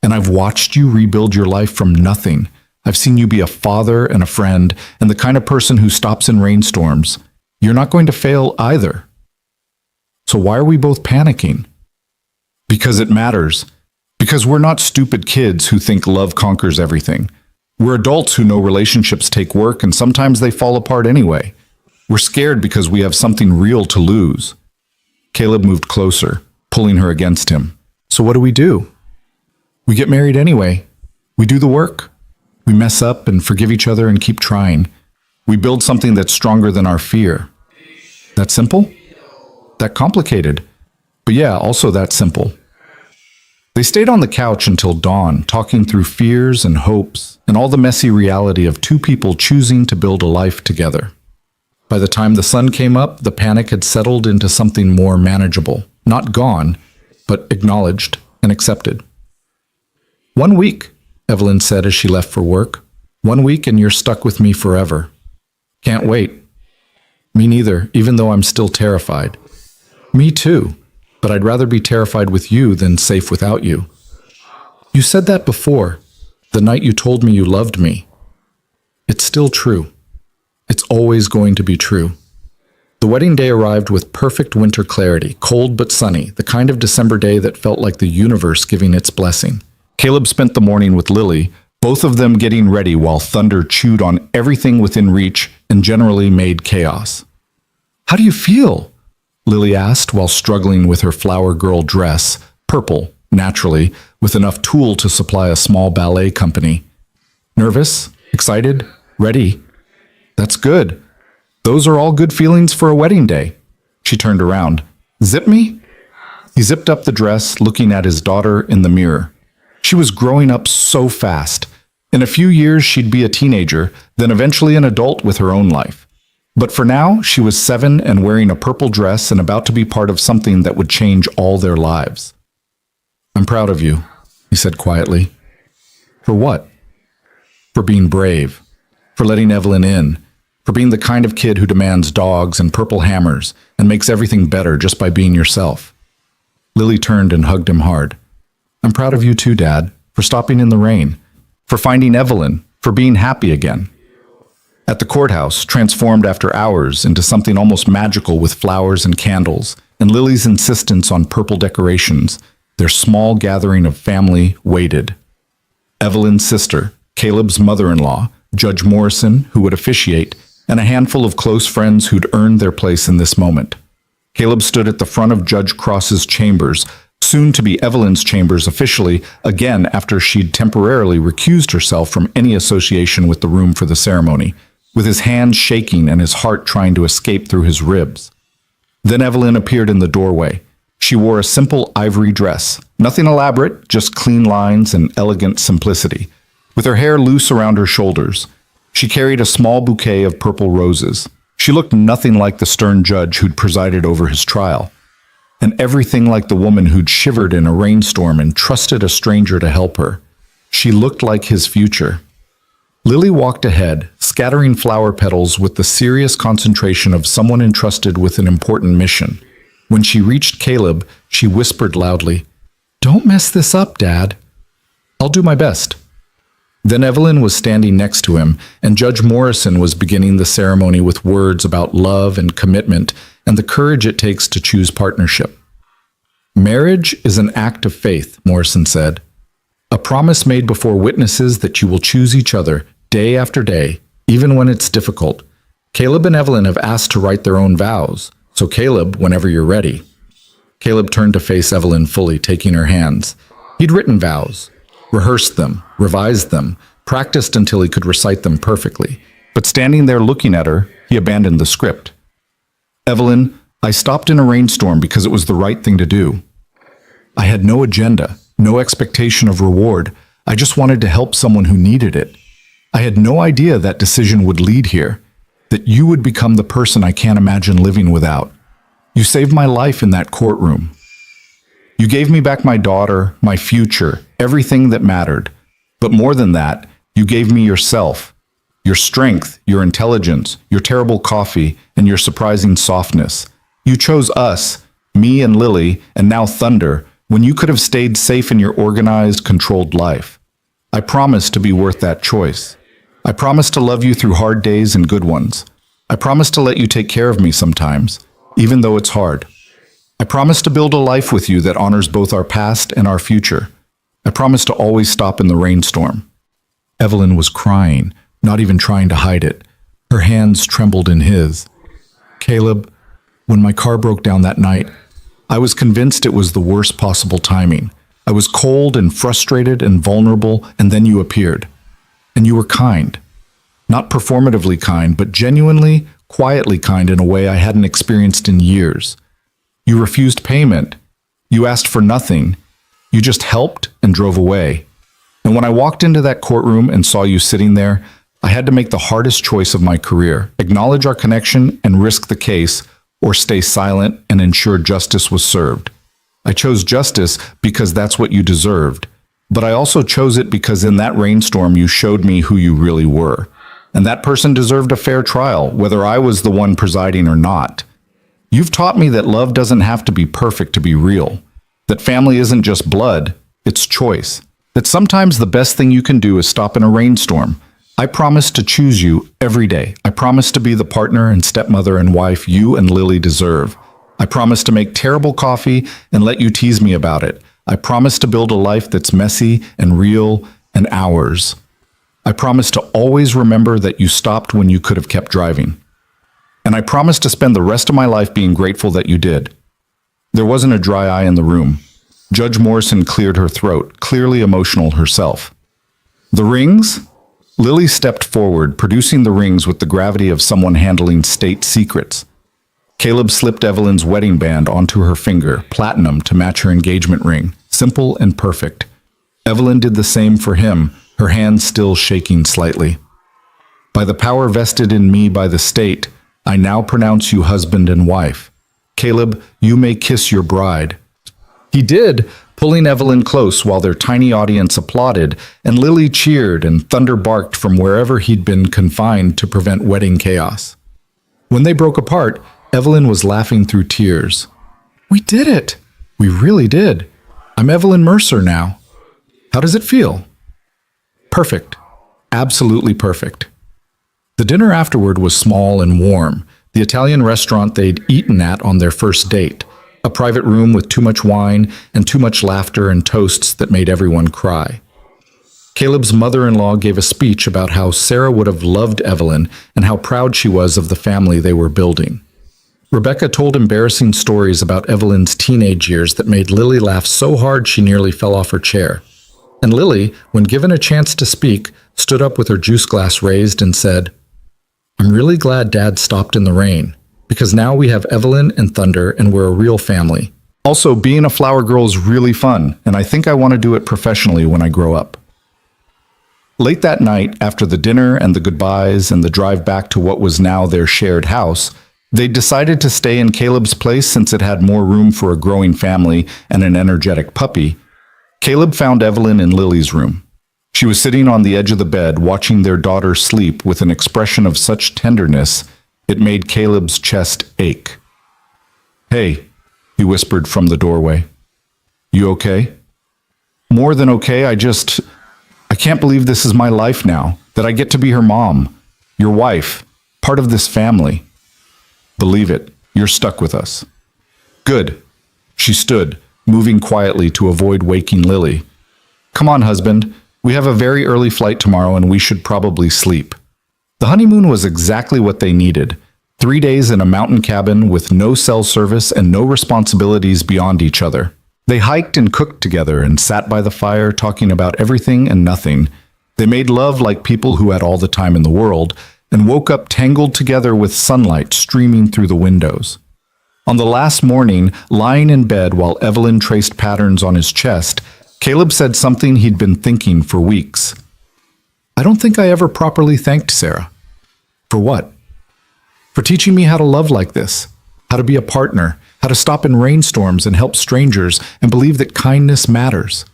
And I've watched you rebuild your life from nothing. I've seen you be a father and a friend and the kind of person who stops in rainstorms. You're not going to fail either. So why are we both panicking? Because it matters. Because we're not stupid kids who think love conquers everything. We're adults who know relationships take work and sometimes they fall apart anyway. We're scared because we have something real to lose. Caleb moved closer, pulling her against him. So what do? We get married anyway. We do the work. We mess up and forgive each other and keep trying. We build something that's stronger than our fear. That simple? That complicated. But yeah, also that simple. They stayed on the couch until dawn, talking through fears and hopes and all the messy reality of two people choosing to build a life together. By the time the sun came up, the panic had settled into something more manageable. Not gone, but acknowledged and accepted. 1 week, Evelyn said as she left for work. 1 week and you're stuck with me forever. Can't wait. Me neither, even though I'm still terrified. Me too, but I'd rather be terrified with you than safe without you. You said that before, the night you told me you loved me. It's still true. It's always going to be true. The wedding day arrived with perfect winter clarity, cold but sunny, the kind of December day that felt like the universe giving its blessing. Caleb spent the morning with Lily, both of them getting ready while thunder chewed on everything within reach and generally made chaos. How do you feel? Lily asked while struggling with her flower girl dress, purple, naturally, with enough tulle to supply a small ballet company. Nervous? Excited? Ready? That's good. Those are all good feelings for a wedding day. She turned around. Zip me? He zipped up the dress, looking at his daughter in the mirror. She was growing up so fast. In a few years, she'd be a teenager, then eventually an adult with her own life. But for now, she was 7 and wearing a purple dress and about to be part of something that would change all their lives. I'm proud of you, he said quietly. For what? For being brave. For letting Evelyn in. For being the kind of kid who demands dogs and purple hammers and makes everything better just by being yourself. Lily turned and hugged him hard. I'm proud of you too, Dad, for stopping in the rain, for finding Evelyn, for being happy again. At the courthouse, transformed after hours into something almost magical with flowers and candles, and Lily's insistence on purple decorations, their small gathering of family waited. Evelyn's sister, Caleb's mother-in-law, Judge Morrison, who would officiate, and a handful of close friends who'd earned their place in this moment. Caleb stood at the front of Judge Cross's chambers, soon to be Evelyn's chambers officially, again after she'd temporarily recused herself from any association with the room for the ceremony, with his hands shaking and his heart trying to escape through his ribs. Then Evelyn appeared in the doorway. She wore a simple ivory dress, nothing elaborate, just clean lines and elegant simplicity. With her hair loose around her shoulders, she carried a small bouquet of purple roses. She looked nothing like the stern judge who'd presided over his trial, and everything like the woman who'd shivered in a rainstorm and trusted a stranger to help her. She looked like his future. Lily walked ahead, scattering flower petals with the serious concentration of someone entrusted with an important mission. When she reached Caleb, she whispered loudly, "Don't mess this up, Dad." "I'll do my best." Then Evelyn was standing next to him, and Judge Morrison was beginning the ceremony with words about love and commitment and the courage it takes to choose partnership. "Marriage is an act of faith," Morrison said. A promise made before witnesses that you will choose each other day after day, even when it's difficult. Caleb and Evelyn have asked to write their own vows, so Caleb, whenever you're ready. Caleb turned to face Evelyn fully, taking her hands. He'd written vows, rehearsed them, revised them, practiced until he could recite them perfectly. But standing there looking at her, he abandoned the script. Evelyn, I stopped in a rainstorm because it was the right thing to do. I had no agenda, no expectation of reward. I just wanted to help someone who needed it. I had no idea that decision would lead here, that you would become the person I can't imagine living without. You saved my life in that courtroom. You gave me back my daughter, my future, everything that mattered. But more than that, you gave me yourself, your strength, your intelligence, your terrible coffee, and your surprising softness. You chose us, me and Lily, and now Thunder, when you could have stayed safe in your organized, controlled life. I promise to be worth that choice. I promise to love you through hard days and good ones. I promise to let you take care of me sometimes, even though it's hard. I promise to build a life with you that honors both our past and our future. I promise to always stop in the rainstorm. Evelyn was crying, not even trying to hide it. Her hands trembled in his. Caleb, when my car broke down that night, I was convinced it was the worst possible timing. I was cold and frustrated and vulnerable, and then you appeared. And you were kind. Not performatively kind, but genuinely, quietly kind in a way I hadn't experienced in years. You refused payment. You asked for nothing. You just helped and drove away. And when I walked into that courtroom and saw you sitting there, I had to make the hardest choice of my career, acknowledge our connection and risk the case, or stay silent and ensure justice was served. I chose justice because that's what you deserved, but I also chose it because in that rainstorm you showed me who you really were. And that person deserved a fair trial, whether I was the one presiding or not. You've taught me that love doesn't have to be perfect to be real, that family isn't just blood, it's choice, that sometimes the best thing you can do is stop in a rainstorm. I promise to choose you every day. I promise to be the partner and stepmother and wife you and Lily deserve. I promise to make terrible coffee and let you tease me about it. I promise to build a life that's messy and real and ours. I promise to always remember that you stopped when you could have kept driving. And I promise to spend the rest of my life being grateful that you did. There wasn't a dry eye in the room. Judge Morrison cleared her throat, clearly emotional herself. The rings? Lily stepped forward, producing the rings with the gravity of someone handling state secrets. Caleb slipped Evelyn's wedding band onto her finger, platinum to match her engagement ring, simple and perfect. Evelyn did the same for him, her hands still shaking slightly. By the power vested in me by the state, I now pronounce you husband and wife. Caleb, you may kiss your bride. He did, pulling Evelyn close while their tiny audience applauded, and Lily cheered and Thunder barked from wherever he'd been confined to prevent wedding chaos. When they broke apart, Evelyn was laughing through tears. We did it! We really did. I'm Evelyn Mercer now. How does it feel? Perfect. Absolutely perfect. The dinner afterward was small and warm, the Italian restaurant they'd eaten at on their first date. A private room with too much wine and too much laughter and toasts that made everyone cry. Caleb's mother-in-law gave a speech about how Sarah would have loved Evelyn and how proud she was of the family they were building. Rebecca told embarrassing stories about Evelyn's teenage years that made Lily laugh so hard she nearly fell off her chair. And Lily, when given a chance to speak, stood up with her juice glass raised and said, I'm really glad Dad stopped in the rain, because now we have Evelyn and Thunder and we're a real family. Also, being a flower girl is really fun, and I think I want to do it professionally when I grow up. Late that night, after the dinner and the goodbyes and the drive back to what was now their shared house, they decided to stay in Caleb's place since it had more room for a growing family and an energetic puppy. Caleb found Evelyn in Lily's room. She was sitting on the edge of the bed, watching their daughter sleep with an expression of such tenderness it made Caleb's chest ache. Hey, he whispered from the doorway. You okay? More than okay, I can't believe this is my life now, that I get to be her mom, your wife, part of this family. Believe it, you're stuck with us. Good. She stood, moving quietly to avoid waking Lily. Come on, husband. We have a very early flight tomorrow and we should probably sleep. The honeymoon was exactly what they needed. 3 days in a mountain cabin with no cell service and no responsibilities beyond each other. They hiked and cooked together and sat by the fire talking about everything and nothing. They made love like people who had all the time in the world and woke up tangled together with sunlight streaming through the windows. On the last morning, lying in bed while Evelyn traced patterns on his chest, Caleb said something he'd been thinking for weeks. I don't think I ever properly thanked Sarah. For what? For teaching me how to love like this, how to be a partner, how to stop in rainstorms and help strangers and believe that kindness matters.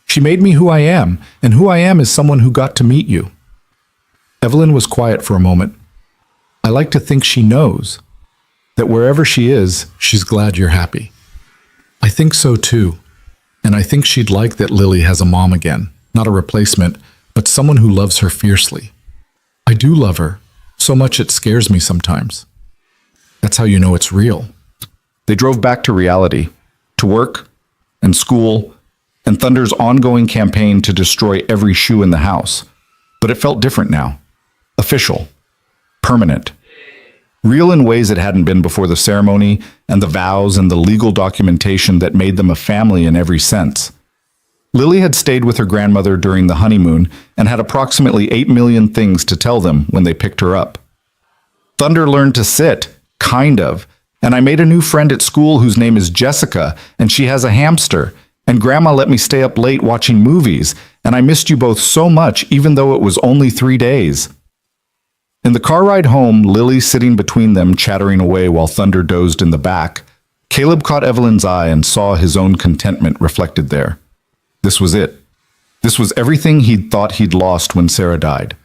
She made me who I am, and who I am is someone who got to meet you. Evelyn was quiet for a moment. I like to think she knows that wherever she is, she's glad you're happy. I think so too. And I think she'd like that Lily has a mom again, not a replacement, but someone who loves her fiercely. I do love her, so much it scares me sometimes. That's how you know it's real. They drove back to reality, to work and school, and Thunder's ongoing campaign to destroy every shoe in the house. But it felt different now. Official. Permanent. Real in ways it hadn't been before the ceremony and the vows and the legal documentation that made them a family in every sense. Lily had stayed with her grandmother during the honeymoon and had approximately 8 million things to tell them when they picked her up. Thunder learned to sit, kind of, and I made a new friend at school whose name is Jessica, and she has a hamster, and Grandma let me stay up late watching movies, and I missed you both so much even though it was only 3 days. In the car ride home, Lily sitting between them chattering away while Thunder dozed in the back, Caleb caught Evelyn's eye and saw his own contentment reflected there. This was it. This was everything he'd thought he'd lost when Sarah died.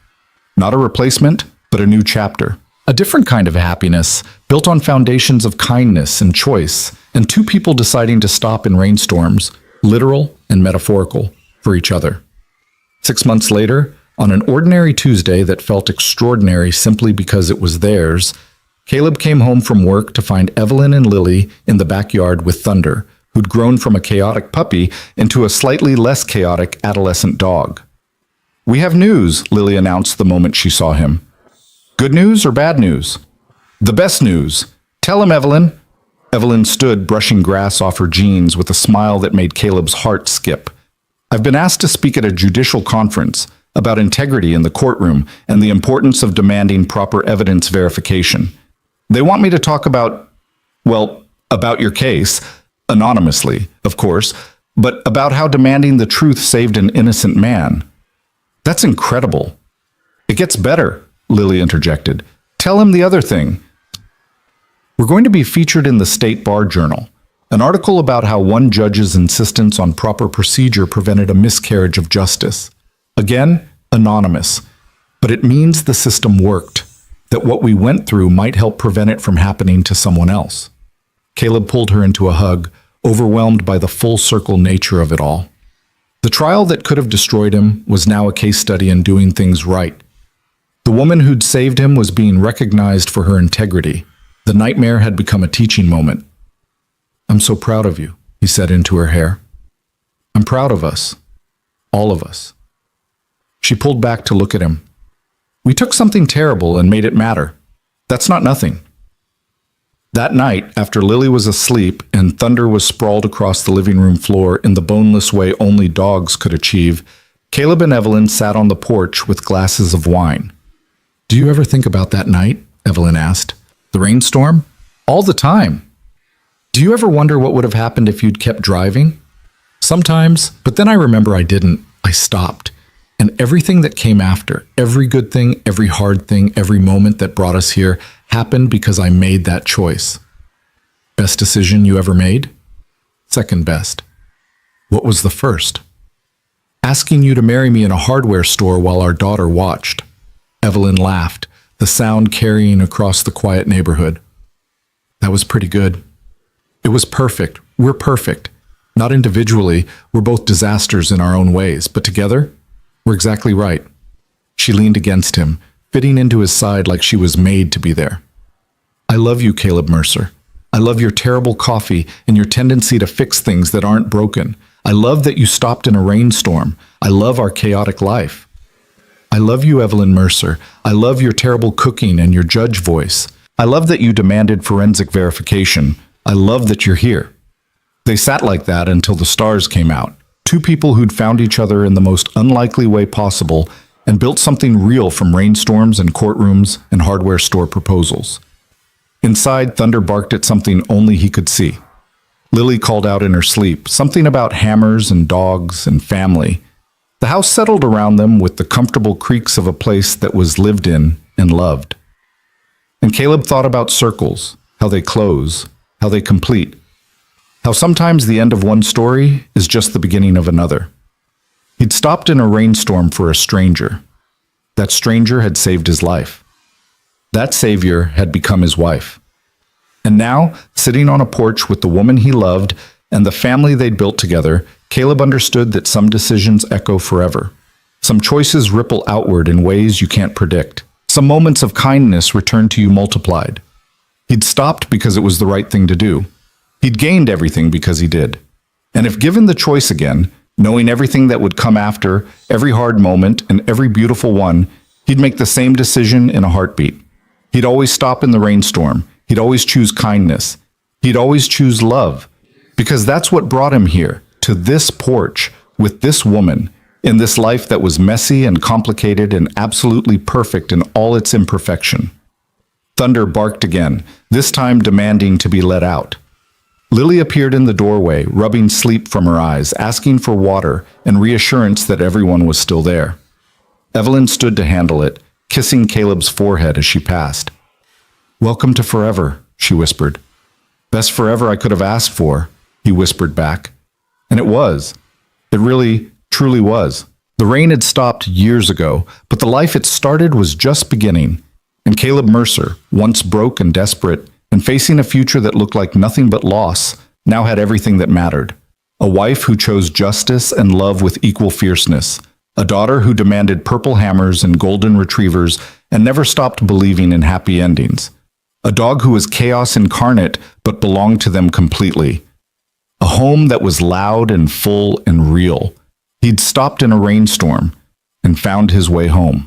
Not a replacement, but a new chapter. A different kind of happiness, built on foundations of kindness and choice, and two people deciding to stop in rainstorms, literal and metaphorical, for each other. 6 months later, on an ordinary Tuesday that felt extraordinary simply because it was theirs, Caleb came home from work to find Evelyn and Lily in the backyard with Thunder, who'd grown from a chaotic puppy into a slightly less chaotic adolescent dog. We have news, Lily announced the moment she saw him. Good news or bad news? The best news. Tell him, Evelyn. Evelyn stood brushing grass off her jeans with a smile that made Caleb's heart skip. I've been asked to speak at a judicial conference about integrity in the courtroom and the importance of demanding proper evidence verification. They want me to talk about your case, anonymously, of course, but about how demanding the truth saved an innocent man. That's incredible. It gets better, Lily interjected. Tell him the other thing. We're going to be featured in the State Bar Journal, an article about how one judge's insistence on proper procedure prevented a miscarriage of justice. Again, anonymous, but it means the system worked, that what we went through might help prevent it from happening to someone else. Caleb pulled her into a hug, overwhelmed by the full circle nature of it all. The trial that could have destroyed him was now a case study in doing things right. The woman who'd saved him was being recognized for her integrity. The nightmare had become a teaching moment. I'm so proud of you, he said into her hair. I'm proud of us. All of us. She pulled back to look at him. We took something terrible and made it matter. That's not nothing. That night, after Lily was asleep and Thunder was sprawled across the living room floor in the boneless way only dogs could achieve, Caleb and Evelyn sat on the porch with glasses of wine. Do you ever think about that night? Evelyn asked. The rainstorm? All the time. Do you ever wonder what would have happened if you'd kept driving? Sometimes, but then I remember I didn't. I stopped. And everything that came after, every good thing, every hard thing, every moment that brought us here happened because I made that choice. Best decision you ever made? Second best. What was the first? Asking you to marry me in a hardware store while our daughter watched. Evelyn laughed, the sound carrying across the quiet neighborhood. That was pretty good. It was perfect. We're perfect. Not individually, we're both disasters in our own ways, but together, we're exactly right. She leaned against him, fitting into his side like she was made to be there. I love you, Caleb Mercer. I love your terrible coffee and your tendency to fix things that aren't broken. I love that you stopped in a rainstorm. I love our chaotic life. I love you, Evelyn Mercer. I love your terrible cooking and your judge voice. I love that you demanded forensic verification. I love that you're here." They sat like that until the stars came out. Two people who'd found each other in the most unlikely way possible and built something real from rainstorms and courtrooms and hardware store proposals. Inside, Thunder barked at something only he could see. Lily called out in her sleep, something about hammers and dogs and family. The house settled around them with the comfortable creaks of a place that was lived in and loved. And Caleb thought about circles, how they close, how they complete, how sometimes the end of one story is just the beginning of another. He'd stopped in a rainstorm for a stranger. That stranger had saved his life. That savior had become his wife. And now, sitting on a porch with the woman he loved and the family they'd built together, Caleb understood that some decisions echo forever. Some choices ripple outward in ways you can't predict. Some moments of kindness return to you multiplied. He'd stopped because it was the right thing to do. He'd gained everything because he did. And if given the choice again, knowing everything that would come after, every hard moment and every beautiful one, he'd make the same decision in a heartbeat. He'd always stop in the rainstorm. He'd always choose kindness. He'd always choose love. Because that's what brought him here, to this porch, with this woman, in this life that was messy and complicated and absolutely perfect in all its imperfection. Thunder barked again, this time demanding to be let out. Lily appeared in the doorway, rubbing sleep from her eyes, asking for water and reassurance that everyone was still there. Evelyn stood to handle it, kissing Caleb's forehead as she passed. "Welcome to forever," she whispered. "Best forever I could have asked for," he whispered back. And it was. It really, truly was. The rain had stopped years ago, but the life it started was just beginning. And Caleb Mercer, once broke and desperate, and facing a future that looked like nothing but loss, now had everything that mattered. A wife who chose justice and love with equal fierceness. A daughter who demanded purple hammers and golden retrievers and never stopped believing in happy endings. A dog who was chaos incarnate but belonged to them completely. A home that was loud and full and real. He'd stopped in a rainstorm and found his way home.